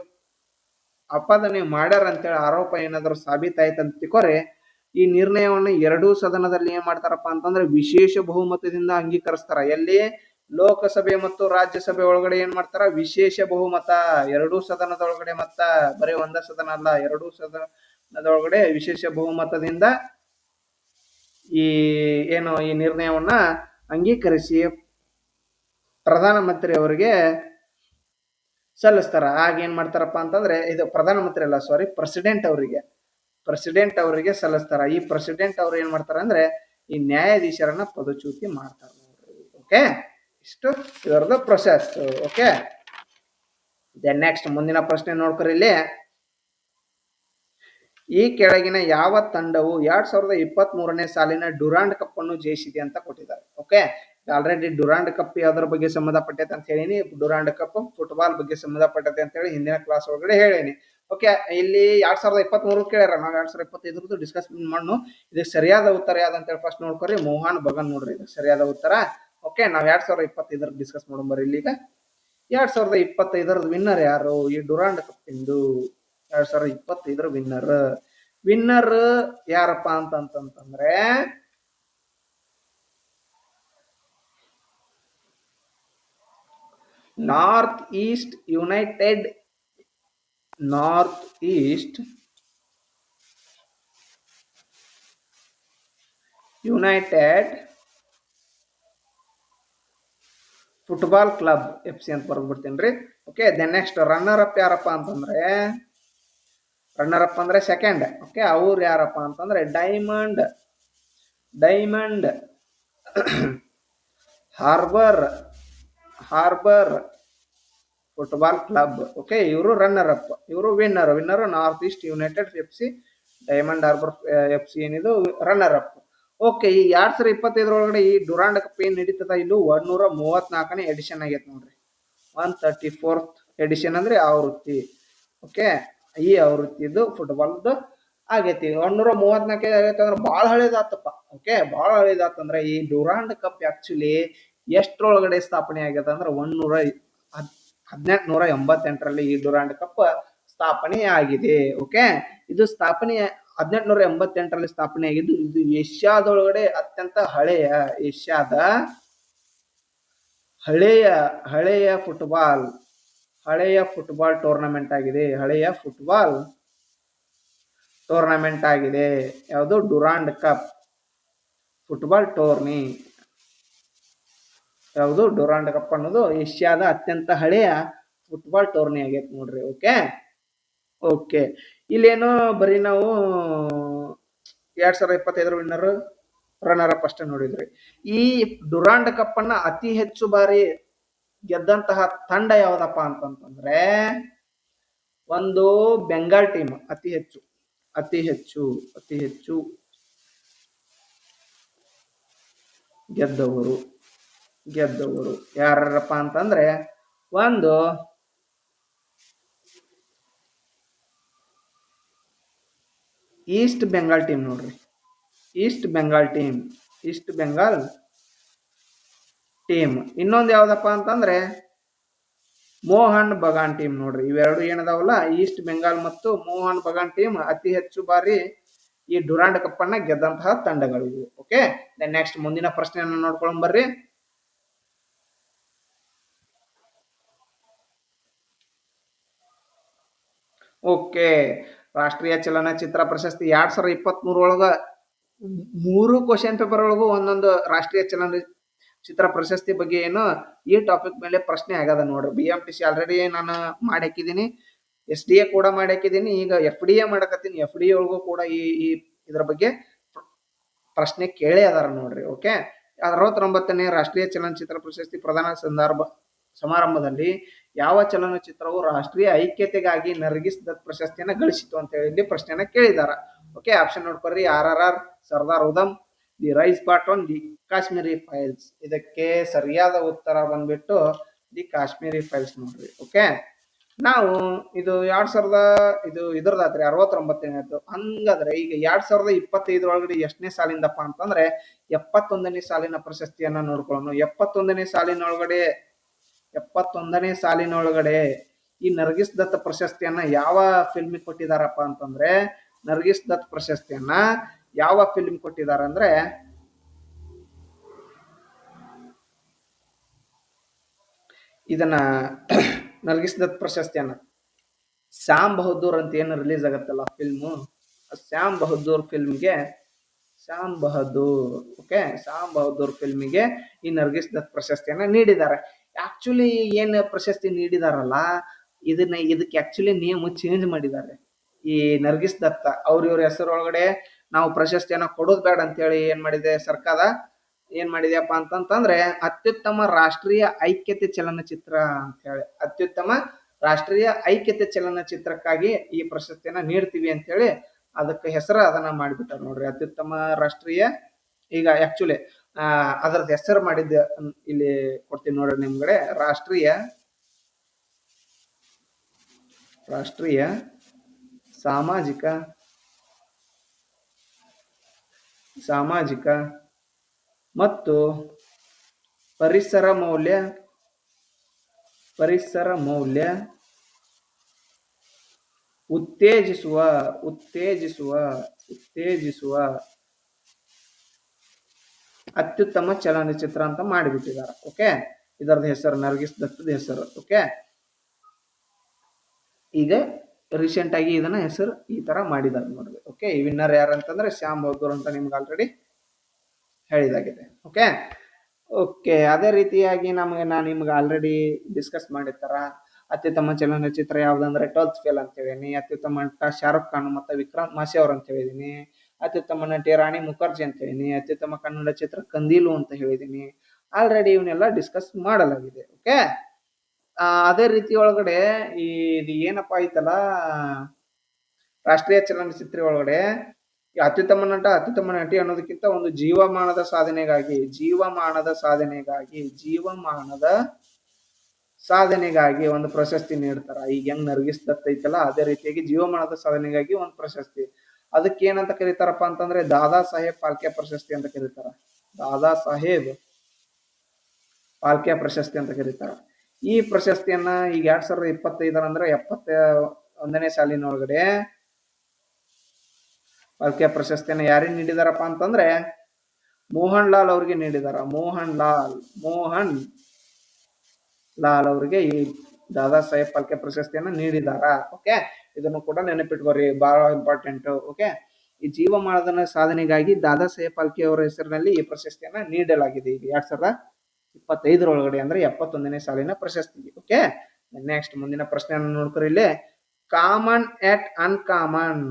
ಅಪಾದನೆ ಮಾಡ್ಯಾರ ಅಂತೇಳಿ ಆರೋಪ ಏನಾದ್ರು ಸಾಬೀತಾಯ್ತಂತ ತಿಳ್ಕೊರೆ ಈ ನಿರ್ಣಯವನ್ನು ಎರಡೂ ಸದನದಲ್ಲಿ ಏನ್ ಮಾಡ್ತಾರಪ್ಪ ಅಂತಂದ್ರೆ ವಿಶೇಷ ಬಹುಮತದಿಂದ ಅಂಗೀಕರಿಸ್ತಾರ. ಎಲ್ಲಿ ಲೋಕಸಭೆ ಮತ್ತು ರಾಜ್ಯಸಭೆ ಒಳಗಡೆ ಏನ್ ಮಾಡ್ತಾರ, ವಿಶೇಷ ಬಹುಮತ. ಎರಡೂ ಸದನದೊಳಗಡೆ ಮತ್ತ ಬರೀ ಒಂದ ಸದನ ಅಲ್ಲ, ಎರಡೂ ಸದನದೊಳಗಡೆ ವಿಶೇಷ ಬಹುಮತದಿಂದ ಈ ನಿರ್ಣಯವನ್ನ ಅಂಗೀಕರಿಸಿ ಪ್ರಧಾನಮಂತ್ರಿ ಅವರಿಗೆ ಸಲ್ಲಿಸ್ತಾರ. ಆಗ ಏನ್ ಮಾಡ್ತಾರಪ್ಪ ಅಂತಂದ್ರೆ ಇದು ಪ್ರಧಾನಮಂತ್ರಿ ಅಲ್ಲ, ಸಾರಿ, ಪ್ರೆಸಿಡೆಂಟ್ ಅವರಿಗೆ ಸಲ್ಲಿಸ್ತಾರ. ಈ ಪ್ರೆಸಿಡೆಂಟ್ ಅವ್ರು ಏನ್ ಮಾಡ್ತಾರ ಅಂದ್ರೆ ಈ ನ್ಯಾಯಾಧೀಶರನ್ನ ಪದಚ್ಯುತಿ ಮಾಡ್ತಾರ. ಓಕೆ, ಇಷ್ಟು ಇದರದ ಪ್ರೊಸೆಸ್. ಓಕೆ, ದೆನ್ ನೆಕ್ಸ್ಟ್ ಮುಂದಿನ ಪ್ರಶ್ನೆ ನೋಡ್ಕೊರಿ. ಇಲ್ಲಿ ಈ ಕೆಳಗಿನ ಯಾವ ತಂಡವು 2023ನೇ ಸಾಲಿನ ಡ್ಯುರಾಂಡ್ ಕಪ್ ಅನ್ನು ಜಯಿಸಿದೆ ಅಂತ ಕೊಟ್ಟಿದ್ದಾರೆ. ಓಕೆ, ಆಲ್ರೆಡಿ ಡ್ಯುರಾಂಡ್ ಕಪ್ ಯಾವ್ದ್ರ ಬಗ್ಗೆ ಸಂಬಂಧಪಟ್ಟೈತೆ ಅಂತ ಹೇಳಿನಿ, ಡ್ಯುರಾಂಡ್ ಕಪ್ ಫುಟ್ಬಾಲ್ ಬಗ್ಗೆ ಸಂಬಂಧಪಟ್ಟೈತೆ ಅಂತ ಹೇಳಿ ಹಿಂದಿನ ಕ್ಲಾಸ್ ಒಳಗಡೆ ಹೇಳೇನಿ. ಓಕೆ, ಇಲ್ಲಿ 2023 ಕೇಳ್ಯಾರ, ನಾವು 2025 ಡಿಸ್ಕಸ್ ಮಾಡೋಣ. ಇದಕ್ಕೆ ಸರಿಯಾದ ಉತ್ತರ ಯಾವ್ದಂತೇಳಿ ಫಸ್ಟ್ ನೋಡ್ಕೊರಿ. ಮೋಹನ್ ಬಗನ್ ನೋಡ್ರಿ, ಇದು ಸರಿಯಾದ ಉತ್ತರ. ಓಕೆ, ನಾವು 2025 ಡಿಸ್ಕಸ್ ಮಾಡೋಣ ಬರ್ರಿ. ಇಲ್ಲಿ ಈಗ 2025 ವಿನ್ನರ್ ಯಾರು ಈ ಡ್ಯುರಾಂಡ್ ಕಪ್ ಇಂದು? 2025 ವಿನ್ನರ್ ಯಾರಪ್ಪ ಅಂತಂತಂದ್ರೆ North East United football club FC ಅಂತ ಬರ್ದ್ಬಿಡ್ತೀನಿ. Okay, then next runner up ಯಾರಪ್ಪ ಅಂತಂದ್ರೆ ಸೆಕೆಂಡ್. ಓಕೆ, ಅವ್ರು ಯಾರಪ್ಪ ಅಂತಂದ್ರೆ Diamond Harbour football club. Okay, ಇವರು ರನ್ನರ್ ಅಪ್, ಇವರು winner North East United FC, Diamond Harbour FC ಏನಿದು ರನ್ನರ್ ಅಪ್. ಓಕೆ, ಈ 2025 ಒಳಗಡೆ ಈ ಡ್ಯುರಾಂಡ್ ಕಪ್ ಏನ್ ನಡೀತದ, ಇಲ್ಲೂ 134ನೇ ಎಡಿಷನ್ ಆಗೈತೆ ನೋಡ್ರಿ. 134th ಎಡಿಷನ್ ಅಂದ್ರೆ ಆವೃತ್ತಿ. ಓಕೆ, ಈ ಆವೃತ್ತಿದು ಫುಟ್ಬಾಲ್ದು ಆಗೈತಿ. 134 ಆಗೈತೆ ಅಂದ್ರೆ ಬಹಳ ಹಳೇದಾತಪ್ಪ. ಓಕೆ, ಬಹಳ ಹಳೇದಾತಂದ್ರೆ ಈ ಡ್ಯುರಾಂಡ್ ಕಪ್ ಆಕ್ಚುಲಿ ಎಷ್ಟ್ರೊಳಗಡೆ ಸ್ಥಾಪನೆ ಆಗ್ಯದ ಅಂದ್ರೆ 1888ರಲ್ಲಿ ಈ ಡ್ಯುರಾಂಡ್ ಕಪ್ ಸ್ಥಾಪನೆ ಆಗಿದೆ. ಓಕೆ, ಇದು ಸ್ಥಾಪನೆ 1888ರಲ್ಲಿ ಸ್ಥಾಪನೆ ಆಗಿದ್ದು. ಇದು ಏಷ್ಯಾದೊಳಗಡೆ ಅತ್ಯಂತ ಹಳೆಯ ಫುಟ್ಬಾಲ್ ಟೂರ್ನಮೆಂಟ್ ಆಗಿದೆ. ಯಾವುದು? Durand cup football tourney. ಯಾವುದು? ಡ್ಯುರಾಂಡ್ ಕಪ್ ಅನ್ನೋದು ಏಷ್ಯಾದ ಅತ್ಯಂತ ಹಳೆಯ ಫುಟ್ಬಾಲ್ ಟೂರ್ನಿ ಆಗೈತೆ ನೋಡ್ರಿ. ಓಕೆ, ಇಲ್ಲೇನೋ ಬರೀ ನಾವು 2025 ವಿನ್ನರ್ ರನ್ನರ್ ಅಪ್ ಅಷ್ಟೇ ನೋಡಿದ್ರಿ. ಈ ಡುರಾಂಡ್ ಕಪ್ ಅನ್ನ ಅತಿ ಹೆಚ್ಚು ಬಾರಿ ಗೆದ್ದಂತಹ ತಂಡ ಯಾವ್ದಪ್ಪ ಅಂತಂತಂದ್ರೆ ಒಂದು ಬೆಂಗಾಲ್ ಟೀಮ್ ಅತಿ ಹೆಚ್ಚು ಅತಿ ಹೆಚ್ಚು ಅತಿ ಹೆಚ್ಚು ಗೆದ್ದವರು ಗೆದ್ದವರು ಯಾರಪ್ಪ ಅಂತಂದ್ರೆ ಒಂದು ಈಸ್ಟ್ ಬೆಂಗಾಲ್ ಟೀಮ್ ನೋಡ್ರಿ. East Bengal team. ಇನ್ನೊಂದು ಯಾವ್ದಪ್ಪ ಅಂತಂದ್ರೆ ಮೋಹನ್ ಬಗಾನ್ ಟೀಮ್ ನೋಡ್ರಿ. ಇವೆರಡು ಏನದಾವಲ್ಲ, ಈಸ್ಟ್ ಬೆಂಗಾಲ್ ಮತ್ತು ಮೋಹನ್ ಬಗಾನ್ ಟೀಮ್ ಅತಿ ಹೆಚ್ಚು ಬಾರಿ ಈ ಡುರಾಂಡ್ ಕಪ್ ಅನ್ನ ಗೆದ್ದಂತಹ ತಂಡಗಳು ಇವು. ಓಕೆ, ನೆಕ್ಸ್ಟ್ ಮುಂದಿನ ಪ್ರಶ್ನೆಯನ್ನು ನೋಡ್ಕೊಂಡ್ ಬರ್ರಿ. ಓಕೆ, ರಾಷ್ಟ್ರೀಯ ಚಲನಚಿತ್ರ ಪ್ರಶಸ್ತಿ 2023 ಒಳಗ 3 ಕ್ವಶನ್ ಪೇಪರ್ ಒಳಗೂ ಒಂದೊಂದು ರಾಷ್ಟ್ರೀಯ ಚಲನಚಿತ್ರ ಪ್ರಶಸ್ತಿ ಬಗ್ಗೆ ಏನು ಈ ಟಾಪಿಕ್ ಮೇಲೆ ಪ್ರಶ್ನೆ ಆಗದ ನೋಡ್ರಿ. BMTC ಆಲ್ರೆಡಿ ನಾನು ಮಾಡಿ ಹಾಕಿದ್ದೀನಿ, SDA ಕೂಡ ಮಾಡಿ ಹಾಕಿದ್ದೀನಿ, ಈಗ FDA ಮಾಡಕತ್ತೀನಿ. FDA ಒಳಗೂ ಕೂಡ ಈ ಇದ್ರ ಬಗ್ಗೆ ಪ್ರಶ್ನೆ ಕೇಳೇ ಅದಾರ ನೋಡ್ರಿ. ಓಕೆ, 69ನೇ ರಾಷ್ಟ್ರೀಯ ಚಲನಚಿತ್ರ ಪ್ರಶಸ್ತಿ ಪ್ರದಾನ ಸಮಾರಂಭದಲ್ಲಿ ಯಾವ ಚಲನಚಿತ್ರವು ರಾಷ್ಟ್ರೀಯ ಐಕ್ಯತೆಗಾಗಿ ನರ್ಗಿಸ್ ದತ್ ಪ್ರಶಸ್ತಿಯನ್ನ ಗಳಿಸಿತು ಅಂತ ಹೇಳಿ ಇಲ್ಲಿ ಪ್ರಶ್ನೆಯನ್ನ ಕೇಳಿದಾರ. ಓಕೆ, ಆಪ್ಷನ್ ನೋಡ್ಕೊಡ್ರಿ. RRR, Sardar Udham, the rise Pathaan, the Kashmiri files. ಇದಕ್ಕೆ ಸರಿಯಾದ ಉತ್ತರ ಬಂದ್ಬಿಟ್ಟು ದಿ ಕಾಶ್ಮೀರಿ ಫೈಲ್ಸ್ ನೋಡ್ರಿ. ಓಕೆ, ನಾವು ಇದು 2000 ಇದ್ರದಾತ್ರಿ 69ನೇದು. ಹಂಗಾದ್ರೆ ಈಗ 2025 ಒಳಗಡೆ ಎಷ್ಟನೇ ಸಾಲಿಂದಪ್ಪ ಅಂತಂದ್ರೆ 71ನೇ ಸಾಲಿನ ಪ್ರಶಸ್ತಿಯನ್ನ ನೋಡ್ಕೊಳ್ಳೋಣ. 71ನೇ ಸಾಲಿನೊಳಗಡೆ ಈ ನರ್ಗಿಸ್ ದತ್ ಪ್ರಶಸ್ತಿಯನ್ನ ಯಾವ ಫಿಲ್ಮ್ ಕೊಟ್ಟಿದಾರಪ್ಪ ಅಂತಂದ್ರೆ, ನರ್ಗಿಸ್ ದತ್ ಪ್ರಶಸ್ತಿಯನ್ನ ಯಾವ ಫಿಲ್ಮ್ ಕೊಟ್ಟಿದಾರ ಅಂದ್ರೆ ಇದನ್ನ ನರ್ಗಿಸ್ ದತ್ ಪ್ರಶಸ್ತಿಯನ್ನ ಶ್ಯಾಮ್ ಬಹದ್ದೂರ್ ಅಂತ ಏನು ರಿಲೀಸ್ ಆಗತ್ತಲ್ಲ ಫಿಲ್ಮು, ಶ್ಯಾಮ್ ಬಹದ್ದೂರ್ ಫಿಲ್ಮಿಗೆ ಈ ನರ್ಗಿಸ್ ದತ್ ಪ್ರಶಸ್ತಿಯನ್ನ ನೀಡಿದ್ದಾರೆ. ಆಕ್ಚುಲಿ ಏನ್ ಪ್ರಶಸ್ತಿ ನೀಡಿದಾರಲ್ಲ, ಇದಕ್ಕೆ ಆಕ್ಚುಲಿ ನೇಮ್ ಚೇಂಜ್ ಮಾಡಿದ್ದಾರೆ. ಈ ನರ್ಗಿಸ್ ದತ್ತ ಇವ್ರ ಹೆಸರೊಳಗಡೆ ನಾವು ಪ್ರಶಸ್ತಿಯನ್ನ ಕೊಡೋದ್ ಬೇಡ ಅಂತ ಹೇಳಿ ಏನ್ ಮಾಡಿದೆ ಸರ್ಕಾರ, ಏನ್ ಮಾಡಿದ್ಯಪ್ಪ ಅಂತಂತಂದ್ರೆ ಅತ್ಯುತ್ತಮ ರಾಷ್ಟ್ರೀಯ ಐಕ್ಯತೆ ಚಲನಚಿತ್ರ ಅಂತ ಹೇಳಿ, ಅತ್ಯುತ್ತಮ ರಾಷ್ಟ್ರೀಯ ಐಕ್ಯತೆ ಚಲನಚಿತ್ರಕ್ಕಾಗಿ ಈ ಪ್ರಶಸ್ತಿಯನ್ನ ನೀಡ್ತೀವಿ ಅಂತ ಹೇಳಿ ಅದಕ್ಕೆ ಹೆಸರು ಅದನ್ನ ಮಾಡಿಬಿಟ್ಟಾರ ನೋಡ್ರಿ, ಅತ್ಯುತ್ತಮ ರಾಷ್ಟ್ರೀಯ. ಈಗ ಆಕ್ಚುಲಿ ಅದರದ್ದು ಹೆಸರು ಮಾಡಿದ್ದ ಇಲ್ಲಿ ಕೊಡ್ತೀನಿ ನೋಡ್ರಿ ನಿಮ್ಗಡೆ. ರಾಷ್ಟ್ರೀಯ ಸಾಮಾಜಿಕ ಮತ್ತು ಪರಿಸರ ಮೌಲ್ಯ ಉತ್ತೇಜಿಸುವ ಅತ್ಯುತ್ತಮ ಚಲನಚಿತ್ರ ಅಂತ ಮಾಡಿಬಿಟ್ಟಿದ್ದಾರೆ. ಓಕೆ, ಇದರದ ಹೆಸರು ನರ್ಗಿಸ್ ದತ್ತದ ಹೆಸರು. ಓಕೆ, ಈಗ ರೀಸೆಂಟ್ ಆಗಿ ಇದನ್ನ ಹೆಸರು ಈ ತರ ಮಾಡಿದ್ದಾರೆ ನೋಡ್ರಿ. ಓಕೆ, ಈ ವಿನ್ನರ್ ಯಾರಂತಂದ್ರೆ ಶ್ಯಾಮ್ ಬಹದ್ದೂರ್ ಅಂತ ನಿಮ್ಗೆ ಆಲ್ರೆಡಿ ಹೇಳಿದಾಗಿದೆ. ಓಕೆ, ಅದೇ ರೀತಿಯಾಗಿ ನಾನು ನಿಮ್ಗೆ ಆಲ್ರೆಡಿ ಡಿಸ್ಕಸ್ ಮಾಡಿರ್ತಾರ. ಅತ್ಯುತ್ತಮ ಚಲನಚಿತ್ರ ಯಾವ್ದಂದ್ರೆ 12th ಫೇಲ್ ಅಂತ ಹೇಳಿದೀನಿ. ಅತ್ಯುತ್ತಮ ನಟ ಶಾರುಖ್ ಖಾನ್ ಮತ್ತೆ ವಿಕ್ರಾಂತ್ ಮಾಸಿ ಅವ್ರ ಅಂತ ಹೇಳಿದೀನಿ. ಅತ್ಯುತ್ತಮ ನಟಿ ರಾಣಿ ಮುಖರ್ಜಿ ಅಂತ ಹೇಳಿದೀನಿ. ಅತ್ಯುತ್ತಮ ಕನ್ನಡ ಚಿತ್ರ ಕಂದೀಲು ಅಂತ ಹೇಳಿದೀನಿ. ಆಲ್ರೆಡಿ ಇವನ್ನೆಲ್ಲ ಡಿಸ್ಕಸ್ ಮಾಡಲಾಗಿದೆ. ಓಕೆ, ಅದೇ ರೀತಿ ಒಳಗಡೆ ಇದು ಏನಪ್ಪಾ ಐತಲ್ಲ, ರಾಷ್ಟ್ರೀಯ ಚಲನಚಿತ್ರ ಒಳಗಡೆ ಅತ್ಯುತ್ತಮ ನಟ ಅತ್ಯುತ್ತಮ ನಟಿ ಅನ್ನೋದಕ್ಕಿಂತ ಒಂದು ಜೀವಮಾನದ ಸಾಧನೆಗಾಗಿ ಒಂದು ಪ್ರಶಸ್ತಿ ನೀಡ್ತಾರ. ಈಗ ಹೆಂಗ್ ನರ್ಗಿಸ್ ದತ್ ಐತಲ್ಲ, ಅದೇ ರೀತಿಯಾಗಿ ಜೀವಮಾನದ ಸಾಧನೆಗಾಗಿ ಒಂದು ಪ್ರಶಸ್ತಿ. ಅದಕ್ಕೆ ಏನಂತ ಕರೀತಾರಪ್ಪ ಅಂತಂದ್ರೆ ದಾದಾ ಸಾಹೇಬ್ ಫಾಲ್ಕೆ ಪ್ರಶಸ್ತಿ ಅಂತ ಕರೀತಾರ. ದಾದಾ ಸಾಹೇಬ್ ಫಾಲ್ಕೆ ಪ್ರಶಸ್ತಿ ಅಂತ ಕರೀತಾರ. ಈ ಪ್ರಶಸ್ತಿಯನ್ನ ಈಗ 2025 ಅಂದ್ರೆ 71ನೇ ಸಾಲಿನೊಳಗಡೆ ಫಾಲ್ಕೆ ಪ್ರಶಸ್ತಿಯನ್ನ ಯಾರಿಗೆ ನೀಡಿದಾರಪ್ಪ ಅಂತಂದ್ರೆ ಮೋಹನ್ ಲಾಲ್ ಅವ್ರಿಗೆ ನೀಡಿದಾರ. ಮೋಹನ್ ಲಾಲ್ ಅವರಿಗೆ ಈ ದಾದಾ ಸಾಹೇಬ್ ಫಾಲ್ಕೆ ಪ್ರಶಸ್ತಿಯನ್ನ ನೀಡಿದಾರ. ಓಕೆ, ಇದನ್ನು ಕೂಡ ನೆನಪಿಟ್ಕೋರಿ, ಬಹಳ ಇಂಪಾರ್ಟೆಂಟ್. ಓಕೆ, ಈ ಜೀವಮಾನದ ಸಾಧನೆಗಾಗಿ ದಾದಾ ಸಾಹೇಬ್ ಫಾಲ್ಕೆ ಅವರ ಹೆಸರಿನಲ್ಲಿ ಈ ಪ್ರಶಸ್ತಿಯನ್ನ ನೀಡಲಾಗಿದೆ. ಈಗ 2025 ಒಳಗಡೆ ಅಂದ್ರೆ 71ನೇ ಸಾಲಿನ ಪ್ರಶಸ್ತಿ. ಓಕೆ, ನೆಕ್ಸ್ಟ್ ಮುಂದಿನ ಪ್ರಶ್ನೆಯನ್ನು ನೋಡ್ಕೊರಿ. ಇಲ್ಲಿ common at uncommon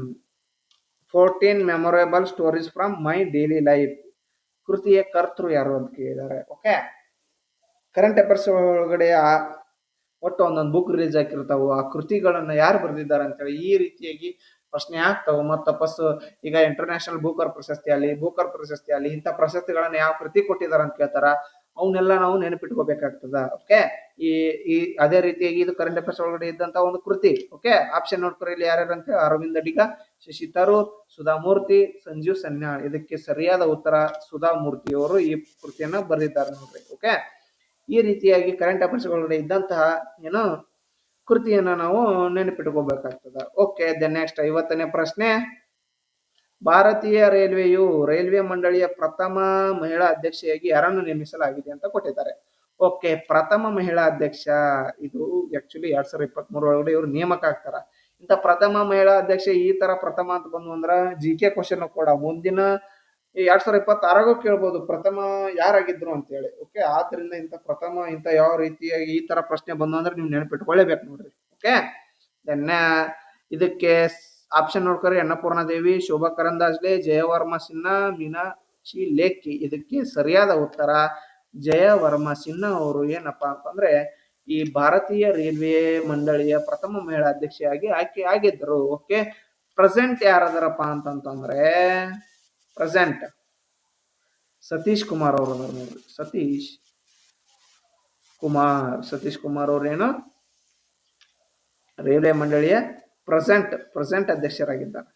14 memorable stories from my daily life. ಕೃತಿಯ ಕರ್ತೃ ಯಾರು ಅಂತ ಕೇಳಿದ್ದಾರೆ. ಓಕೆ, ಕರೆಂಟ್ ಅಫೇರ್ಸ್ ಒಳಗಡೆ ಒಟ್ಟು ಒಂದೊಂದು ಬುಕ್ ರಿಲೀಸ್ ಆಗಿರ್ತಾವು, ಆ ಕೃತಿಗಳನ್ನ ಯಾರು ಬರೆದಿದ್ದಾರೆ ಅಂತೇಳಿ ಈ ರೀತಿಯಾಗಿ ಪ್ರಶ್ನೆ ಆಗ್ತಾವ. ಮತ್ತ ತಪಸ್ ಈಗ ಇಂಟರ್ನ್ಯಾಷನಲ್ ಬೂಕರ್ ಪ್ರಶಸ್ತಿ ಅಲ್ಲಿ ಇಂಥ ಪ್ರಶಸ್ತಿಗಳನ್ನ ಯಾವ ಕೃತಿ ಕೊಟ್ಟಿದಾರ ಅಂತ ಕೇಳ್ತಾರ, ಅವನ್ನೆಲ್ಲ ನಾವು ನೆನಪಿಟ್ಕೋಬೇಕಾಗ್ತದ. ಓಕೆ, ಈ ಈ ಅದೇ ರೀತಿಯಾಗಿ ಇದು ಕರೆಂಟ್ ಅಫೇರ್ಸ್ ಒಳಗಡೆ ಇದ್ದಂತ ಒಂದು ಕೃತಿ. ಓಕೆ, ಆಪ್ಷನ್ ನೋಡ್ಕೊರಿ ಇಲ್ಲಿ ಯಾರ್ಯಾರು ಅಂತ. ಅರವಿಂದ ಅಡಿಗ, ಶಶಿ ತರೂರ್, ಸುಧಾಮೂರ್ತಿ, ಸಂಜೀವ್ ಸನ್ಯಾಳ್. ಇದಕ್ಕೆ ಸರಿಯಾದ ಉತ್ತರ ಸುಧಾಮೂರ್ತಿ ಅವರು ಈ ಕೃತಿಯನ್ನ ಬರೆದಿದ್ದಾರೆ ನೋಡ್ರಿ. ಓಕೆ, ಈ ರೀತಿಯಾಗಿ ಕರೆಂಟ್ ಅಫೇರ್ಸ್ ಒಳಗಡೆ ಇದ್ದಂತಹ ಏನು ಕೃತಿಯನ್ನ ನಾವು ನೆನಪಿಟ್ಕೋಬೇಕಾಗ್ತದ. ಓಕೆ, ದೆನ್ ನೆಕ್ಸ್ಟ್ 50ನೇ ಪ್ರಶ್ನೆ. ಭಾರತೀಯ ರೈಲ್ವೆ ಮಂಡಳಿಯ ಪ್ರಥಮ ಮಹಿಳಾ ಅಧ್ಯಕ್ಷೆಯಾಗಿ ಯಾರನ್ನು ನೇಮಿಸಲಾಗಿದೆ ಅಂತ ಕೊಟ್ಟಿದ್ದಾರೆ. ಓಕೆ, ಪ್ರಥಮ ಮಹಿಳಾ ಅಧ್ಯಕ್ಷ ಇದು ಆಕ್ಚುಲಿ 2023 ಒಳಗಡೆ ಇವರು ನೇಮಕ ಆಗ್ತಾರ. ಇಂಥ ಪ್ರಥಮ ಮಹಿಳಾ ಅಧ್ಯಕ್ಷ ಈ ತರ ಪ್ರಥಮ ಅಂತ ಬಂದು ಅಂದ್ರ GK ಕ್ವಶನ್ ಕೂಡ ಮುಂದಿನ 2026 ಕೇಳ್ಬೋದು ಪ್ರಥಮ ಯಾರಾಗಿದ್ರು ಅಂತ ಹೇಳಿ. ಓಕೆ, ಆದ್ರಿಂದ ಇಂಥ ಯಾವ ರೀತಿಯಾಗಿ ಈ ತರ ಪ್ರಶ್ನೆ ಬಂದು ಅಂದ್ರೆ ನೀವು ನೆನಪಿಟ್ಕೊಳ್ಳೇಬೇಕು ನೋಡ್ರಿ. ಓಕೆ, ಇದಕ್ಕೆ ಆಪ್ಷನ್ ನೋಡ್ಕೊರಿ. ಅನ್ನಪೂರ್ಣ ದೇವಿ, ಶೋಭಾ ಕರಂದಾಜ್ಲೆ, ಜಯವರ್ಮ ಸಿನ್ಹಾ, ಮೀನಾಕ್ಷಿ ಲೇಖಿ. ಇದಕ್ಕೆ ಸರಿಯಾದ ಉತ್ತರ ಜಯವರ್ಮ ಸಿನ್ಹಾ ಅವರು ಏನಪ್ಪಾ ಅಂತಂದ್ರೆ ಈ ಭಾರತೀಯ ರೈಲ್ವೆ ಮಂಡಳಿಯ ಪ್ರಥಮ ಮಹಿಳಾ ಅಧ್ಯಕ್ಷೆಯಾಗಿ ಆಯ್ಕೆ ಆಗಿದ್ರು. ಓಕೆ, ಪ್ರೆಸೆಂಟ್ ಯಾರದಾರಪ್ಪ ಅಂತಂತಂದ್ರೆ ಪ್ರೆಸೆಂಟ್ ಸತೀಶ್ ಕುಮಾರ್ ಅವರು ನೋಡ್ರಿ. ಸತೀಶ್ ಕುಮಾರ್ ಅವ್ರೇನು ರೈಲ್ವೆ ಮಂಡಳಿಯ ಪ್ರೆಸೆಂಟ್ ಅಧ್ಯಕ್ಷರಾಗಿದ್ದಾರೆ.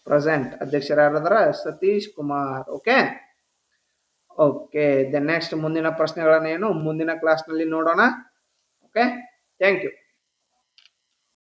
ಪ್ರೆಸೆಂಟ್ ಅಧ್ಯಕ್ಷರು ಯಾರಾದಾರ Satish Kumar. Okay, then next ಮುಂದಿನ ಪ್ರಶ್ನೆಗಳನ್ನೇನು ಮುಂದಿನ ಕ್ಲಾಸ್ ನಲ್ಲಿ ನೋಡೋಣ. Okay, thank you.